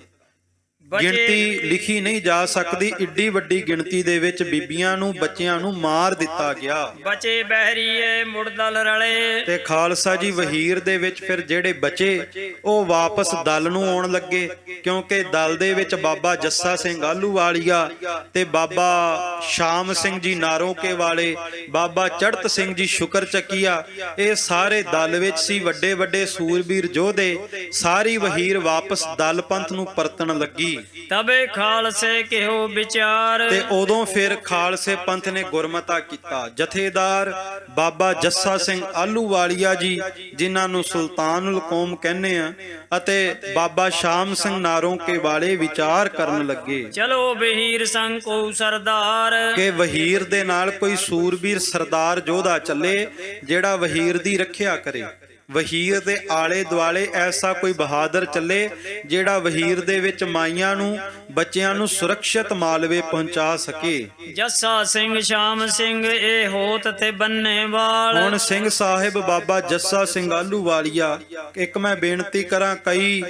ਗਿਣਤੀ ਲਿਖੀ ਨਹੀਂ ਜਾ ਸਕਦੀ, ਏਡੀ ਵੱਡੀ ਗਿਣਤੀ ਦੇ ਵਿੱਚ ਬੀਬੀਆਂ ਨੂੰ, ਬੱਚਿਆਂ ਨੂੰ ਮਾਰ ਦਿੱਤਾ ਗਿਆ। ਬਚੇ ਬਹਿਰੀਏ ਮੁੜ ਦਲ ਰਲੇ। ਤੇ ਖਾਲਸਾ ਜੀ ਵਹੀਰ ਦੇ ਵਿੱਚ ਫਿਰ ਜਿਹੜੇ ਬਚੇ ਉਹ ਵਾਪਸ ਦਲ ਨੂੰ ਆਉਣ ਲੱਗੇ, ਕਿਉਂਕਿ ਦਲ ਦੇ ਵਿੱਚ ਬਾਬਾ ਜੱਸਾ ਸਿੰਘ ਆਹਲੂਵਾਲੀਆ ਤੇ ਬਾਬਾ ਸ਼ਾਮ ਸਿੰਘ ਜੀ ਨਾਰੋਕੇ ਵਾਲੇ, ਬਾਬਾ ਚੜ੍ਹਤ ਸਿੰਘ ਜੀ ਸ਼ੁਕਰ ਚੱਕੀਆ, ਇਹ ਸਾਰੇ ਦਲ ਵਿੱਚ ਸੀ। ਵੱਡੇ ਵੱਡੇ ਸੂਰਬੀਰ ਯੋਧੇ, ਸਾਰੀ ਵਹੀਰ ਵਾਪਸ ਦਲ ਪੰਥ ਨੂੰ ਪਰਤਣ ਲੱਗੀ। ਤਬੇ ਖਾਲਸੇ ਕਿਹੋ ਵਿਚਾਰ। ਤੇ ਉਦੋਂ ਫਿਰ ਖਾਲਸੇ ਪੰਥ ਨੇ ਗੁਰਮਤਾ ਕੀਤਾ। ਜਥੇਦਾਰ ਬਾਬਾ ਜੱਸਾ ਸਿੰਘ ਆਹਲੂਵਾਲੀਆ ਜੀ, ਜਿਨ੍ਹਾਂ ਨੂੰ ਸੁਲਤਾਨੁਲ ਕੌਮ ਕਹਿੰਦੇ ਆ, ਅਤੇ ਬਾਬਾ ਸ਼ਾਮ ਸਿੰਘ ਨਾਰੋਕੇ ਵਾਲੇ ਵਿਚਾਰ ਕਰਨ ਲੱਗੇ, ਚਲੋ ਵਹੀਰ ਸੰਗ ਕੋ ਸਰਦਾਰ। ਕਿ ਵਹੀਰ ਦੇ ਨਾਲ ਕੋਈ ਸੂਰਬੀਰ ਸਰਦਾਰ ਯੋਧਾ ਚੱਲੇ ਜਿਹੜਾ ਵਹੀਰ ਦੀ ਰੱਖਿਆ ਕਰੇ। ਵਹੀਰ ਦੇ ਆਲੇ ਦੁਆਲੇ ਐਸਾ ਕੋਈ ਬਹਾਦਰ ਚੱਲੇ ਜਿਹੜਾ ਵਹੀਰ ਦੇ ਵਿੱਚ ਮਾਈਆਂ ਨੂੰ, ਬੱਚਿਆਂ ਨੂੰ ਸੁਰੱਖਿਅਤ ਮਾਲਵੇ ਪਹੁੰਚਾ ਸਕੇ। ਜੱਸਾ ਸਿੰਘ ਸ਼ਾਮ ਸਿੰਘ ਇਹ ਹੋਤ ਤੇ ਬੰਨੇਵਾਲ। ਹੁਣ ਸਿੰਘ ਸਾਹਿਬ ਬਾਬਾ ਜੱਸਾ ਸਿੰਘ ਆਹਲੂਵਾਲੀਆ, ਇੱਕ ਮੈਂ ਬੇਨਤੀ ਕਰਾਂ, ਕਈ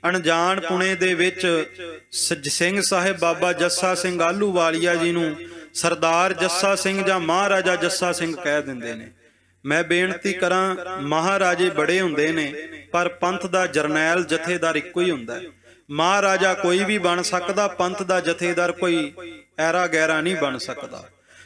ਅਣਜਾਣ ਪੁਣੇ ਦੇ ਵਿੱਚ ਸਿੰਘ ਸਾਹਿਬ ਬਾਬਾ ਜੱਸਾ ਸਿੰਘ ਆਹਲੂਵਾਲੀਆ ਜੀ ਨੂੰ ਸਰਦਾਰ ਜੱਸਾ ਸਿੰਘ ਜਾਂ ਮਹਾਰਾਜਾ ਜੱਸਾ ਸਿੰਘ ਕਹਿ ਦਿੰਦੇ ਨੇ। ਮੈਂ ਬੇਨਤੀ ਕਰਾਂ, ਮਹਾਰਾਜੇ ਬੜੇ ਹੁੰਦੇ ਨੇ, ਪਰ ਪੰਥ ਦਾ ਜਰਨੈਲ ਜਥੇਦਾਰ ਇੱਕੋ ਹੀ ਹੁੰਦਾ ਹੈ। ਮਹਾਰਾਜਾ ਕੋਈ ਵੀ ਬਣ ਸਕਦਾ, ਪੰਥ ਦਾ ਜਥੇਦਾਰ ਕੋਈ ਐਰਾ ਗੈਰਾ ਨਹੀਂ ਬਣ ਸਕਦਾ।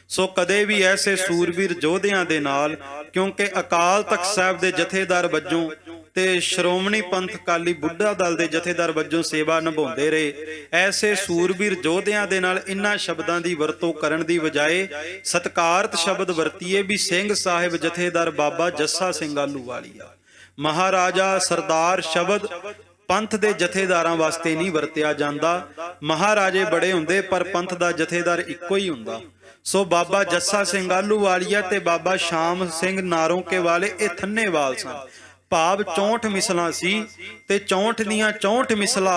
ਸੋ ਕਦੇ ਵੀ ਐਸੇ ਸੂਰਬੀਰ ਯੋਧਿਆਂ ਦੇ ਨਾਲ, ਕਿਉਂਕਿ ਅਕਾਲ ਤਖਤ ਸਾਹਿਬ ਦੇ ਜਥੇਦਾਰ ਵਜੋਂ ਤੇ ਸ਼੍ਰੋਮਣੀ ਪੰਥ ਅਕਾਲੀ ਬੁੱਢਾ ਦਲ ਦੇ ਜਥੇਦਾਰ ਵਜੋਂ ਸੇਵਾ ਨਿਭਾਉਂਦੇ ਰਹੇ, ਐਸੇ ਸੂਰਬੀਰ ਯੋਧਿਆਂ ਦੇ ਨਾਲ ਇਨ੍ਹਾਂ ਸ਼ਬਦਾਂ ਦੀ ਵਰਤੋਂ ਕਰਨ ਦੀ ਬਜਾਏ ਸਤਿਕਾਰਤ ਸ਼ਬਦ ਵਰਤੀਏ ਵੀ ਸਿੰਘ ਸਾਹਿਬ ਜਥੇਦਾਰ ਬਾਬਾ ਜੱਸਾ ਸਿੰਘ ਆਹਲੂਵਾਲੀਆ। ਮਹਾਰਾਜਾ, ਸਰਦਾਰ ਸ਼ਬਦ ਪੰਥ ਦੇ ਜਥੇਦਾਰਾਂ ਵਾਸਤੇ ਨਹੀਂ ਵਰਤਿਆ ਜਾਂਦਾ। ਮਹਾਰਾਜੇ ਬੜੇ ਹੁੰਦੇ ਪਰ ਪੰਥ ਦਾ ਜਥੇਦਾਰ ਇੱਕੋ ਹੀ ਹੁੰਦਾ। ਸੋ ਬਾਬਾ ਜੱਸਾ ਸਿੰਘ ਆਹਲੂਵਾਲੀਆ ਤੇ ਬਾਬਾ ਸ਼ਾਮ ਸਿੰਘ ਨਾਰੋਕੇ ਵਾਲੇ ਇਹ ਥੰਨੇਵਾਲ ਸਨ। ਭਾਵ 64 ਮਿਸਲਾਂ ਸੀ, ਤੇ 64 ਦੀਆਂ 64 ਮਿਸਲਾਂ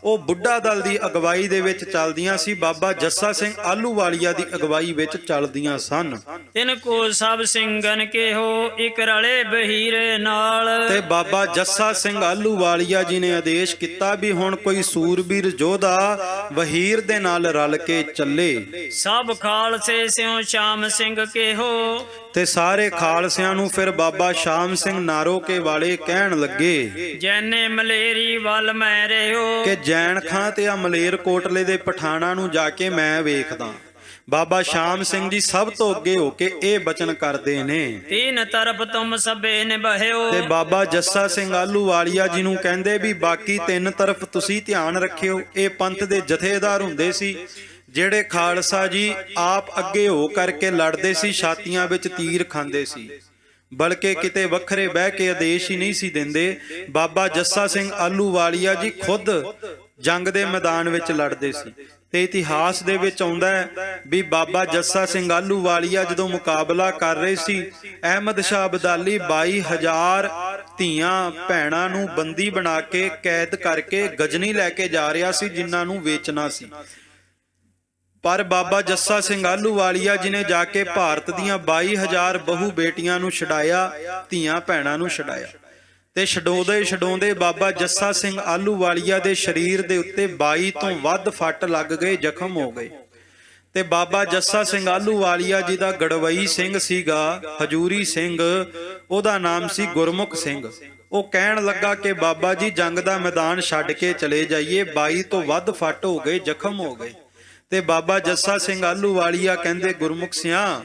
ਉਹ ਬੁੱਢਾ ਦਲ ਦੀ ਅਗਵਾਈ ਦੇ ਵਿੱਚ ਚੱਲਦੀਆਂ ਸੀ, ਬਾਬਾ ਜੱਸਾ ਸਿੰਘ ਆਹਲੂਵਾਲੀਆ ਦੀ ਅਗਵਾਈ ਵਿੱਚ ਚੱਲਦੀਆਂ ਸਨ। ਤਿਨ ਕੋ ਸਭ ਸਿੰਘਨ ਕਿਹੋ ਇਕ ਰਲੇ ਬਹੀਰੇ ਨਾਲ। ਤੇ ਬਾਬਾ ਜੱਸਾ ਸਿੰਘ ਆਹਲੂਵਾਲੀਆ ਜੀ ਨੇ ਆਦੇਸ਼ ਕੀਤਾ ਵੀ ਹੁਣ ਕੋਈ ਸੂਰਬੀਰ ਯੋਧਾ ਵਹੀਰ ਦੇ ਨਾਲ ਰਲ ਕੇ ਚੱਲੇ। ਸਭ ਖਾਲਸੇ ਸਿਉ ਸ਼ਾਮ ਸਿੰਘ ਕਿਹੋ। ਤੇ ਸਾਰੇ ਖਾਲਸਿਆਂ ਨੂੰ ਫਿਰ ਬਾਬਾ ਸ਼ਾਮ ਸਿੰਘ ਨਾਰੋਕੇ ਵਾਲੇ ਕਹਿਣ ਲੱਗੇ, ਜੈਨੇ ਮਲੇਰੀ ਵੱਲ ਮੈਂ ਰਹਿਓ। ਕਿ ਜੈਨ ਖਾਂ ਤੇ ਆ ਮਲੇਰ ਕੋਟਲੇ ਦੇ ਪਠਾਣਾ ਨੂੰ ਜਾ ਕੇ ਮੈਂ ਵੇਖਦਾ। ਬਾਬਾ ਸ਼ਾਮ ਸਿੰਘ ਜੀ ਸਭ ਤੋਂ ਅੱਗੇ ਹੋ ਕੇ ਇਹ ਬਚਨ ਕਰਦੇ ਨੇ। ਤੀਨ ਤਰਫ ਤੁਮ ਸਭੇ ਨਿਭਹਿਓ। ਤੇ ਬਾਬਾ ਜੱਸਾ ਸਿੰਘ ਆਹਲੂਵਾਲੀਆ ਜੀ ਨੂੰ ਕਹਿੰਦੇ ਵੀ ਬਾਕੀ ਤਿੰਨ ਤਰਫ ਤੁਸੀਂ ਧਿਆਨ ਰੱਖਿਓ। ਇਹ ਪੰਥ ਦੇ ਜਥੇਦਾਰ ਹੁੰਦੇ ਸੀ ਜਿਹੜੇ ਖਾਲਸਾ ਜੀ ਆਪ ਅੱਗੇ ਹੋ ਕਰਕੇ ਲੜਦੇ ਸੀ, ਛਾਤੀਆਂ ਵਿੱਚ ਤੀਰ ਖਾਂਦੇ ਸੀ, ਬਲਕਿ ਕਿਤੇ ਵੱਖਰੇ ਬਹਿ ਕੇ ਆਦੇਸ਼ ਹੀ ਨਹੀਂ ਸੀ ਦਿੰਦੇ। ਬਾਬਾ ਜੱਸਾ ਸਿੰਘ ਆਹਲੂਵਾਲੀਆ ਜੀ ਖੁਦ ਜੰਗ ਦੇ ਮੈਦਾਨ ਵਿੱਚ ਲੜਦੇ ਸੀ। ਤੇ ਇਤਿਹਾਸ ਦੇ ਵਿੱਚ ਆਉਂਦਾ ਹੈ ਵੀ ਬਾਬਾ ਜੱਸਾ ਸਿੰਘ ਆਹਲੂਵਾਲੀਆ ਜਦੋਂ ਮੁਕਾਬਲਾ ਕਰ ਰਹੇ ਸੀ, ਅਹਿਮਦ ਸ਼ਾਹ ਅਬਦਾਲੀ 22,000 ਧੀਆਂ ਭੈਣਾਂ ਨੂੰ ਬੰਦੀ ਬਣਾ ਕੇ ਕੈਦ ਕਰਕੇ ਗਜਨੀ ਲੈ ਕੇ ਜਾ ਰਿਹਾ ਸੀ, ਜਿਨ੍ਹਾਂ ਨੂੰ ਵੇਚਣਾ ਸੀ। ਪਰ ਬਾਬਾ ਜੱਸਾ ਸਿੰਘ ਆਹਲੂਵਾਲੀਆ ਜੀ ਨੇ ਜਾ ਕੇ ਭਾਰਤ ਦੀਆਂ 22,000 ਬਹੂ ਬੇਟੀਆਂ ਨੂੰ ਛਡਾਇਆ, ਧੀਆਂ ਭੈਣਾਂ ਨੂੰ ਛਡਾਇਆ। ਤੇ ਛਡਾਉਂਦੇ ਛਡਾਉਂਦੇ ਬਾਬਾ ਜੱਸਾ ਸਿੰਘ ਆਹਲੂਵਾਲੀਆ ਦੇ ਸਰੀਰ ਦੇ ਉੱਤੇ 22 ਤੋਂ ਵੱਧ ਫੱਟ ਲੱਗ ਗਏ, ਜ਼ਖਮ ਹੋ ਗਏ। ਤੇ ਬਾਬਾ ਜੱਸਾ ਸਿੰਘ ਆਹਲੂਵਾਲੀਆ ਜੀ ਦਾ ਗੜਵਈ ਸਿੰਘ ਸੀਗਾ, ਹਜੂਰੀ ਸਿੰਘ, ਉਹਦਾ ਨਾਮ ਸੀ ਗੁਰਮੁਖ ਸਿੰਘ। ਉਹ ਕਹਿਣ ਲੱਗਾ ਕਿ ਬਾਬਾ ਜੀ ਜੰਗ ਦਾ ਮੈਦਾਨ ਛੱਡ ਕੇ ਚਲੇ ਜਾਈਏ, 22 ਤੋਂ ਵੱਧ ਫੱਟ ਹੋ ਗਏ, ਜ਼ਖਮ ਹੋ ਗਏ। ਤੇ ਬਾਬਾ ਜੱਸਾ ਸਿੰਘ ਆਹਲੂਵਾਲੀਆ ਕਹਿੰਦੇ, ਗੁਰਮੁਖ ਸਿਆਂ,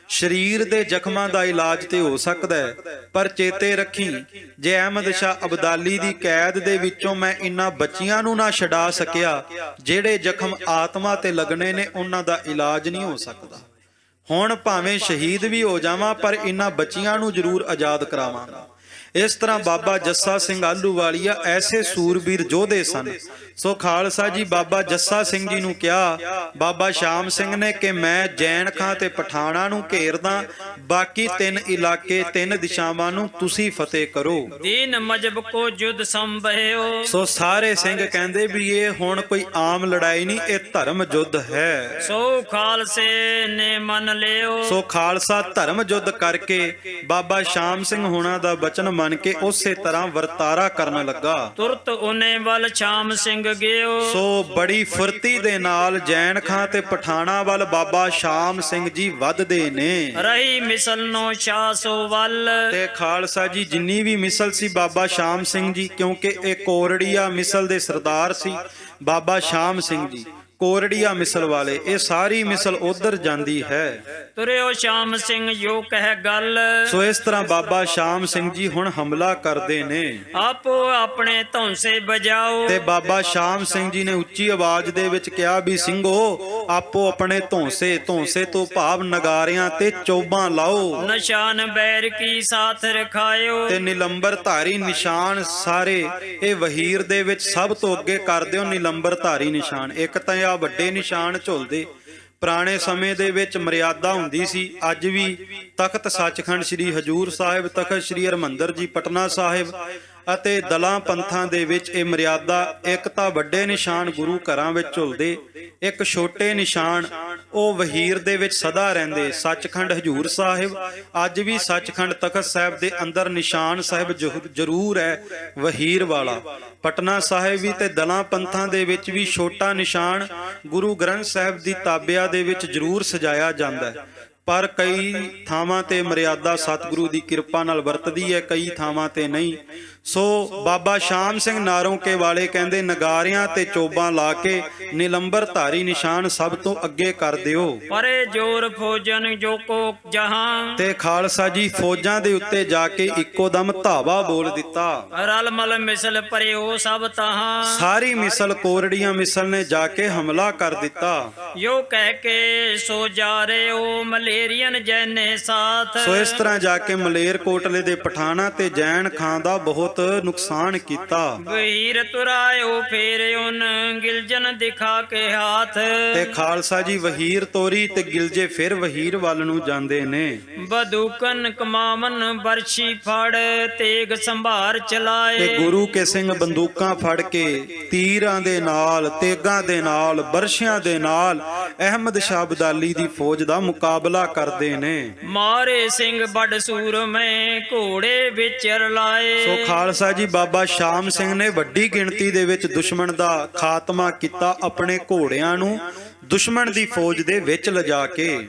ਸਰੀਰ ਦੇ ਜ਼ਖਮਾਂ ਦਾ ਇਲਾਜ ਤੇ ਹੋ ਸਕਦਾ ਹੈ, ਪਰ ਚੇਤੇ ਰੱਖੀ ਜੇ ਅਹਿਮਦ ਸ਼ਾਹ ਅਬਦਾਲੀ ਦੀ ਕੈਦ ਦੇ ਵਿੱਚੋਂ ਮੈਂ ਇਨ੍ਹਾਂ ਬੱਚਿਆਂ ਨੂੰ ਨਾ ਛਡਾ ਸਕਿਆ, ਜਿਹੜੇ ਜ਼ਖਮ ਆਤਮਾ ਤੇ ਲੱਗਣੇ ਨੇ, ਉਹਨਾਂ ਦਾ ਇਲਾਜ ਨਹੀਂ ਹੋ ਸਕਦਾ। ਹੁਣ ਭਾਵੇਂ ਸ਼ਹੀਦ ਵੀ ਹੋ ਜਾਵਾਂ, ਪਰ ਇਨ੍ਹਾਂ ਬੱਚਿਆਂ ਨੂੰ ਜ਼ਰੂਰ ਆਜ਼ਾਦ ਕਰਾਵਾਂਗਾ। ਇਸ ਤਰ੍ਹਾਂ ਬਾਬਾ ਜੱਸਾ ਸਿੰਘ ਆਹਲੂਵਾਲੀਆ ਐਸੇ ਸੂਰਬੀਰ ਯੋਧੇ ਸਨ। ਸੋ ਖਾਲਸਾ ਜੀ ਬਾਬਾ ਜੱਸਾ ਸਿੰਘ ਜੀ ਨੂੰ ਕਿਹਾ ਬਾਬਾ ਸ਼ਾਮ ਸਿੰਘ ਨੇ ਕਿ ਮੈਂ ਜੈਨ ਖਾਂ ਤੇ ਪਠਾਣਾ ਨੂੰ ਘੇਰਦਾ, ਬਾਕੀ 3 ਇਲਾਕੇ 3 ਦਿਸ਼ਾਵਾਂ ਨੂੰ ਤੁਸੀਂ ਫਤਿਹ ਕਰੋ। ਦੀਨ ਮਜਬ ਕੋ ਜੁਦ ਸੰਭਿਓ। ਸੋ ਸਾਰੇ ਸਿੰਘ ਕਹਿੰਦੇ ਵੀ ਇਹ ਹੁਣ ਕੋਈ ਆਮ ਲੜਾਈ ਨਹੀਂ, ਇਹ ਧਰਮ ਯੁੱਧ ਹੈ। ਸੋ ਖਾਲਸੇ ਨੇ ਮੰਨ ਲਿਓ। ਸੋ ਖਾਲਸਾ ਧਰਮ ਯੁੱਧ ਕਰਕੇ ਬਾਬਾ ਸ਼ਾਮ ਸਿੰਘ ਹੋਣਾ ਦਾ ਬਚਨ ਮੰਨ ਕੇ ਉਸੇ ਤਰ੍ਹਾਂ ਵਰਤਾਰਾ ਕਰਨ ਲੱਗਾ। ਤੁਰਤ ਉਹਨੇ ਵੱਲ ਸ਼ਾਮ ਸਿੰਘ ਗਿਓ। ਸੋ ਬੜੀ ਫੁਰਤੀ ਦੇ ਨਾਲ ਜੈਨ ਖਾਂ ਤੇ ਪਠਾਣਾ ਵੱਲ ਬਾਬਾ ਸ਼ਾਮ ਸਿੰਘ ਜੀ ਵੱਧਦੇ ਨੇ। ਰਹੀ ਮਿਸਲ ਨੋ ਸ਼ਾਸੋ ਵੱਲ। ਤੇ ਖਾਲਸਾ ਜੀ ਜਿੰਨੀ ਵੀ ਮਿਸਲ ਸੀ ਬਾਬਾ ਸ਼ਾਮ ਸਿੰਘ ਜੀ, ਕਿਉਂਕਿ ਇਹ ਕੋਰੜੀਆ ਮਿਸਲ ਦੇ ਸਰਦਾਰ ਸੀ ਬਾਬਾ ਸ਼ਾਮ ਸਿੰਘ ਜੀ, ਕੋਰੜੀਆ ਮਿਸਲ ਵਾਲੇ, ਇਹ ਸਾਰੀ ਮਿਸਲ ਉਧਰ ਜਾਂਦੀ ਹੈ। ਤੁਰਿਓ ਸ਼ਾਮ ਸਿੰਘ ਜੋ ਕਹਿ ਗੱਲ। ਸੋ ਇਸ ਤਰ੍ਹਾਂ ਬਾਬਾ ਸ਼ਾਮ ਸਿੰਘ ਜੀ ਹੁਣ ਹਮਲਾ ਕਰਦੇ ਨੇ। ਆਪੋ ਆਪਣੇ ਧੌਂਸੇ ਬਜਾਓ। ਤੇ ਬਾਬਾ ਸ਼ਾਮ ਸਿੰਘ ਜੀ ਨੇ ਉੱਚੀ ਆਵਾਜ਼ ਦੇ ਵਿੱਚ ਕਿਹਾ ਵੀ ਸਿੰਘੋ ਆਪੋ ਆਪਣੇ ਧੌਂਸੇ ਤੋਂ ਭਾਵ ਨਗਾਰਿਆਂ ਤੇ ਚੋਬਾਂ ਲਾਓ। ਨਿਸ਼ਾਨ ਬੈਰ ਕੀ ਸਾਥ ਰਖਾਇਓ। ਤੇ ਨਿਲੰਬਰ ਧਾਰੀ ਨਿਸ਼ਾਨ ਸਾਰੇ ਇਹ ਵਹੀਰ ਦੇ ਵਿੱਚ ਸਭ ਤੋਂ ਅੱਗੇ ਕਰ ਦਿਓ ਨਿਲੰਬਰ ਧਾਰੀ ਨਿਸ਼ਾਨ। ਇੱਕ ਤਾਂ ਆ ਵੱਡੇ ਨਿਸ਼ਾਨ ਝੁਲਦੇ, ਪੁਰਾਣੇ ਸਮੇਂ ਦੇ ਵਿੱਚ ਮਰਿਆਦਾ ਹੁੰਦੀ ਸੀ, ਅੱਜ ਵੀ ਤਖਤ ਸੱਚਖੰਡ ਸ੍ਰੀ ਹਜੂਰ ਸਾਹਿਬ, ਤਖਤ ਸ੍ਰੀ ਹਰਿਮੰਦਰ ਜੀ ਪਟਨਾ ਸਾਹਿਬ ਅਤੇ ਦਲਾਂ ਪੰਥਾਂ ਦੇ ਵਿੱਚ ਇਹ ਮਰਿਆਦਾ, ਇੱਕ ਤਾਂ ਵੱਡੇ ਨਿਸ਼ਾਨ ਗੁਰੂ ਘਰਾਂ ਵਿੱਚ ਝੁਲਦੇ, ਇੱਕ ਛੋਟੇ ਨਿਸ਼ਾਨ ਉਹ ਵਹੀਰ ਦੇ ਵਿੱਚ ਸਦਾ ਰਹਿੰਦੇ। ਸੱਚਖੰਡ ਹਜੂਰ ਸਾਹਿਬ ਅੱਜ ਵੀ ਸੱਚਖੰਡ ਤਖਤ ਸਾਹਿਬ ਦੇ ਅੰਦਰ ਨਿਸ਼ਾਨ ਸਾਹਿਬ ਜ਼ਰੂਰ ਹੈ ਵਹੀਰ ਵਾਲਾ। ਪਟਨਾ ਸਾਹਿਬ ਵੀ ਤੇ ਦਲਾਂ ਪੰਥਾਂ ਦੇ ਵਿੱਚ ਵੀ ਛੋਟਾ ਨਿਸ਼ਾਨ ਗੁਰੂ ਗ੍ਰੰਥ ਸਾਹਿਬ ਦੀ ਤਾਬਿਆ ਦੇ ਵਿੱਚ ਜ਼ਰੂਰ ਸਜਾਇਆ ਜਾਂਦਾ ਹੈ, ਪਰ ਕਈ ਥਾਵਾਂ ਤੇ ਮਰਿਆਦਾ ਸਤਿਗੁਰੂ ਦੀ ਕਿਰਪਾ ਨਾਲ ਵਰਤਦੀ ਹੈ, ਕਈ ਥਾਵਾਂ ਤੇ ਨਹੀਂ। ਸੋ ਬਾਬਾ ਸ਼ਾਮ ਸਿੰਘ ਨਾਰੋਂਕੇ ਵਾਲੇ ਕਹਿੰਦੇ ਨਗਾਰਿਆਂ ਤੇ ਚੋਬਾਂ ਲਾ ਕੇ ਨਿਲੰਬਰ ਧਾਰੀ ਨਿਸ਼ਾਨ ਸਭ ਤੋਂ ਅੱਗੇ ਕਰ ਦਿਓ। ਪਰੇ ਜੋਰ ਫੌਜਨ ਜੋ ਕੋ ਜਹਾਂ। ਤੇ ਖਾਲਸਾ ਜੀ ਫੌਜਾਂ ਦੇ ਉੱਤੇ ਜਾ ਕੇ ਇੱਕੋ ਦਮ ਧਾਵਾ ਬੋਲ ਦਿੱਤਾ। ਰਲ ਮਲ ਮਿਸਲ ਪਰਿਓ ਸਭ ਤਹਾਂ। ਸਾਰੀ ਮਿਸਲ ਕੋਰੜੀਆਂ ਮਿਸਲ ਨੇ ਜਾ ਕੇ ਹਮਲਾ ਕਰ ਦਿੱਤਾ। ਯੋ ਕਹਿ ਕੇ ਸੋ ਜਾ ਰਿਓ ਮਲੇਰੀਅਨ ਜੈਨੇ ਸਾਥ। ਸੋ ਇਸ ਤਰ੍ਹਾਂ ਜਾ ਕੇ ਮਲੇਰ ਕੋਟਲੇ ਦੇ ਪਠਾਣਾ ਤੇ ਜੈਨ ਖਾਂ ਦਾ ਬਹੁਤ ਨੁਕਸਾਨ ਕੀਤਾ। ਵਹੀਰ ਤੁਰਾਇਓ ਫੇਰ ਉਨ ਗਿਲਜਨ ਦਿਖਾ ਕੇ ਹਾਥ। ਤੇ ਖਾਲਸਾ ਜੀ ਵਹੀਰ ਤੋਰੀ ਤੇ ਗਿਲਜੇ ਫਿਰ ਵਹੀਰ ਵੱਲ ਨੂੰ ਜਾਂਦੇ ਨੇ। ਬਦੂਕਨ ਕਮਾਵਨ ਬਰਛੀ ਫੜ ਤੇਗ ਸੰਭਾਰ ਚਲਾਏ। ਤੇ ਗੁਰੂ ਕੇ ਸਿੰਘ ਬੰਦੂਕਾਂ ਫੜ ਕੇ ਤੀਰਾਂ ਦੇ ਨਾਲ, ਤੇਗਾਂ ਦੇ ਨਾਲ, ਬਰਛੀਆਂ ਦੇ ਨਾਲ ਅਹਿਮਦ ਸ਼ਾਹ ਅਬਦਾਲੀ ਦੀ ਫੌਜ ਦਾ ਮੁਕਾਬਲਾ ਕਰਦੇ ਨੇ। ਮਾਰੇ ਸਿੰਘ ਬੜ ਸੂਰਮੇ ਘੋੜੇ ਵਿੱਚ ਰਲਾਏ। ਸੋ ਖਾਲਸਾ ਜੀ ਬਾਬਾ ਸ਼ਾਮ ਸਿੰਘ ਨੇ ਵੱਡੀ ਗਿਣਤੀ ਦੇ ਵਿੱਚ ਦੁਸ਼ਮਣ ਦਾ ਖਾਤਮਾ ਕੀਤਾ, ਆਪਣੇ ਘੋੜਿਆਂ ਨੂੰ ਦੁਸ਼ਮਣ ਦੀ ਫੌਜ ਦੇ ਵਿੱਚ ਲਿਜਾ ਕੇ।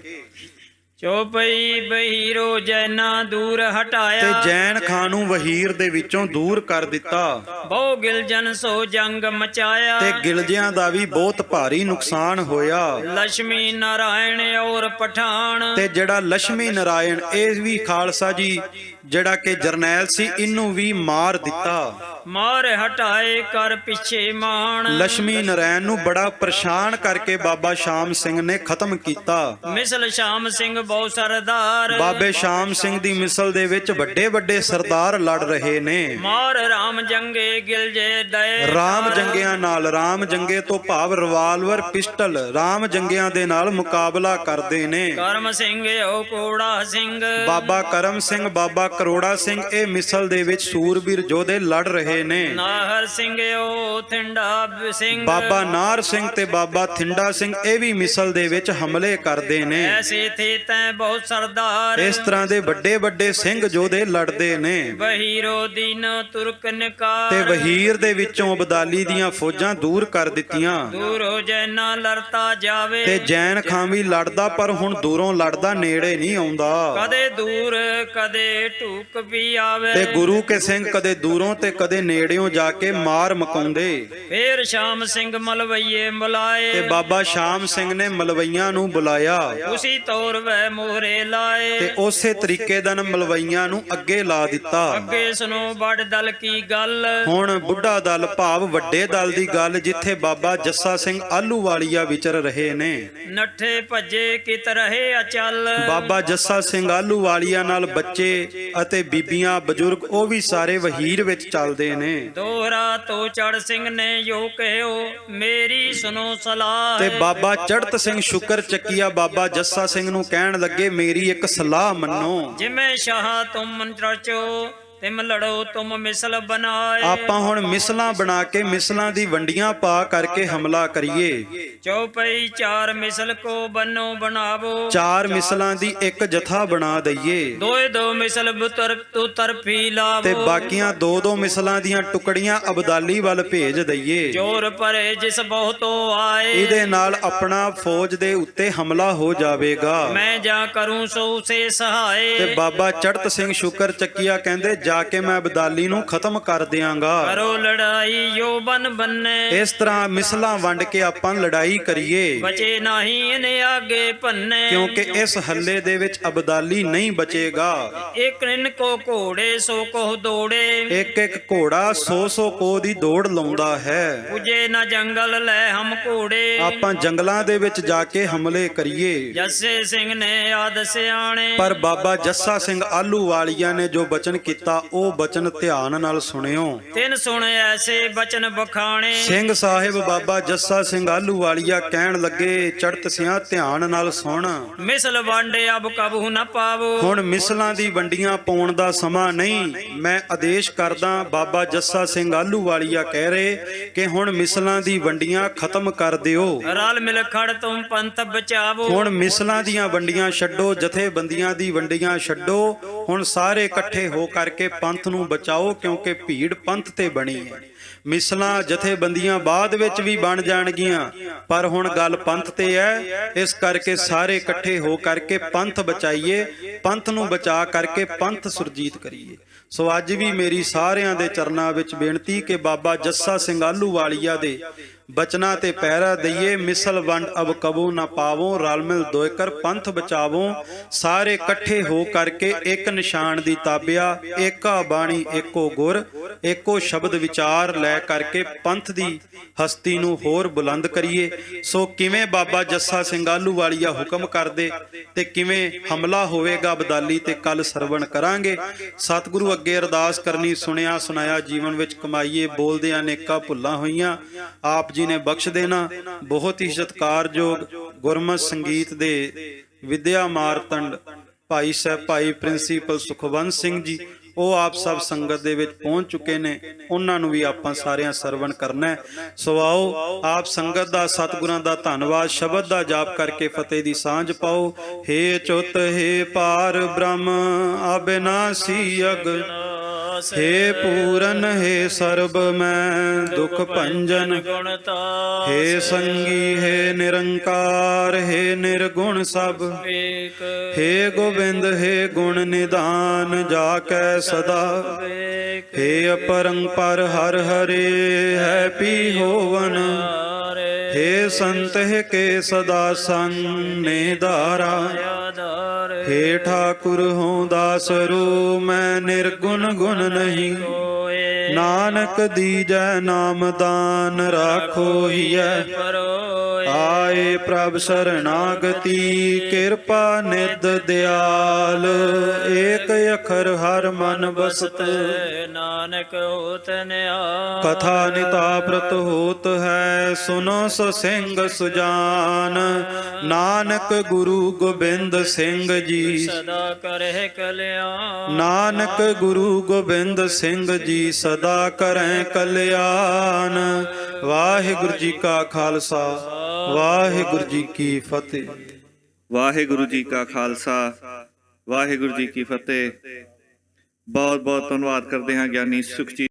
ਚੋਪਈ ਬਹੀਰੋ ਜੈਨਾ ਦੂਰ ਹਟਾਇਆ। ਤੇ ਜੈਨ ਖਾਂ ਨੂੰ ਵਹੀਰ ਦੇ ਵਿੱਚੋਂ ਦੂਰ ਕਰ ਦਿੱਤਾ। ਬਹੁ ਗਿਲਜਨ ਸੋ ਜੰਗ ਮਚਾਇਆ। ਤੇ ਗਿਲਜਿਆਂ ਦਾ ਵੀ ਬਹੁਤ ਭਾਰੀ ਨੁਕਸਾਨ ਹੋਇਆ। ਲక్ష్ਮੀ ਨਾਰਾਇਣ ਔਰ ਪਠਾਨ। ਤੇ ਜਿਹੜਾ ਲక్ష్ਮੀ ਨਾਰਾਇਣ ਇਹ ਵੀ ਖਾਲਸਾ ਜੀ ਜਿਹੜਾ ਕਿ ਜਰਨੈਲ ਸੀ, ਇਹਨੂੰ ਵੀ ਮਾਰ ਦਿੱਤਾ। ਮਾਰ ਹਟਾਏ ਕਰ ਪਿੱਛੇ ਮਾਣ। ਲక్ష్ਮੀ ਨਾਰਾਇਣ ਨੂੰ ਬੜਾ ਪਰੇਸ਼ਾਨ ਕਰਕੇ ਬਾਬਾ ਸ਼ਾਮ ਸਿੰਘ ਨੇ ਖਤਮ ਕੀਤਾ। ਮਿਸਲ ਸ਼ਾਮ ਸਿੰਘ ਬਹੁ ਸਰਦਾਰ। ਬਾਬੇ ਸ਼ਾਮ ਸਿੰਘ ਦੀ ਮਿਸਲ ਦੇ ਵਿੱਚ ਵੱਡੇ ਵੱਡੇ ਸਰਦਾਰ ਲੜ ਰਹੇ ਨੇ। ਮਾਰ ਰਾਮ ਜੰਗੇ ਗਿਲਜੇ ਦਏ। ਰਾਮ ਜੰਗਿਆਂ ਨਾਲ, ਰਾਮ ਜੰਗੇ ਤੋਂ ਭਾਵ ਰਿਵਾਲਵਰ, ਪਿਸਟਲ, ਰਾਮ ਜੰਗਿਆਂ ਦੇ ਨਾਲ ਮੁਕਾਬਲਾ ਕਰਦੇ ਨੇ। ਕਰਮ ਸਿੰਘ ਓ ਕੋੜਾ ਸਿੰਘ। ਬਾਬਾ ਕਰਮ ਸਿੰਘ, ਬਾਬਾ ਕਰੋੜਾ ਸਿੰਘ ਇਹ ਮਿਸਲ ਦੇ ਵਿੱਚ ਸੂਰਬੀਰ ਯੋਧੇ ਲੜ ਰਹੇ ਰਹੇ ਨੇ। ਨਾਹਰ ਸਿੰਘ ਓ ਥਿੰਡਾ ਸਿੰਘ, ਬਾਬਾ ਨਾਹਰ ਸਿੰਘ ਤੇ ਬਾਬਾ ਥਿੰਡਾ ਸਿੰਘ ਇਹ ਵੀ ਮਿਸਲ ਦੇ ਵਿੱਚ ਹਮਲੇ ਕਰਦੇ ਨੇ। ਐਸੇ ਥੇ ਤੈ ਬਹੁਤ ਸਰਦਾਰ, ਇਸ ਤਰ੍ਹਾਂ ਦੇ ਵੱਡੇ ਵੱਡੇ ਸਿੰਘ ਯੋਧੇ ਲੜਦੇ ਨੇ ਵਹੀਰੋ ਦੀਨ ਤੁਰਕ ਨਿਕਾਰ, ਤੇ ਵਹੀਰ ਦੇ ਵਿੱਚੋਂ ਅਬਦਾਲੀ ਦੀਆਂ ਫੌਜਾਂ ਦੂਰ ਕਰ ਦਿੱਤੀਆਂ। ਦੂਰ ਹੋ ਜੈਨਾ ਲੜਤਾ ਜਾਵੇ, ਤੇ ਜੈਨ ਖਾਂ ਵੀ ਲੜਦਾ ਪਰ ਹੁਣ ਦੂਰੋਂ ਲੜਦਾ, ਨੇੜੇ ਨਹੀਂ ਆਉਂਦਾ। ਕਦੇ ਦੂਰ ਕਦੇ ਢੂਕ ਵੀ ਆਵੇ, ਤੇ ਗੁਰੂ ਕੇ ਸਿੰਘ ਕਦੇ ਦੂਰੋਂ ਤੇ ਕਦੇ ਨੇੜਿਓਂ ਜਾ ਕੇ ਮਾਰ ਮਕਾਉਂਦੇ। ਫੇਰ ਸ਼ਾਮ ਸਿੰਘ ਮਲਵਈਏ ਬੁਲਾਏ, ਤੇ ਬਾਬਾ ਸ਼ਾਮ ਸਿੰਘ ਨੇ ਮਲਵਈਆਂ ਨੂੰ ਬੁਲਾਇਆ ਉਸੀ ਤੌਰ ਵੈ ਮੋਹਰੇ ਲਾਏ, ਤੇ ਉਸੇ ਤਰੀਕੇ ਨਾਲ ਮਲਵਈਆਂ ਨੂੰ ਅੱਗੇ ਲਾ ਦਿੱਤਾ। ਅੱਗੇ ਸੁਨੋ ਬੜ ਦਲ ਕੀ ਗੱਲ, ਹੁਣ ਬੁੱਢਾ ਦਲ ਭਾਵ ਵੱਡੇ ਦਲ ਦੀ ਗੱਲ, ਜਿੱਥੇ ਬਾਬਾ ਜੱਸਾ ਸਿੰਘ ਆਹਲੂਵਾਲੀਆ ਵਿਚਰ ਰਹੇ ਨੇ। ਨੱਠੇ ਭੱਜੇ ਕਿਤ ਰਹੇ ਅਚਲ, ਬਾਬਾ ਜੱਸਾ ਸਿੰਘ ਆਹਲੂਵਾਲੀਆ ਨਾਲ ਬੱਚੇ ਅਤੇ ਬੀਬੀਆਂ ਬਜ਼ੁਰਗ ਉਹ ਵੀ ਸਾਰੇ ਵਹੀਰ ਵਿੱਚ ਚੱਲਦੇ ਨੇ। ਦੋਹਰਾ ਤੋਂ ਚੜ ਸਿੰਘ ਨੇ ਜੋ ਕਹਿਓ ਮੇਰੀ ਸੁਨੋ ਸਲਾਹ, ਤੇ ਬਾਬਾ ਚੜਤ ਸਿੰਘ ਸ਼ੁਕਰ ਚੱਕੀਆ ਬਾਬਾ ਜੱਸਾ ਸਿੰਘ ਨੂੰ ਕਹਿਣ ਲੱਗੇ ਮੇਰੀ ਇੱਕ ਸਲਾਹ ਮੰਨੋ। ਜਿਵੇਂ ਸ਼ਾਹ ਤੁਮ ਰਚੋ ਤਿਮ ਲੜੋ ਤੁਮ ਮਿਸਲ ਬਣਾਏ, ਆਪਾਂ ਹੁਣ ਮਿਸਲਾਂ ਬਣਾ ਕੇ ਮਿਸਲਾਂ ਦੀ ਵੰਡੀਆਂ ਪਾ ਕਰਕੇ ਹਮਲਾ ਕਰੀਏ। ਚੌਪਈ ਚਾਰ ਮਿਸਲ ਕੋ ਬੰਨੋ ਬਣਾਵੋ, ਚਾਰ ਮਿਸਲਾਂ ਦੀ ਇੱਕ ਜਥਾ ਬਣਾ ਦਈਏ ਦੋਏ ਦੋ ਮਿਸਲ ਬੁਤਰ ਤੂ ਤਰਫੀ ਲਾਵੋ, ਤੇ ਬਾਕੀਆਂ ਦੋ ਦੋ ਮਿਸਲਾਂ ਦੀਆਂ ਟੁਕੜੀਆਂ ਅਬਦਾਲੀ ਵੱਲ ਭੇਜ ਦਈਏ। ਜੋਰ ਭਰੇ ਜਿਸ ਬਹੁਤੋ ਆਏ, ਇਹਦੇ ਨਾਲ ਆਪਣਾ ਫੌਜ ਦੇ ਉੱਤੇ ਹਮਲਾ ਹੋ ਜਾਵੇਗਾ। ਮੈਂ ਜਾ ਕਰੂੰ ਸੋ ਸੇ ਸਹਾਏ, ਤੇ ਬਾਬਾ ਚੜਤ ਸਿੰਘ ਸ਼ੁਕਰ ਚੱਕੀਆ ਕਹਿੰਦੇ ਜਾ ਕੇ ਮੈਂ ਅਬਦਾਲੀ ਨੂੰ ਖਤਮ ਕਰ ਦਿਆਂਗਾ। ਕਰੋ ਲੜਾਈ ਜੋ ਬਨ ਬੰਨੇ, ਇਸ ਤਰ੍ਹਾਂ ਮਿਸਲਾਂ ਵੰਡ ਕੇ ਆਪਾਂ ਲੜਾਈ ਕਰੀਏ, ਬਚੇ ਨਹੀਂ ਇਹਨੇ ਆਗੇ ਭੰਨੇ, ਕਿਉਂਕਿ ਇਸ ਹੱਲੇ ਦੇ ਵਿੱਚ ਅਬਦਾਲੀ ਨਹੀਂ ਬਚੇਗਾ। ਇੱਕ ਨਿਨ ਕੋ ਘੋੜੇ ਸੋ ਕੋ ਦੌੜੇ, ਇੱਕ ਇੱਕ ਘੋੜਾ 100 ਕੋ ਦੀ ਦੌੜ ਲਾਉਂਦਾ ਹੈ। ਪੁਜੇ ਨਾ ਜੰਗਲ ਲੈ ਹਮ ਘੋੜੇ, ਆਪਾਂ ਜੰਗਲਾਂ ਦੇ ਵਿੱਚ ਜਾ ਕੇ ਹਮਲੇ ਕਰੀਏ। ਜੱਸੇ ਸਿੰਘ ਨੇ ਆਦ ਸਿਆਣੇ, ਪਰ ਬਾਬਾ ਜੱਸਾ ਸਿੰਘ ਆਹਲੂਵਾਲੀਆ ਨੇ ਜੋ ਬਚਨ ਕੀਤਾ ਉਹ ਬਚਨ ਧਿਆਨ ਨਾਲ ਸੁਣਿਓ। ਤਿੰਨ ਸੁਣੇ ਐਸੇ ਬਚਨ ਬਖਾਣੇ, ਸਿੰਘ ਸਾਹਿਬ ਬਾਬਾ ਜੱਸਾ ਸਿੰਘ ਆਹਲੂਵਾਲੀਆ ਕਹਿਣ ਲੱਗੇ ਚੜਤ ਸਿਆਂ ਧਿਆਨ ਨਾਲ ਸੁਣ। ਮਿਸਲ ਵਾਂਡੇ ਅਬ ਕਬੂ ਨਾ ਪਾਵੋ, ਹੁਣ ਮਿਸਲਾਂ ਦੀ ਵੰਡੀਆਂ ਪਾਉਣ ਦਾ ਸਮਾਂ ਨਹੀਂ। ਮੈਂ ਆਦੇਸ਼ ਕਰਦਾ, ਬਾਬਾ ਜੱਸਾ ਸਿੰਘ ਆਹਲੂਵਾਲੀਆ ਕਹਿ ਰਹੇ ਕਿ ਹੁਣ ਮਿਸਲਾਂ ਦੀ ਵੰਡੀਆਂ ਖਤਮ ਕਰ ਦਿਓ। ਰਲ ਮਿਲ ਖੜ ਤੁਮ ਪੰਥ ਬਚਾਵੋ, ਹੁਣ ਮਿਸਲਾਂ ਦੀਆਂ ਵੰਡੀਆਂ ਛੱਡੋ, ਜਥੇਬੰਦੀਆਂ ਦੀ ਵੰਡੀਆਂ ਛੱਡੋ, ਹੁਣ ਸਾਰੇ ਇਕੱਠੇ ਹੋ ਕਰਕੇ ਪੰਥ ਨੂੰ ਬਚਾਓ, ਕਿਉਂਕਿ ਭੀੜ ਪੰਥ ਤੇ ਬਣੀ ਹੈ। ਮਿਸਲਾਂ ਜਥੇਬੰਦੀਆਂ ਬਾਅਦ ਵਿੱਚ ਵੀ ਬਣ ਜਾਣਗੀਆਂ, ਪਰ ਹੁਣ ਗੱਲ ਪੰਥ ਤੇ ਹੈ। ਇਸ ਕਰਕੇ ਸਾਰੇ ਇਕੱਠੇ ਹੋ ਕਰਕੇ ਪੰਥ ਬਚਾਈਏ, ਪੰਥ ਨੂੰ ਬਚਾ ਕਰਕੇ ਪੰਥ ਸੁਰਜੀਤ ਕਰੀਏ। ਸੋ ਅੱਜ ਵੀ ਮੇਰੀ ਸਾਰਿਆਂ ਦੇ ਚਰਨਾਂ ਵਿੱਚ ਬੇਨਤੀ ਕਿ ਬਾਬਾ ਜੱਸਾ ਸਿੰਘ ਆਹਲੂਵਾਲੀਆ ਦੇ ਬਚਨਾ ਤੇ ਪਹਿਰਾ ਦਈਏ। ਮਿਸਲ ਵੰਡ ਅਬ ਕਬੂ ਨਾ ਪਾਵੋ, ਰਲ ਮਿਲ ਦੋਇ ਕਰ ਪੰਥ ਬਚਾਵੋ। ਸਾਰੇ ਇਕੱਠੇ ਹੋ ਕਰਕੇ ਇੱਕ ਨਿਸ਼ਾਨ ਦੀ ਤਾਬਿਆ, ਏਕਾ ਬਾਣੀ ਏਕੋ ਗੁਰ, ਏਕੋ ਸ਼ਬਦ ਵਿਚਾਰ ਲੈ ਕਰਕੇ ਪੰਥ ਦੀ ਹਸਤੀ ਨੂੰ ਹੋਰ ਬੁਲੰਦ ਕਰੀਏ। ਸੋ ਕਿਵੇਂ ਬਾਬਾ ਜੱਸਾ ਸਿੰਘ ਆਹਲੂਵਾਲੀਆ ਹੁਕਮ ਕਰਦੇ ਤੇ ਕਿਵੇਂ ਹਮਲਾ ਹੋਵੇਗਾ ਅਬਦਾਲੀ ਤੇ ਕੱਲ ਸਰਵਣ ਕਰਾਂਗੇ। ਸਤਿਗੁਰੂ ਅੱਗੇ ਅਰਦਾਸ ਕਰਨੀ, ਸੁਣਿਆ ਸੁਣਾਇਆ ਜੀਵਨ ਵਿੱਚ ਕਮਾਈਏ। ਬੋਲਦਿਆਂ ਅਨੇਕਾਂ ਭੁੱਲਾਂ ਹੋਈਆਂ, ਆਪ ਜੀ ਨੇ ਬਖਸ਼ ਦੇਣਾ। ਬਹੁਤ ਹੀ ਸਤਿਕਾਰਯੋਗ ਗੁਰਮਤਿ ਸੰਗੀਤ ਦੇ ਵਿਦਿਆ ਮਾਰਤੰਡ ਭਾਈ ਸਾਹਿਬ ਭਾਈ ਪ੍ਰਿੰਸੀਪਲ ਸੁਖਵੰਤ ਸਿੰਘ ਜੀ, ਉਹ ਆਪ ਸਭ ਸੰਗਤ ਦੇ ਵਿੱਚ ਪਹੁੰਚ ਚੁੱਕੇ ਨੇ। ਉਹਨਾਂ ਨੂੰ ਵੀ ਆਪਾਂ ਸਾਰਿਆਂ ਸਰਵਣ ਕਰਨਾ ਹੈ। ਸੋ ਆਓ ਆਪ ਸੰਗਤ ਦਾ ਸਤਿਗੁਰਾਂ ਦਾ ਧੰਨਵਾਦ ਸ਼ਬਦ ਦਾ ਜਾਪ ਕਰਕੇ ਫਤਿਹ ਦੀ ਸਾਂਝ ਪਾਓ। ਹੇ ਚੁੱਤ ਹੇ ਪਾਰ ਬ੍ਰਹਮ ਅਬਿਨਾਸੀ ਅਗ, हे पूरन हे सर्ब मैं दुख भंजन, हे संगी हे निरंकार हे निर्गुण सब, हे गोविंद हे गुण निधान जाकै सदा, हे अपरंपर हर हरे है पी होवन, हे संत के सदा संग ने धारा, हे ठाकुर हो दास रू मैं निर्गुण गुण नहीं, नानक दीजै नाम दान राखो हिय, ਪਾਏ ਪ੍ਰਭ ਸਰਨਾਗਤੀ ਕਿਰਪਾ ਨਿਧ ਦਿਆਲ ਏਕ ਅਖਰ ਹਰ ਮਨ ਬਸਤ ਨਾਨਕ ਹੋਤ ਨਿਆਲ ਕਥਾ ਨਿਤਾਪ੍ਰਤ ਹੋਤ ਹੈ ਸੁਨੋ ਸੋ ਸਿੰਘ ਸੁਜਾਨ ਨਾਨਕ ਗੁਰੂ ਗੋਬਿੰਦ ਸਿੰਘ ਜੀ ਸਦਾ ਕਰਹਿ ਕਲਿਆਣ ਨਾਨਕ ਗੁਰੂ ਗੋਬਿੰਦ ਸਿੰਘ ਜੀ ਸਦਾ ਕਰੈ ਕਲਿਆਣ ਵਾਹਿਗੁਰੂ ਜੀ ਕਾ ਖਾਲਸਾ ਵਾਹਿਗੁਰੂ ਜੀ ਕੀ ਫਤਿਹ। ਵਾਹਿਗੁਰੂ ਜੀ ਕਾ ਖਾਲਸਾ ਵਾਹਿਗੁਰੂ ਜੀ ਕੀ ਫਤਿਹ। ਬਹੁਤ ਬਹੁਤ ਧੰਨਵਾਦ ਕਰਦੇ ਹਾਂ ਗਿਆਨੀ ਸੁਖਜੀਤ